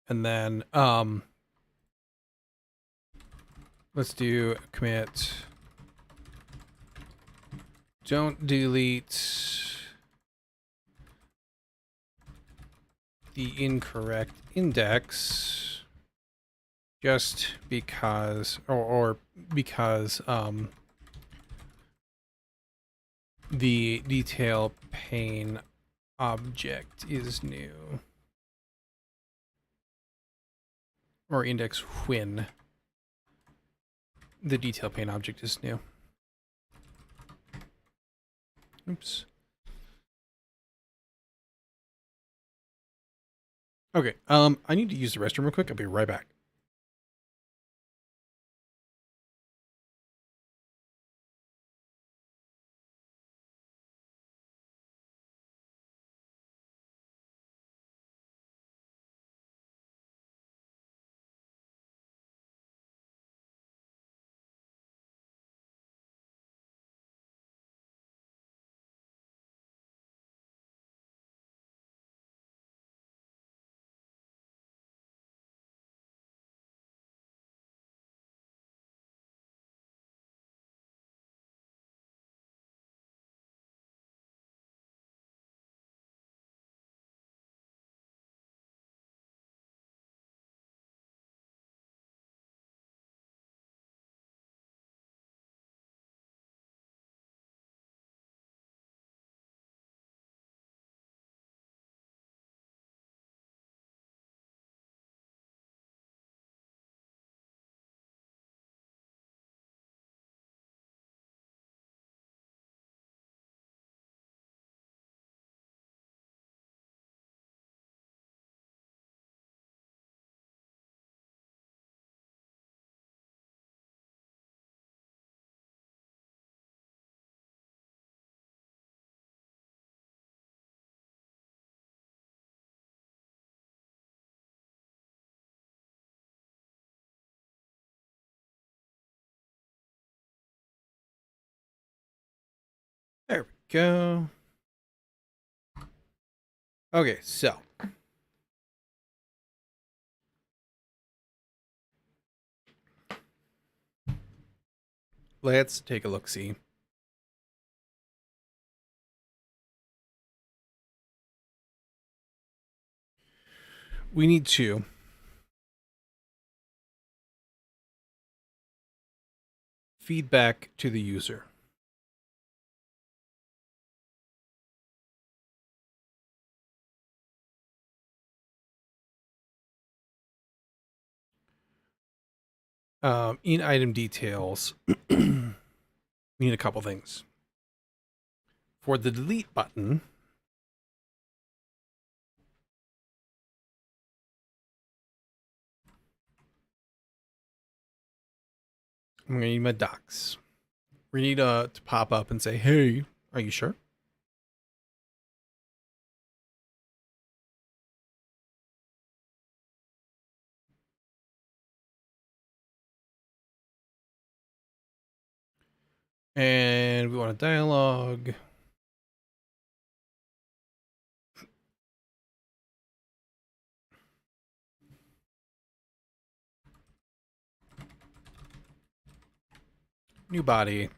And then, let's do commit. Don't delete the incorrect index just because, or because, the detail pane object is new. Or index when the detail pane object is new. Oops. Okay, I need to use the restroom real quick. I'll be right back. There we go. Okay, so let's take a look-see. We need to feedback to the user. In item details, we need a couple things. For the delete button, I'm going to need my docs. We need to pop up and say, hey, are you sure? And we want a dialogue. New body.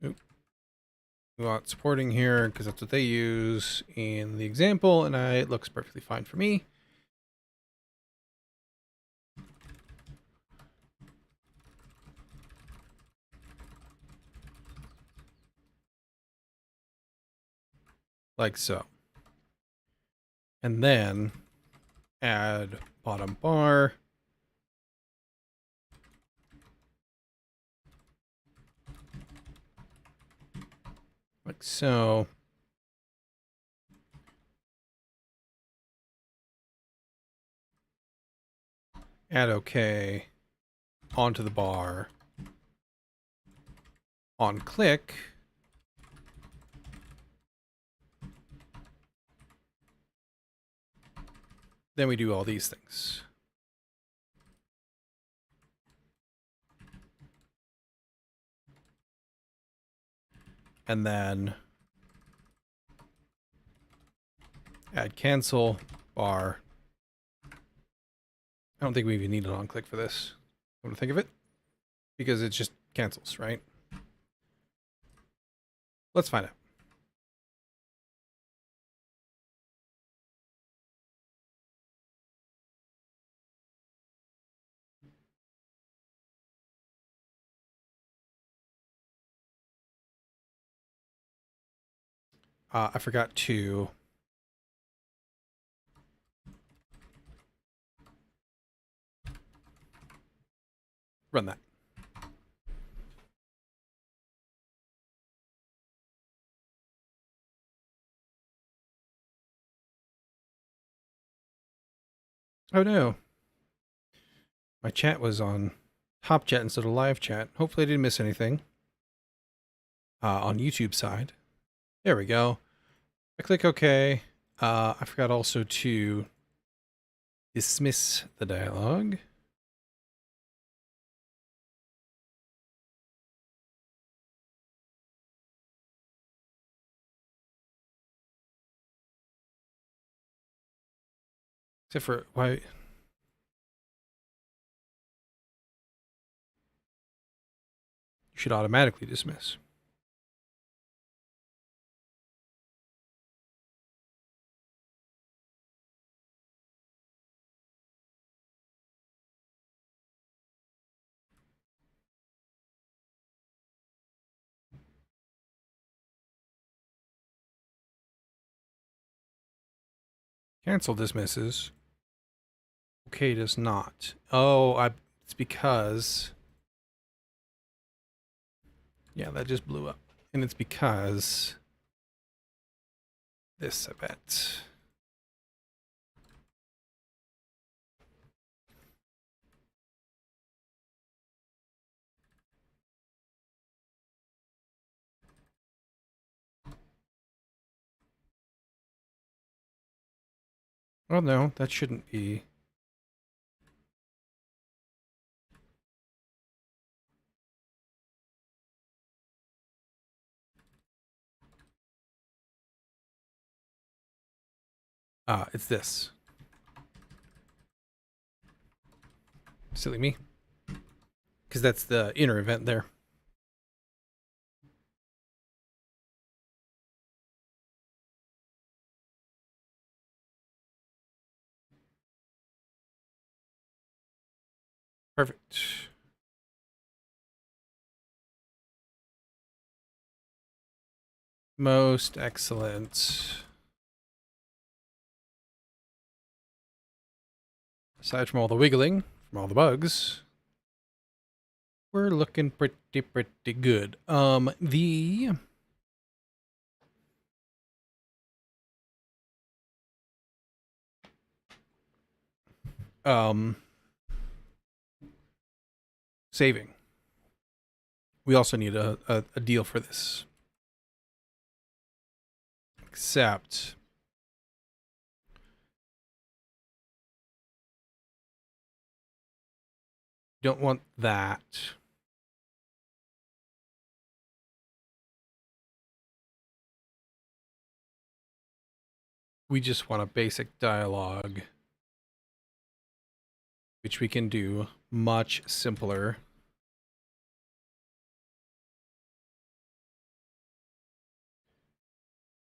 Oop. We want supporting here because that's what they use in the example, and it looks perfectly fine for me. Like so. And then add bottom bar. Like so. Add OK onto the bar. On click, then we do all these things. And then add cancel bar. I don't think we even need an on click for this. Come to think of it, because it just cancels, right? Let's find out. I forgot to run that. Oh no. My chat was on top chat instead of live chat. Hopefully I didn't miss anything. On YouTube side. There we go. I click OK. I forgot also to dismiss the dialogue. Except for why... You should automatically dismiss. Cancel dismisses. Okay does not. Oh, it's because... Yeah, that just blew up. And it's because... This, I bet. Well, no, that shouldn't be. Ah, it's this. Silly me. Because that's the inner event there. Perfect. Most excellent. Aside from all the wiggling, from all the bugs, we're looking pretty good. The um saving. We also need a deal for this. Except don't want that. We just want a basic dialogue, which we can do much simpler.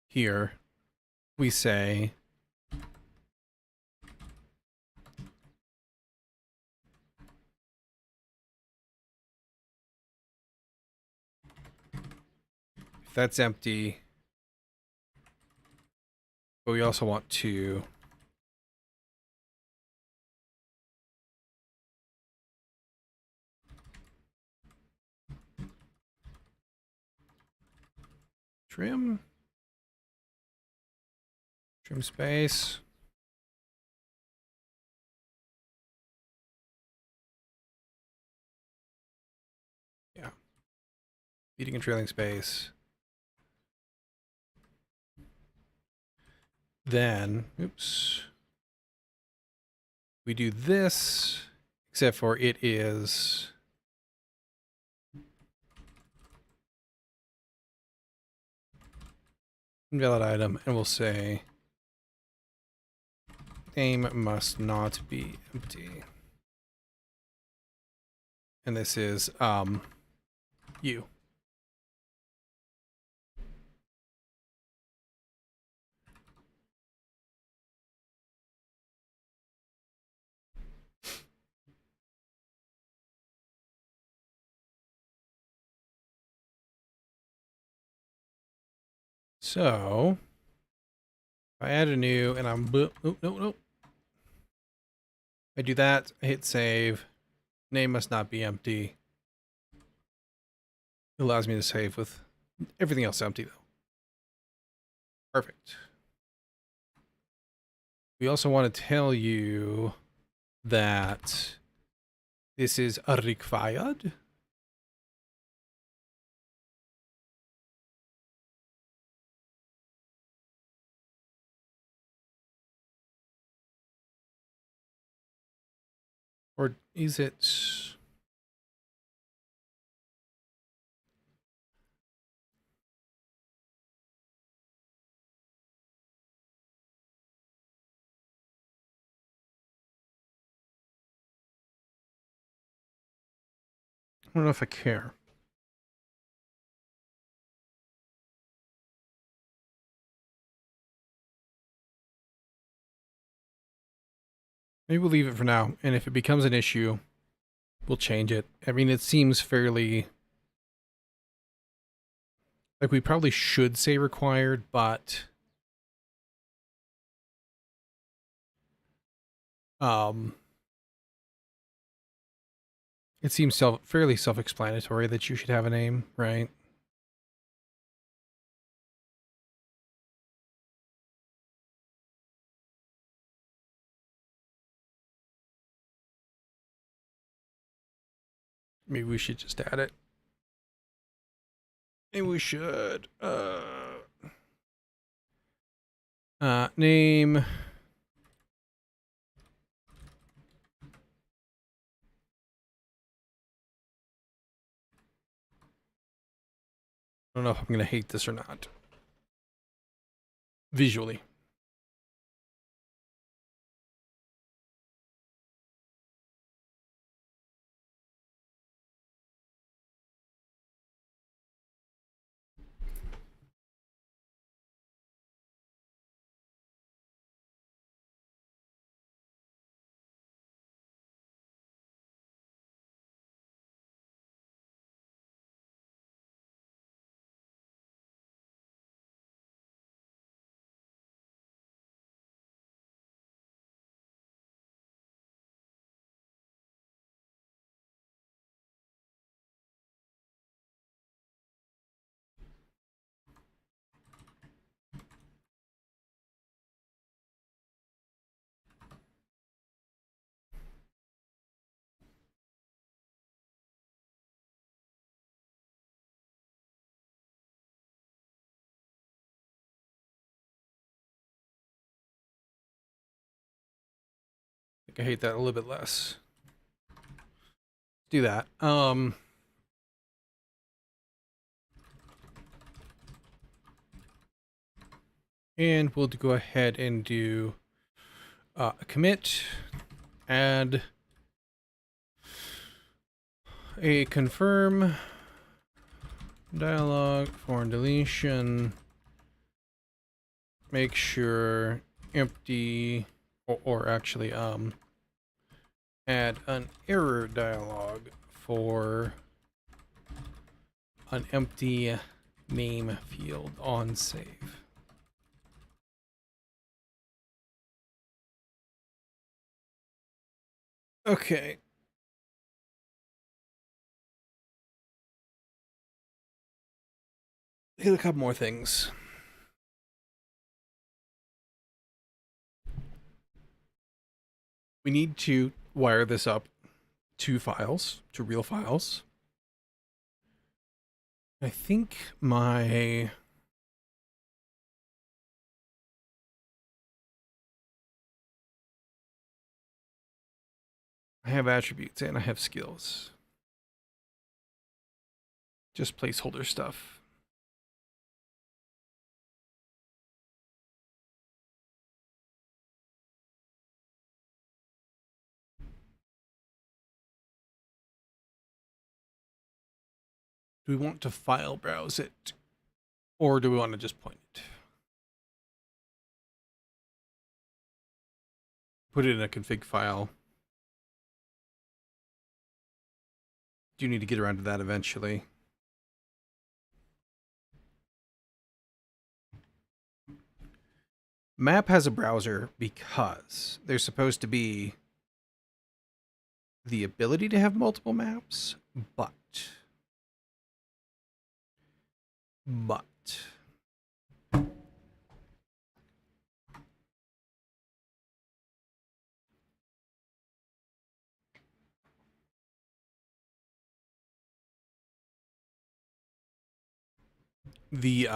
Here, we say, if that's empty, but we also want to trim space. Yeah. Leading and trailing space. Then, oops. We do this, except for it is invalid item, and we'll say name must not be empty. And this is you. So if I add a new and I'm no. I do that, I hit save. Name must not be empty. It allows me to save with everything else empty though. Perfect. We also want to tell you that this is required. Or is it? I don't know if I care. Maybe we'll leave it for now, and if it becomes an issue, we'll change it. I mean, it seems fairly like we probably should say required, but it seems fairly self-explanatory that you should have a name, right? Maybe we should just add it. Maybe we should. Name I don't know if I'm going to hate this or not. Visually. I think I hate that a little bit less. Do that. And we'll go ahead and do a commit, add a confirm dialog for deletion, make sure empty, or actually add an error dialog for an empty name field on save. Okay. Hit a couple more things. We need to wire this up to files, to real files. I think I have attributes and I have skills. Just placeholder stuff. Do we want to file browse it? Or do we want to just point it? Put it in a config file. Do you need to get around to that eventually? Map has a browser because there's supposed to be the ability to have multiple maps, but the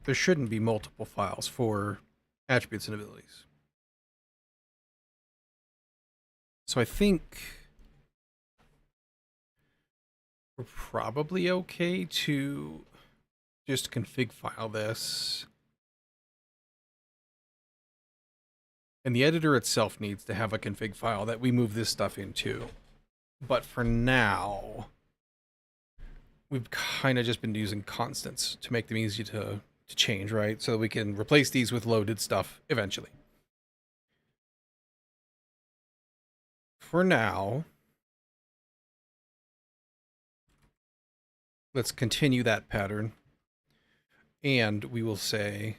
there shouldn't be multiple files for attributes and abilities. So I think we're probably okay to just config file this. And the editor itself needs to have a config file that we move this stuff into. But for now, we've kind of just been using constants to make them easy to change, right? So that we can replace these with loaded stuff eventually. For now, let's continue that pattern. And we will say,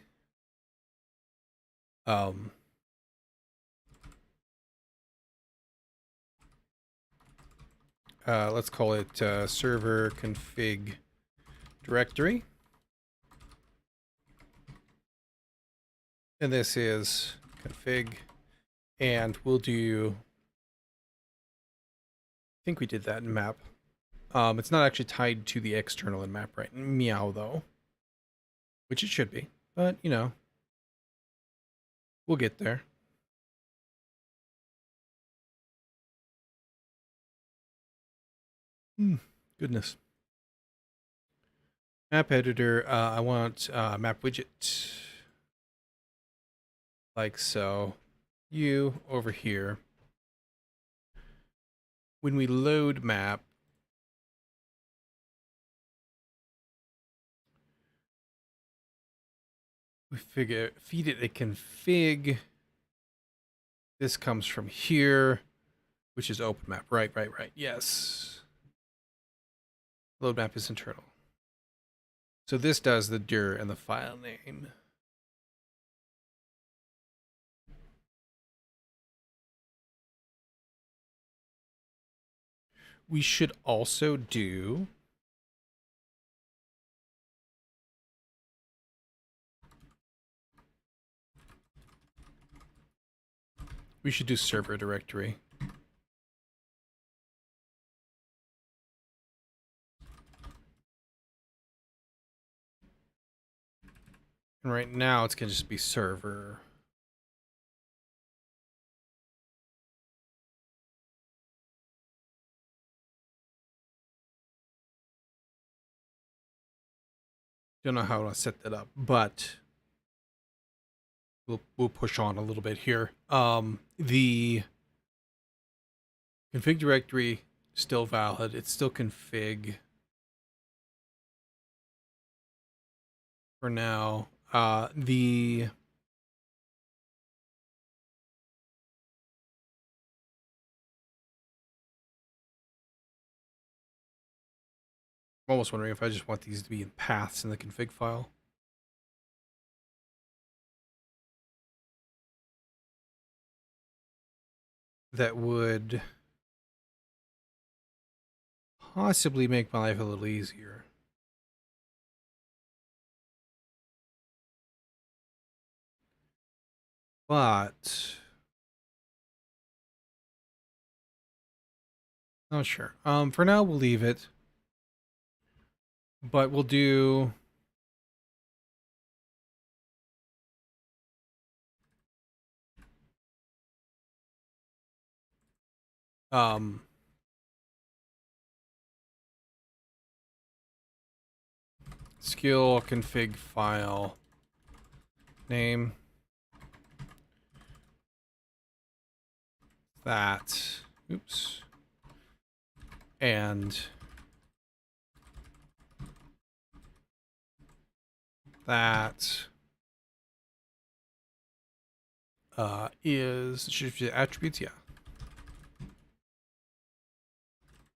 let's call it server config directory. And this is config. And we'll do, I think we did that in map. It's not actually tied to the external in map right meow though, which it should be, but you know, we'll get there. Goodness. Map editor, I want map widget. Like so. You over here. When we load map, we feed it a config. This comes from here, which is open map. Right. Yes. Load map is internal. So this does the dir and the file name. We should also do server directory. And right now it's going to just be server. Don't know how to set that up, but we'll push on a little bit here. The config directory still valid. It's still config for now. I'm almost wondering if I just want these to be in paths in the config file. That would possibly make my life a little easier. But not sure. For now we'll leave it. But we'll do skill config file name that, oops, and that should be attributes, yeah.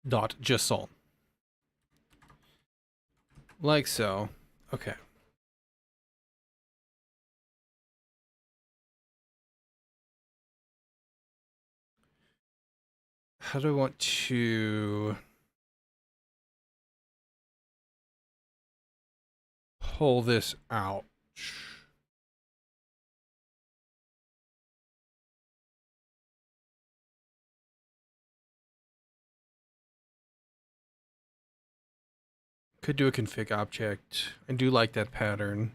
Dot JSON. Like so. Okay. How do I want to pull this out? Could do a config object. I do like that pattern.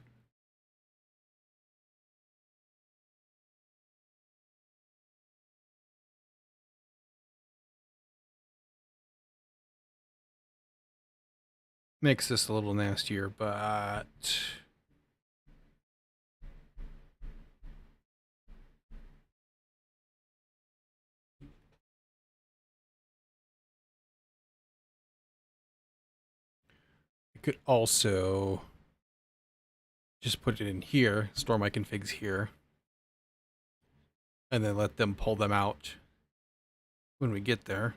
Makes this a little nastier, but I could also just put it in here, store my configs here, and then let them pull them out when we get there,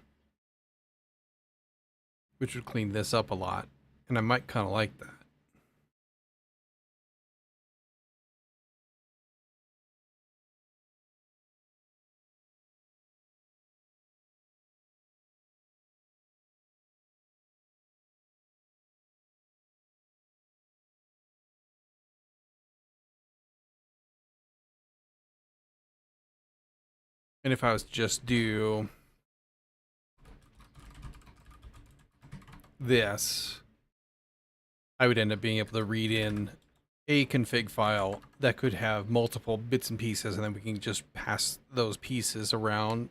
which would clean this up a lot. And I might kind of like that. And if I was to just do this, I would end up being able to read in a config file that could have multiple bits and pieces, and then we can just pass those pieces around.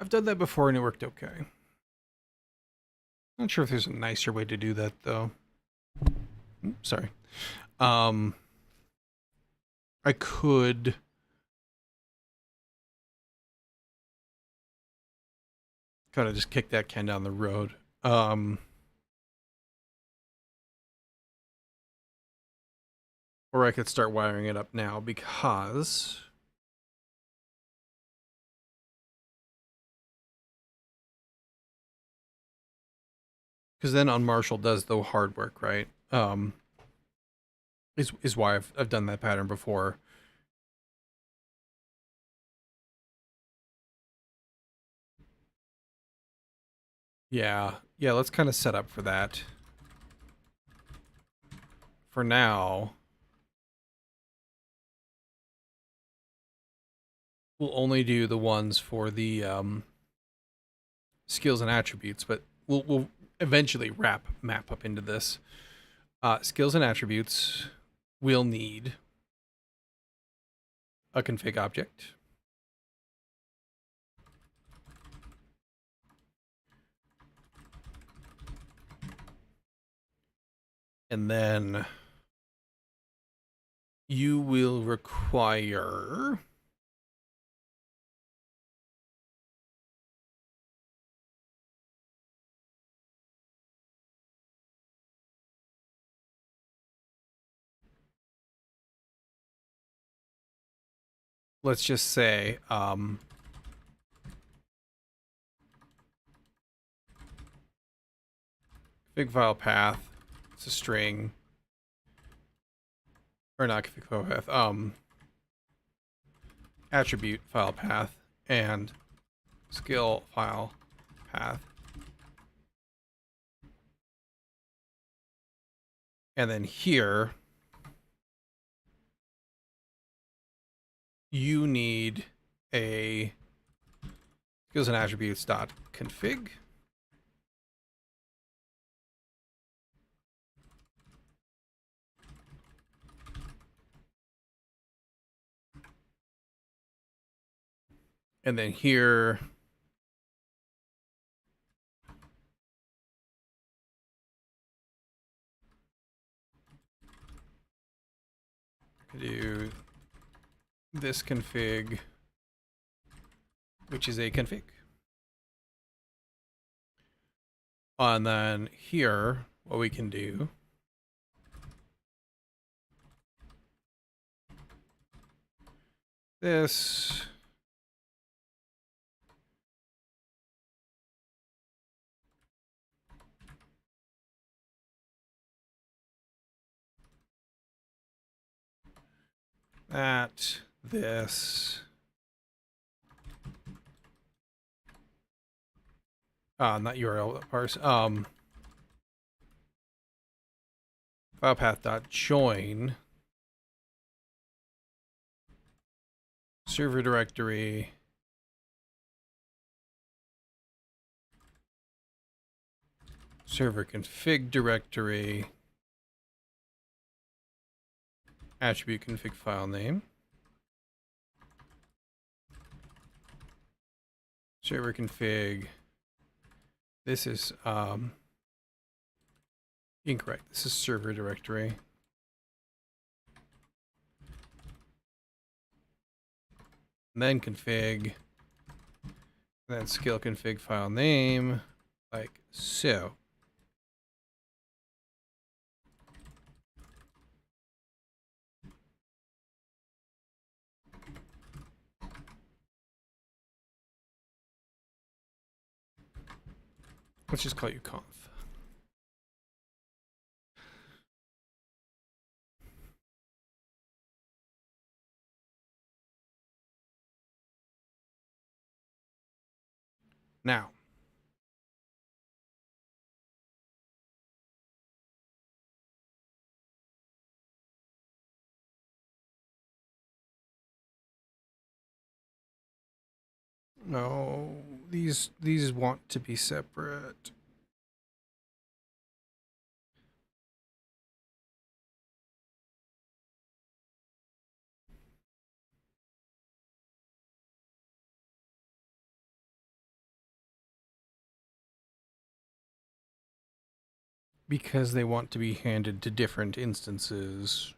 I've done that before and it worked okay. Not sure if there's a nicer way to do that though. Oops, sorry. I could kind of just kick that can down the road. Or I could start wiring it up now because then unmarshal does the hard work, right? Is why I've done that pattern before. Yeah, let's kind of set up for that. For now, we'll only do the ones for the skills and attributes, but we'll eventually map up into this. Skills and attributes, we'll need a config object. And then you will require let's just say config file path, it's a string, or not config file path, attribute file path and skill file path. And then here you need a skills and attributes dot config. And then here do this config, which is a config. And then here, what we can do this that this not URL parse file path dot join server directory server config directory attribute config file name server config. This is incorrect. This is server directory. And then config. And then skill config file name like so. Let's just call you conf. Now, no, these want to be separate. Because they want to be handed to different instances.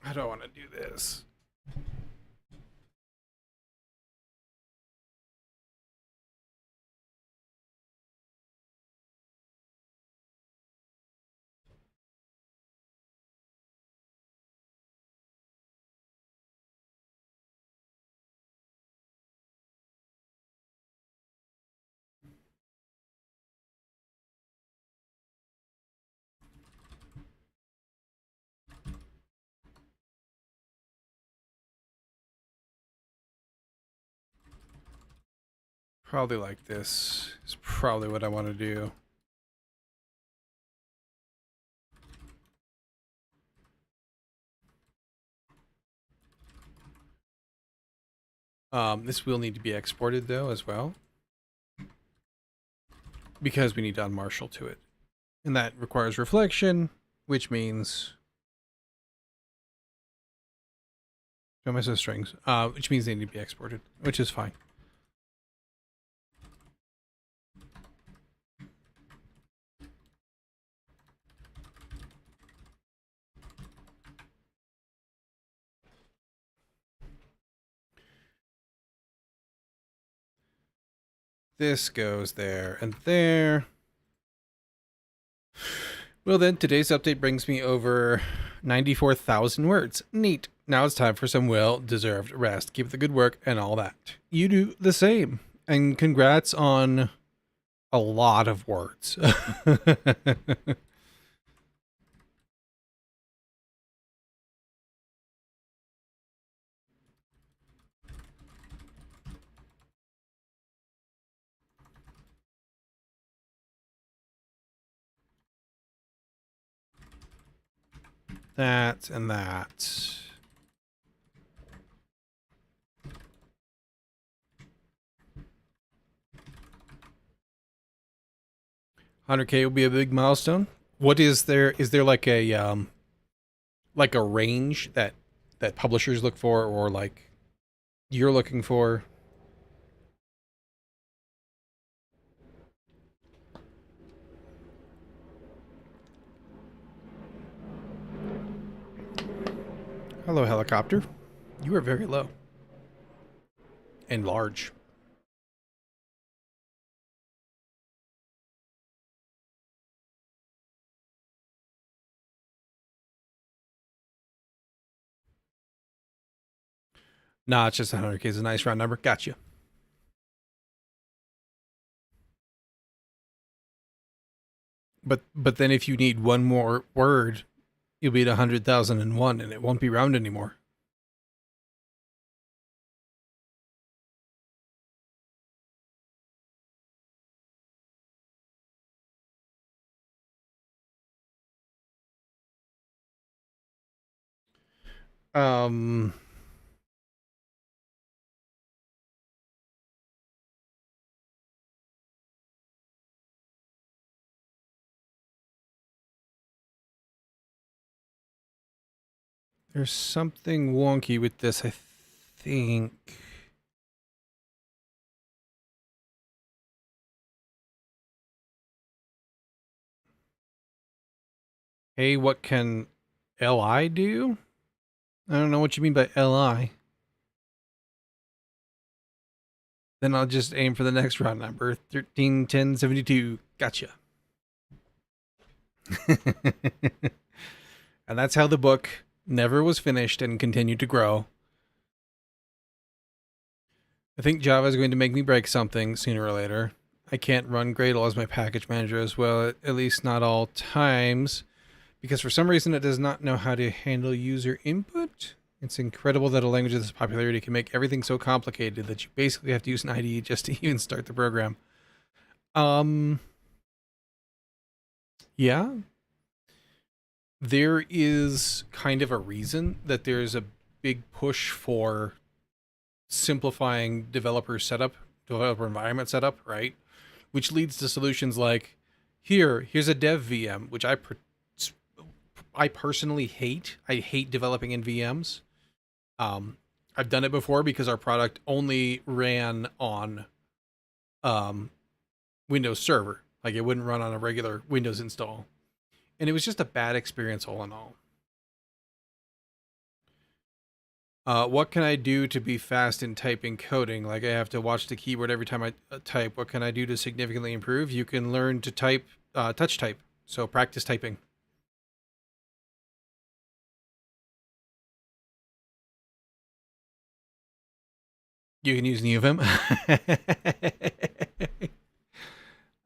I don't want to do this. Probably like this is probably what I want to do. This will need to be exported though as well, because we need to unmarshal to it, and that requires reflection, which means show my strings, which means they need to be exported, which is fine. This goes there and there. Well then, today's update brings me over 94,000 words. Neat. Now it's time for some well-deserved rest. Keep up the good work and all that. You do the same. And congrats on a lot of words. That and that. $100K will be a big milestone. What is there? Is there like a range that publishers look for, or like you're looking for? Hello, helicopter. You are very low and large. Nah, it's just 100K is a nice round number. Gotcha. But then if you need one more word, you'll be at 100,001 and it won't be round anymore. Um There's something wonky with this, I think. Hey, what can LI do? I don't know what you mean by LI. Then I'll just aim for the next round number, 13, 10, 72. Gotcha. And that's how the book never was finished and continued to grow. I think Java is going to make me break something sooner or later. I can't run Gradle as my package manager as well, at least not all times, because for some reason it does not know how to handle user input. It's incredible that a language of this popularity can make everything so complicated that you basically have to use an IDE just to even start the program. Yeah. There is kind of a reason that there's a big push for simplifying developer setup developer environment setup, right? Which leads to solutions like, here's a dev VM, which I personally hate. I hate developing in VMs. I've done it before because our product only ran on Windows Server. Like, it wouldn't run on a regular Windows install. And it was just a bad experience all in all. What can I do to be fast in typing coding? Like, I have to watch the keyboard every time I type. What can I do to significantly improve? You can learn to type, touch type. So practice typing. You can use NeoVim.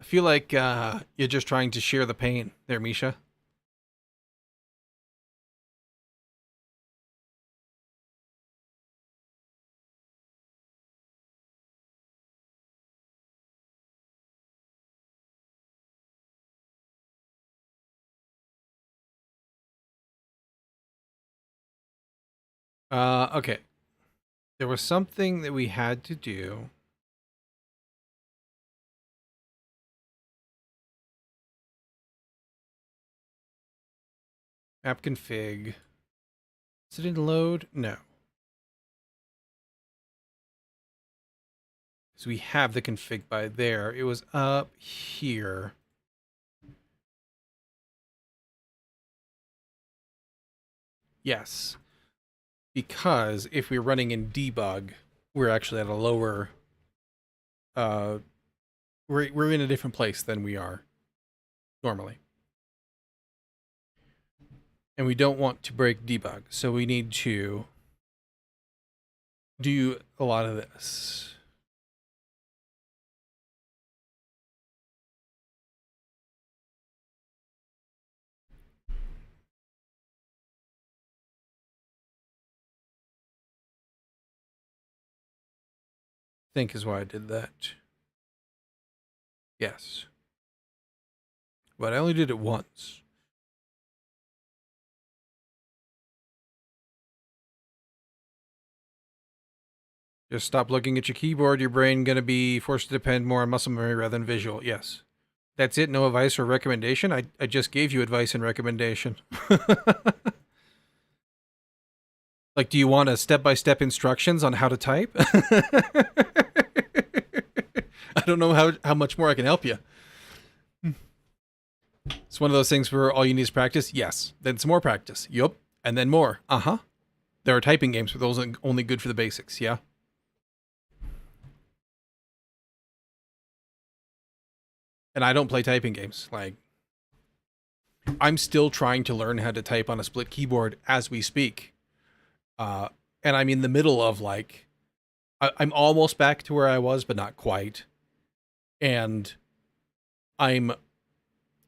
I feel like you're just trying to share the pain there, Misha. Okay. There was something that we had to do. App config. Is it in load? No. So we have the config by there. It was up here. Yes. Because if we're running in debug, we're actually at a lower we're in a different place than we are normally. And we don't want to break debug, so we need to do a lot of this. I think is why I did that. Yes. But I only did it once. Just stop looking at your keyboard. Your brain going to be forced to depend more on muscle memory rather than visual. Yes. That's it. No advice or recommendation. I just gave you advice and recommendation. Like, do you want a step-by-step instructions on how to type? I don't know how much more I can help you. It's one of those things where all you need is practice. Yes. Then some more practice. Yup. And then more. Uh-huh. There are typing games, but those are only good for the basics. Yeah. And I don't play typing games. Like, I'm still trying to learn how to type on a split keyboard as we speak. And I'm in the middle of, like, I'm almost back to where I was, but not quite. And I'm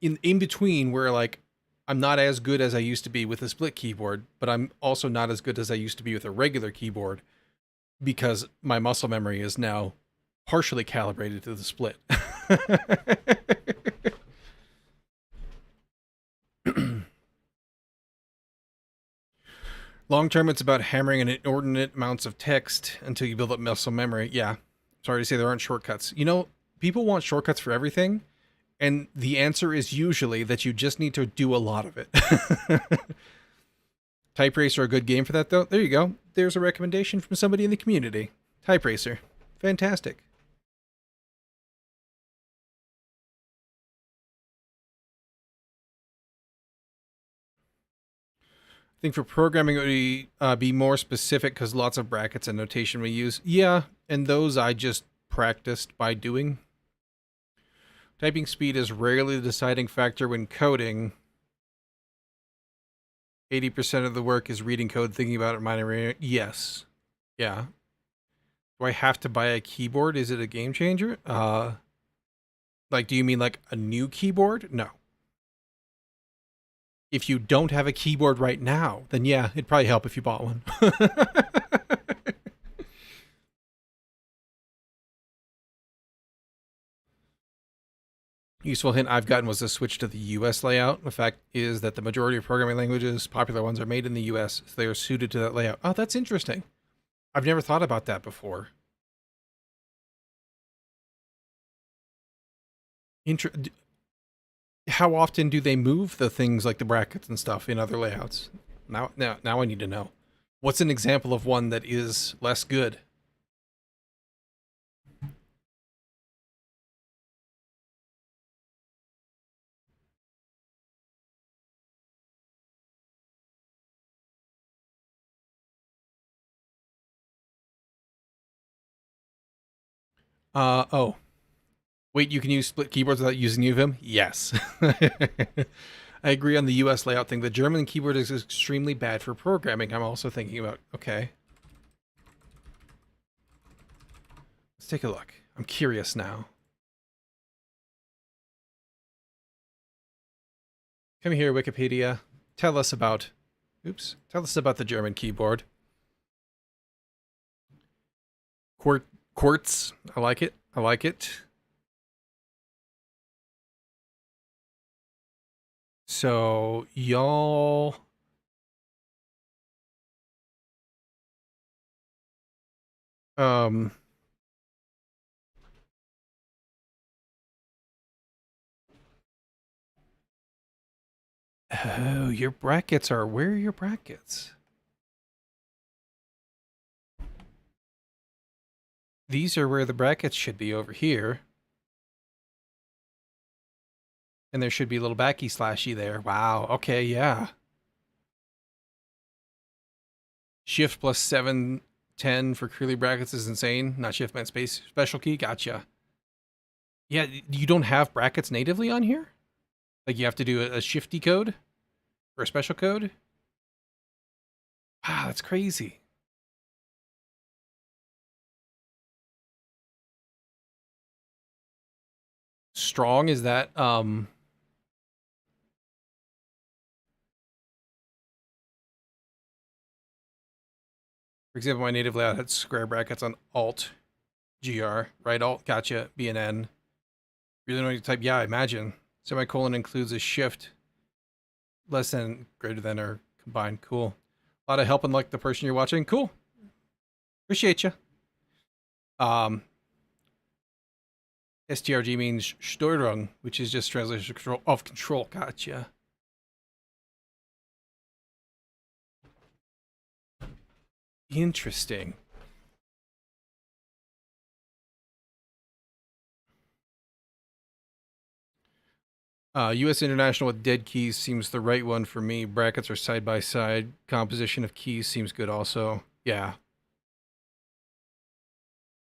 in between where, like, I'm not as good as I used to be with a split keyboard, but I'm also not as good as I used to be with a regular keyboard because my muscle memory is now partially calibrated to the split. Long term, it's about hammering an inordinate amounts of text until you build up muscle memory. Yeah. Sorry to say there aren't shortcuts. You know, people want shortcuts for everything, and the answer is usually that you just need to do a lot of it. Type Racer, a good game for that, though. There you go. There's a recommendation from somebody in the community. Type Racer. Fantastic. I think for programming, it would be more specific because lots of brackets and notation we use. Yeah, and those I just practiced by doing. Typing speed is rarely the deciding factor when coding. 80% of the work is reading code, thinking about it, minor. Yes. Yeah. Do I have to buy a keyboard? Is it a game changer? Like, do you mean like a new keyboard? No. If you don't have a keyboard right now, then yeah, it'd probably help if you bought one. Useful hint I've gotten was to switch to the US layout. The fact is that the majority of programming languages, popular ones, are made in the US, so they are suited to that layout. Oh, that's interesting. I've never thought about that before. How often do they move the things like the brackets and stuff in other layouts? Now I need to know. What's an example of one that is less good? Oh. Wait, you can use split keyboards without using any of them? Yes. I agree on the US layout thing. The German keyboard is extremely bad for programming. I'm also thinking about, okay. Let's take a look. I'm curious now. Come here, Wikipedia. Tell us about, tell us about the German keyboard. Quartz. I like it. I like it. So, y'all... Oh, your brackets are... Where are your brackets? These are where the brackets should be, over here. And there should be a little backy slashy there. Wow. Okay, yeah. Shift plus 710 for curly brackets is insane. Not shift meant space special key. Gotcha. Yeah, you don't have brackets natively on here? Like you have to do a shifty code? Or a special code? Wow, that's crazy. Strong, is that, for example, my native layout had square brackets on Alt, GR, right Alt, gotcha, BNN. Really annoying to type, yeah, I imagine. Semicolon includes a shift, less than, greater than, or combined. Cool. A lot of help and luck the person you're watching. Cool. Appreciate you. STRG means Steuerung, which is just translation of control. Gotcha. Interesting. US International with dead keys seems the right one for me. Brackets are side by side. Composition of keys seems good also. Yeah.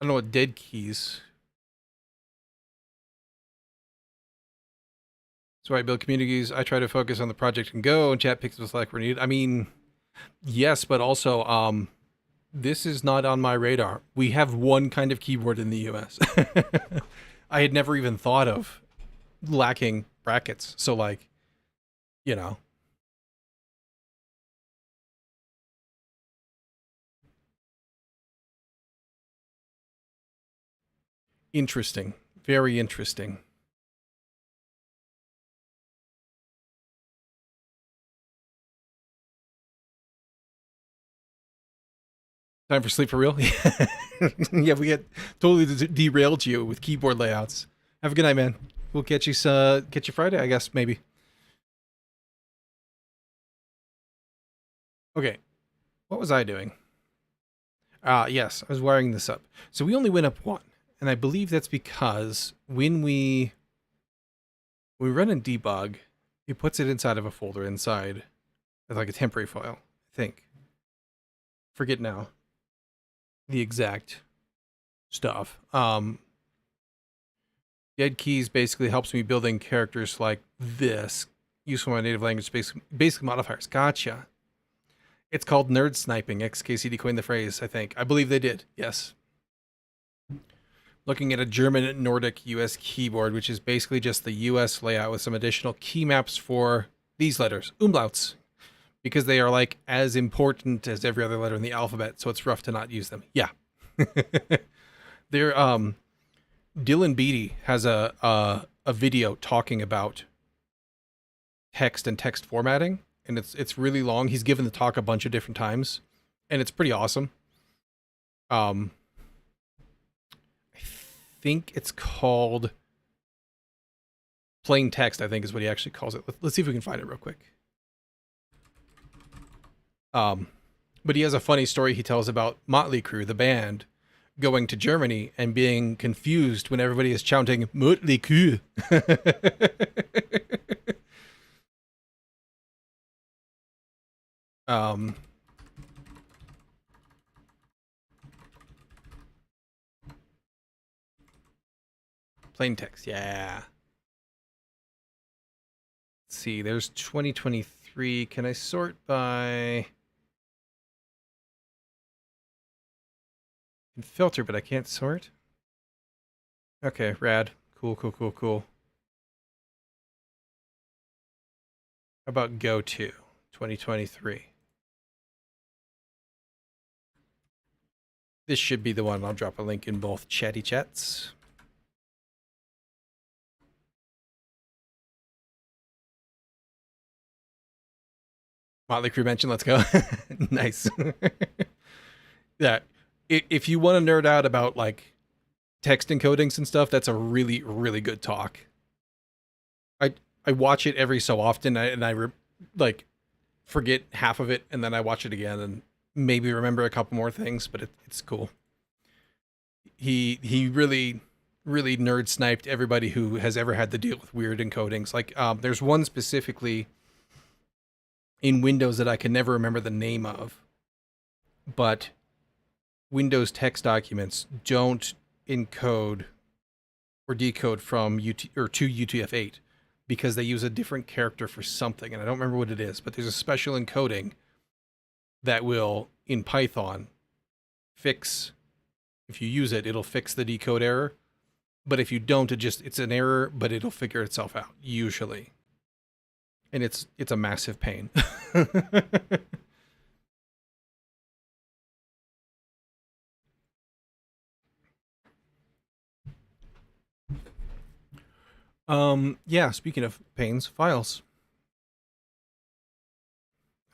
I don't know what dead keys. So I build communities. I try to focus on the project and go, and chat picks up slack where needed. I mean, yes, but also, this is not on my radar. We have one kind of keyboard in the US. I had never even thought of lacking brackets. So, like, you know. Interesting. Very interesting. Time for sleep for real? Yeah, we get totally derailed you with keyboard layouts. Have a good night, man. We'll catch you Friday, I guess, maybe. Okay. What was I doing? Yes, I was wiring this up. So we only went up one. And I believe that's because when we run in debug, it puts it inside of a folder inside, like a temporary file, I think. Forget now the exact stuff. Dead keys basically helps me building characters like this, useful in my native language, basic modifiers. Gotcha. It's called nerd sniping. XKCD coined the phrase, I think. I believe they did. Yes. Looking at a German Nordic US keyboard, which is basically just the US layout with some additional key maps for these letters, umlauts, because they are like as important as every other letter in the alphabet, so it's rough to not use them. Yeah. They're Dylan Beatty has a video talking about text and text formatting, and it's really long. He's given the talk a bunch of different times, and it's pretty awesome. I think it's called Plain text, I think, is what he actually calls it. Let's see if we can find it real quick. But he has a funny story he tells about Motley Crue, the band, going to Germany and being confused when everybody is chanting Motley Crue. Plain text, yeah. Let's see, there's 2023. Can I sort by... I can filter, but I can't sort? Okay, rad. Cool. How about go to 2023? This should be the one. I'll drop a link in both chatty chats. Motley Crue mention, let's go. Nice. Yeah. If you want to nerd out about like text encodings and stuff, that's a really, really good talk. I watch it every so often, and I like forget half of it, and then I watch it again and maybe remember a couple more things, but it's cool. He really nerd sniped everybody who has ever had to deal with weird encodings. Like there's one specifically in Windows that I can never remember the name of, but Windows text documents don't encode or decode from to UTF-8 because they use a different character for something, and I don't remember what it is, but there's a special encoding that will, in Python, fix, if you use it, it'll fix the decode error, but if you don't, it's an error, but it'll figure itself out, usually. And it's a massive pain. Yeah, speaking of pains, files.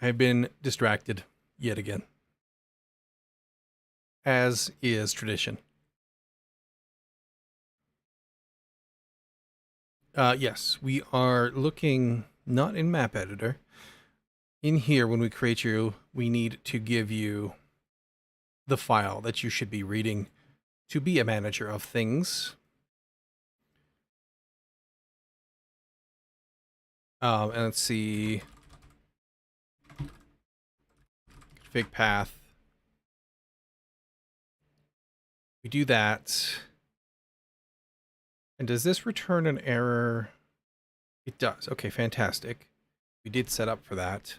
I've been distracted yet again. As is tradition. Yes, we are looking not in map editor. In here, when we create you, we need to give you the file that you should be reading to be a manager of things. And let's see. Config path. We do that. And does this return an error? It does. Okay, fantastic. We did set up for that.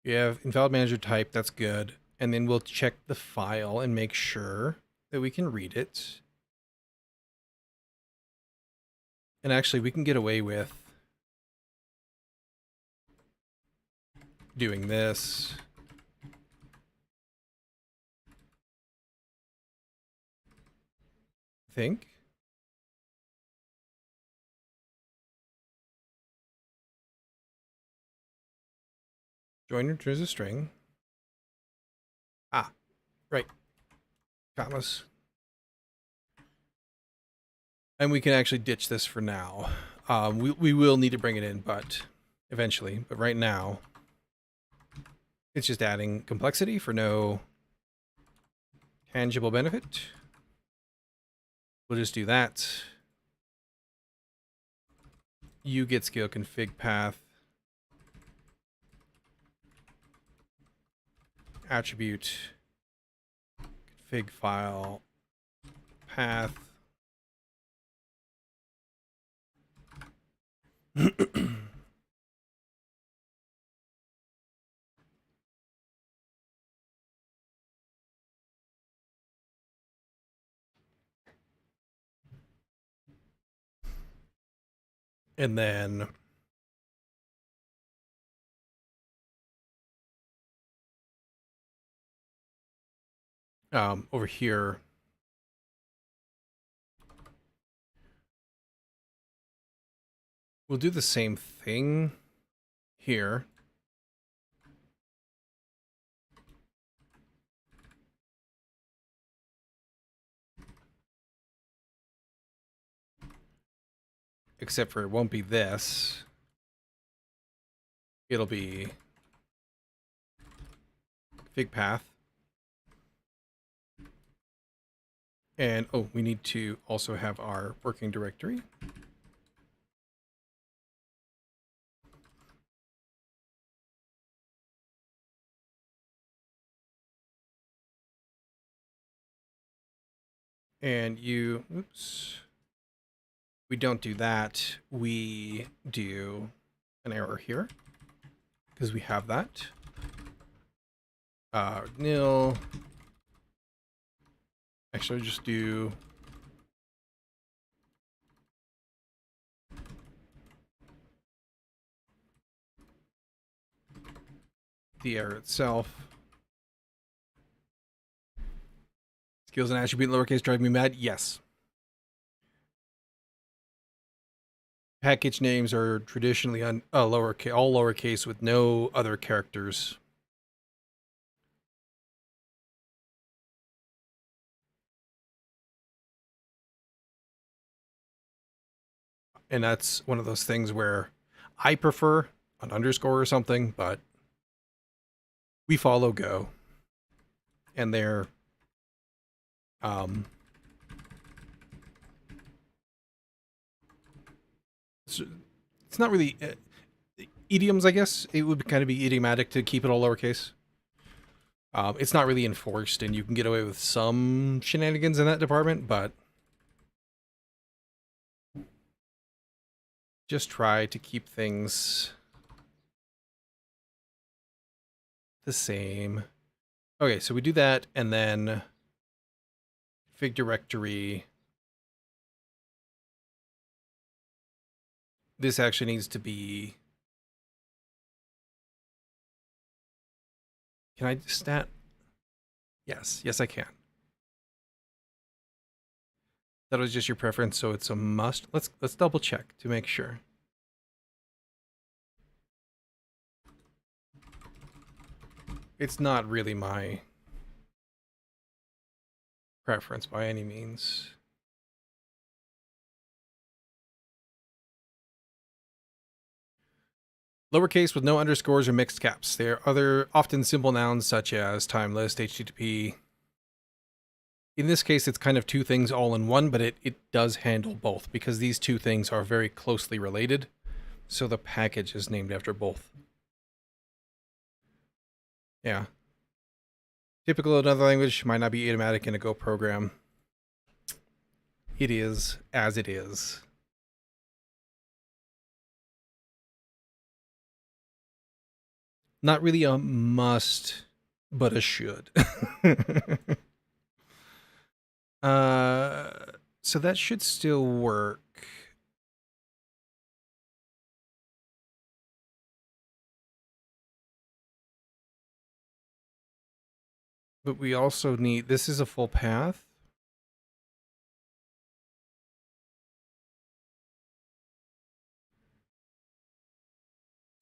We have invalid manager type. That's good. And then we'll check the file and make sure that we can read it. And actually, we can get away with doing this. I think. Join returns a string. Ah, right. Commas. And we can actually ditch this for now. We will need to bring it in, but eventually. But right now, it's just adding complexity for no tangible benefit. We'll just do that. You get scale config path. Attribute. Config file. Path. And then over here, we'll do the same thing here. except for it won't be this. It'll be config path. And, oh, we need to also have our working directory. And you, oops, we don't do that. We do an error here because we have that. Nil. Actually, just do the error itself. Skills and attribute in lowercase drive me mad? Yes. Package names are traditionally on lowercase, all lowercase with no other characters. And that's one of those things where I prefer an underscore or something, but we follow Go. And they're it's not really idioms, I guess. It would kind of be idiomatic to keep it all lowercase. It's not really enforced, and you can get away with some shenanigans in that department, but just try to keep things the same. Okay, so we do that, and then config directory. This actually needs to be... Can I stat? Yes, yes I can. That was just your preference, so it's a must. Let's double check to make sure. It's not really my preference by any means. Lowercase with no underscores or mixed caps. There are other often simple nouns such as time list, HTTP. In this case, it's kind of two things all in one, but it does handle both because these two things are very closely related. So the package is named after both. Yeah. Typical another language might not be idiomatic in a Go program. It is as it is. Not really a must, but a should. So that should still work. But we also need, this is a full path.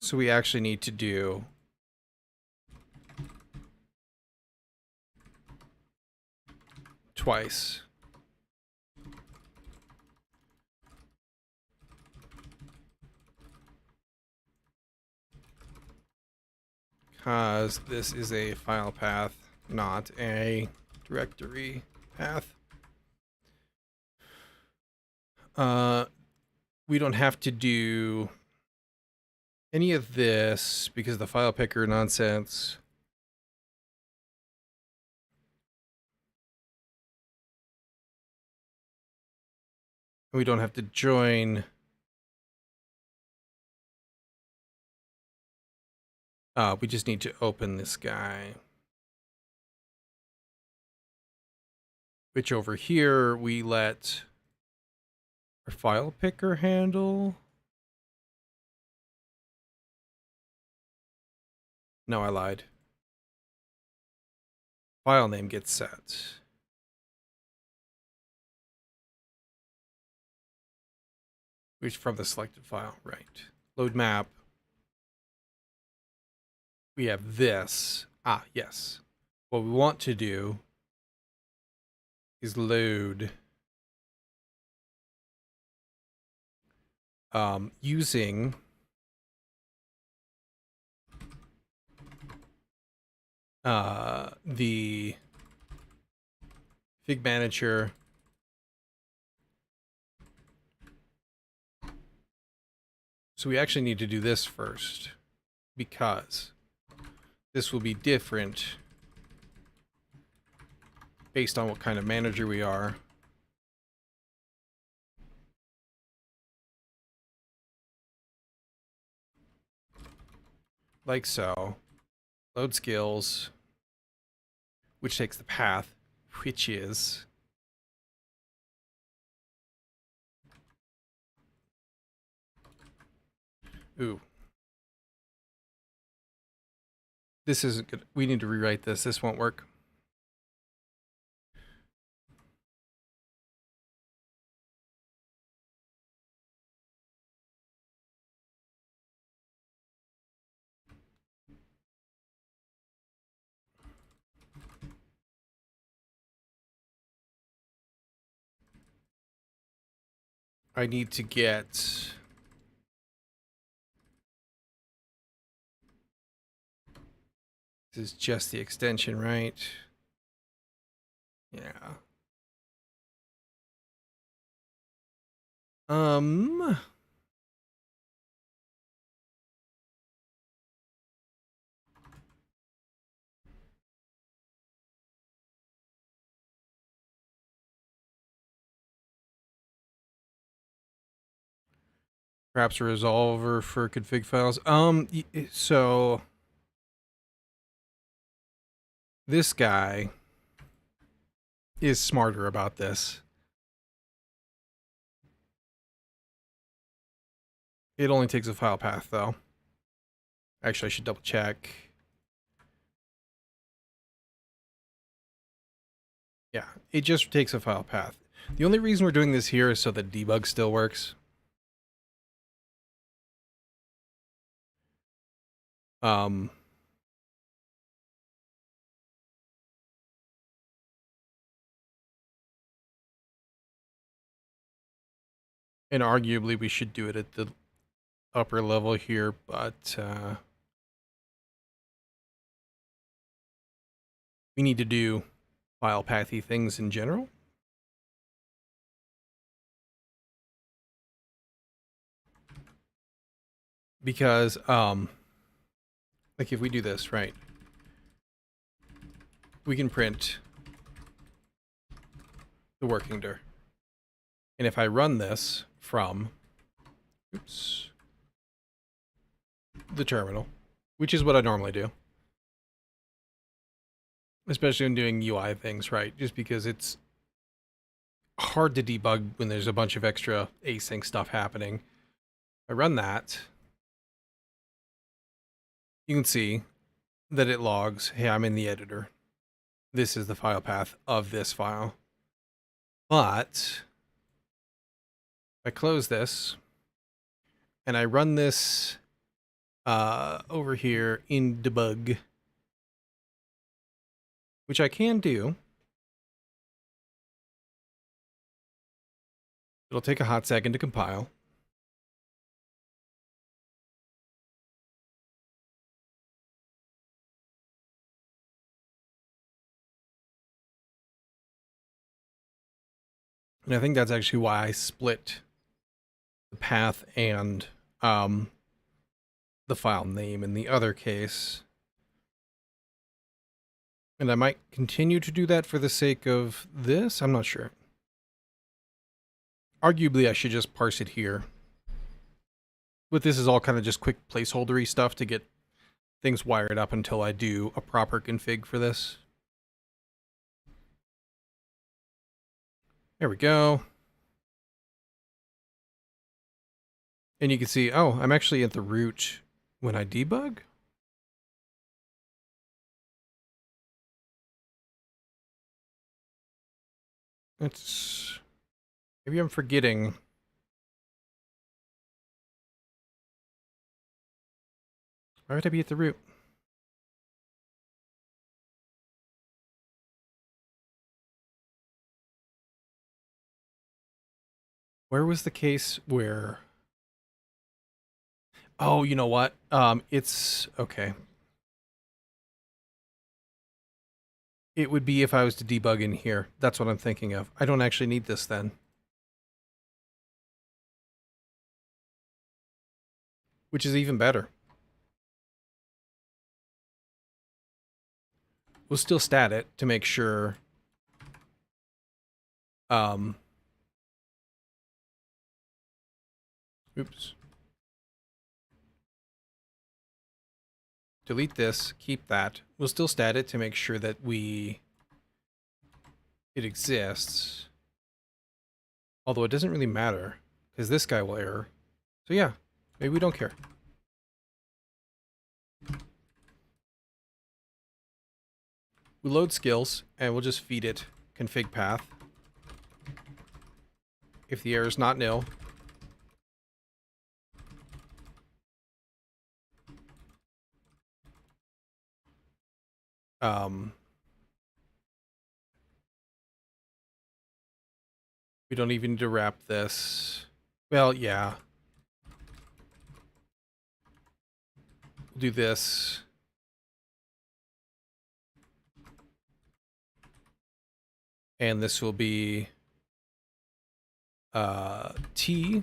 So we actually need to do twice. Because this is a file path, not a directory path. We don't have to do any of this because of the file picker nonsense. We don't have to join. We just need to open this guy. Which over here we let our file picker handle. No, I lied. File name gets set. Which from the selected file, right. Load map. We have this. Ah, yes. What we want to do is load using the Fig Manager so we actually need to do this first because this will be different based on what kind of manager we are. Like so. Load skills, which takes the path, which is ooh. This isn't good. We need to rewrite this. This won't work. I need to get this is just the extension, right? Yeah. Perhaps a resolver for config files. So this guy is smarter about this. It only takes a file path though. Actually, I should double check. Yeah, it just takes a file path. The only reason we're doing this here is so that debug still works. Um, and arguably we should do it at the upper level here, but we need to do file pathy things in general. Because, like if we do this, right, we can print the working dir. And if I run this from, oops, the terminal, which is what I normally do, especially when doing UI things, right, just because it's hard to debug when there's a bunch of extra async stuff happening. I run that, you can see that it logs, hey, I'm in the editor. This is the file path of this file. But I close this and I run this over here in debug, which I can do. It'll take a hot second to compile. And I think that's actually why I split the path and the file name in the other case. And I might continue to do that for the sake of this. I'm not sure. Arguably, I should just parse it here. But this is all kind of just quick placeholdery stuff to get things wired up until I do a proper config for this. There we go. And you can see, oh, I'm actually at the root when I debug. It's maybe I'm forgetting. Why would I be at the root? Where was the case where Oh, you know what? It's okay. It would be if I was to debug in here. That's what I'm thinking of. I don't actually need this then. Which is even better. We'll still stat it to make sure. Oops. Delete this, keep that. We'll still stat it to make sure that it exists. Although it doesn't really matter, because this guy will error. So yeah, maybe we don't care. We load skills, and we'll just feed it config path. If the error is not nil, we don't even need to wrap this. Well, yeah. We'll do this. And this will be T,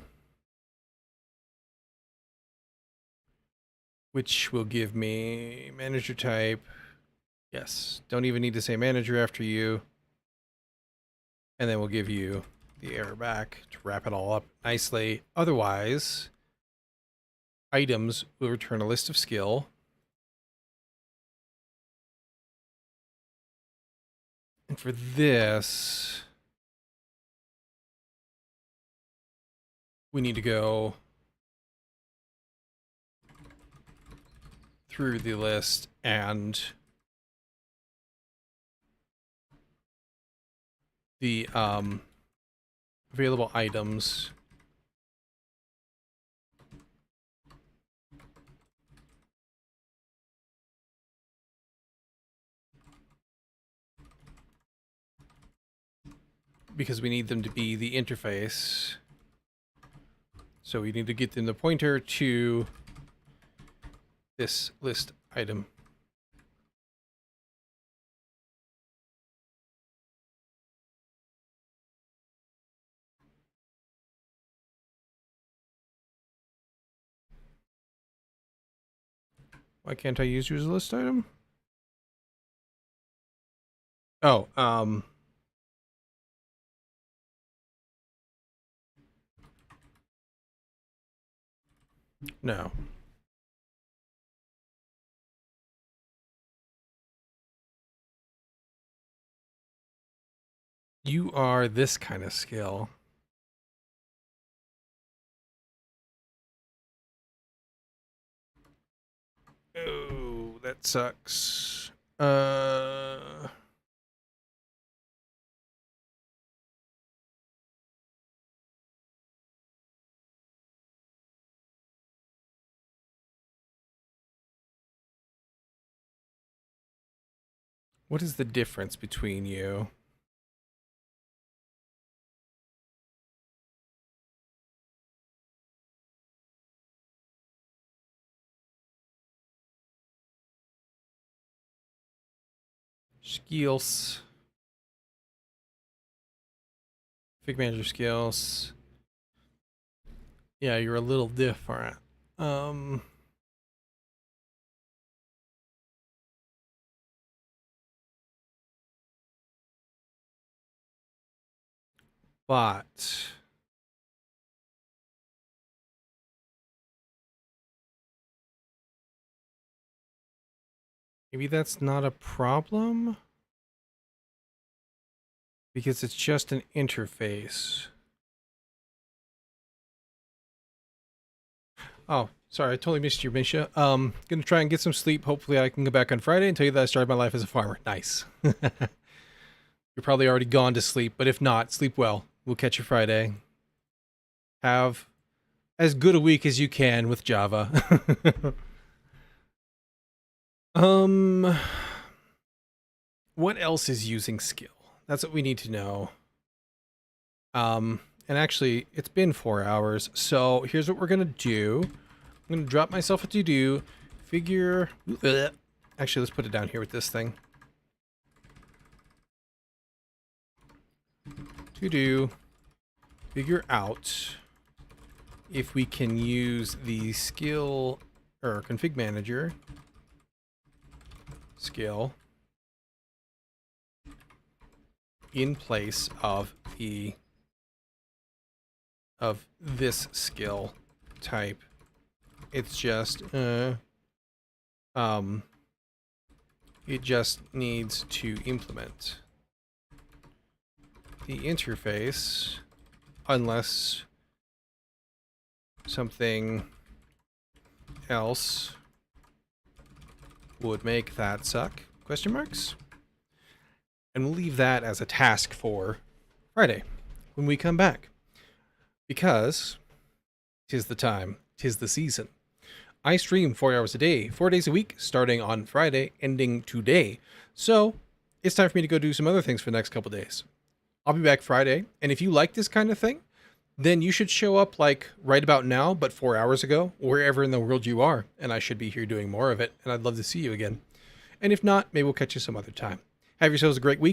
which will give me manager type. Yes, don't even need to say manager after you. And then we'll give you the error back to wrap it all up nicely. Otherwise, items will return a list of skill. And for this, we need to go through the list and the available items. Because we need them to be the interface. So we need to get them the pointer to this list item. Why can't I use you as a list item? Oh, no. You are this kind of skill. Oh, that sucks. What is the difference between you? Skills. Fig manager skills. Yeah, you're a little different. But maybe that's not a problem because it's just an interface. Oh, sorry, I totally missed you, Misha. Gonna try and get some sleep. Hopefully I can go back on Friday and tell you that I started my life as a farmer. Nice. You're probably already gone to sleep, but if not, sleep well. We'll catch you Friday. Have as good a week as you can with Java. What else is using skill? That's what we need to know. And actually, it's been 4 hours, so here's what we're gonna do. I'm going to drop myself a to-do. Figure... Actually, let's put it down here with this thing. To-do. Figure out if we can use the skill or config manager skill in place of this skill type. It's just it just needs to implement the interface unless something else would make that suck, question marks. And we'll leave that as a task for Friday when we come back. Because 'tis the time, 'tis the season. I stream 4 hours a day, 4 days a week, starting on Friday, ending today. So it's time for me to go do some other things for the next couple days. I'll be back Friday, and if you like this kind of thing, then you should show up like right about now, but 4 hours ago, wherever in the world you are, and I should be here doing more of it, and I'd love to see you again. And if not, maybe we'll catch you some other time. Have yourselves a great week.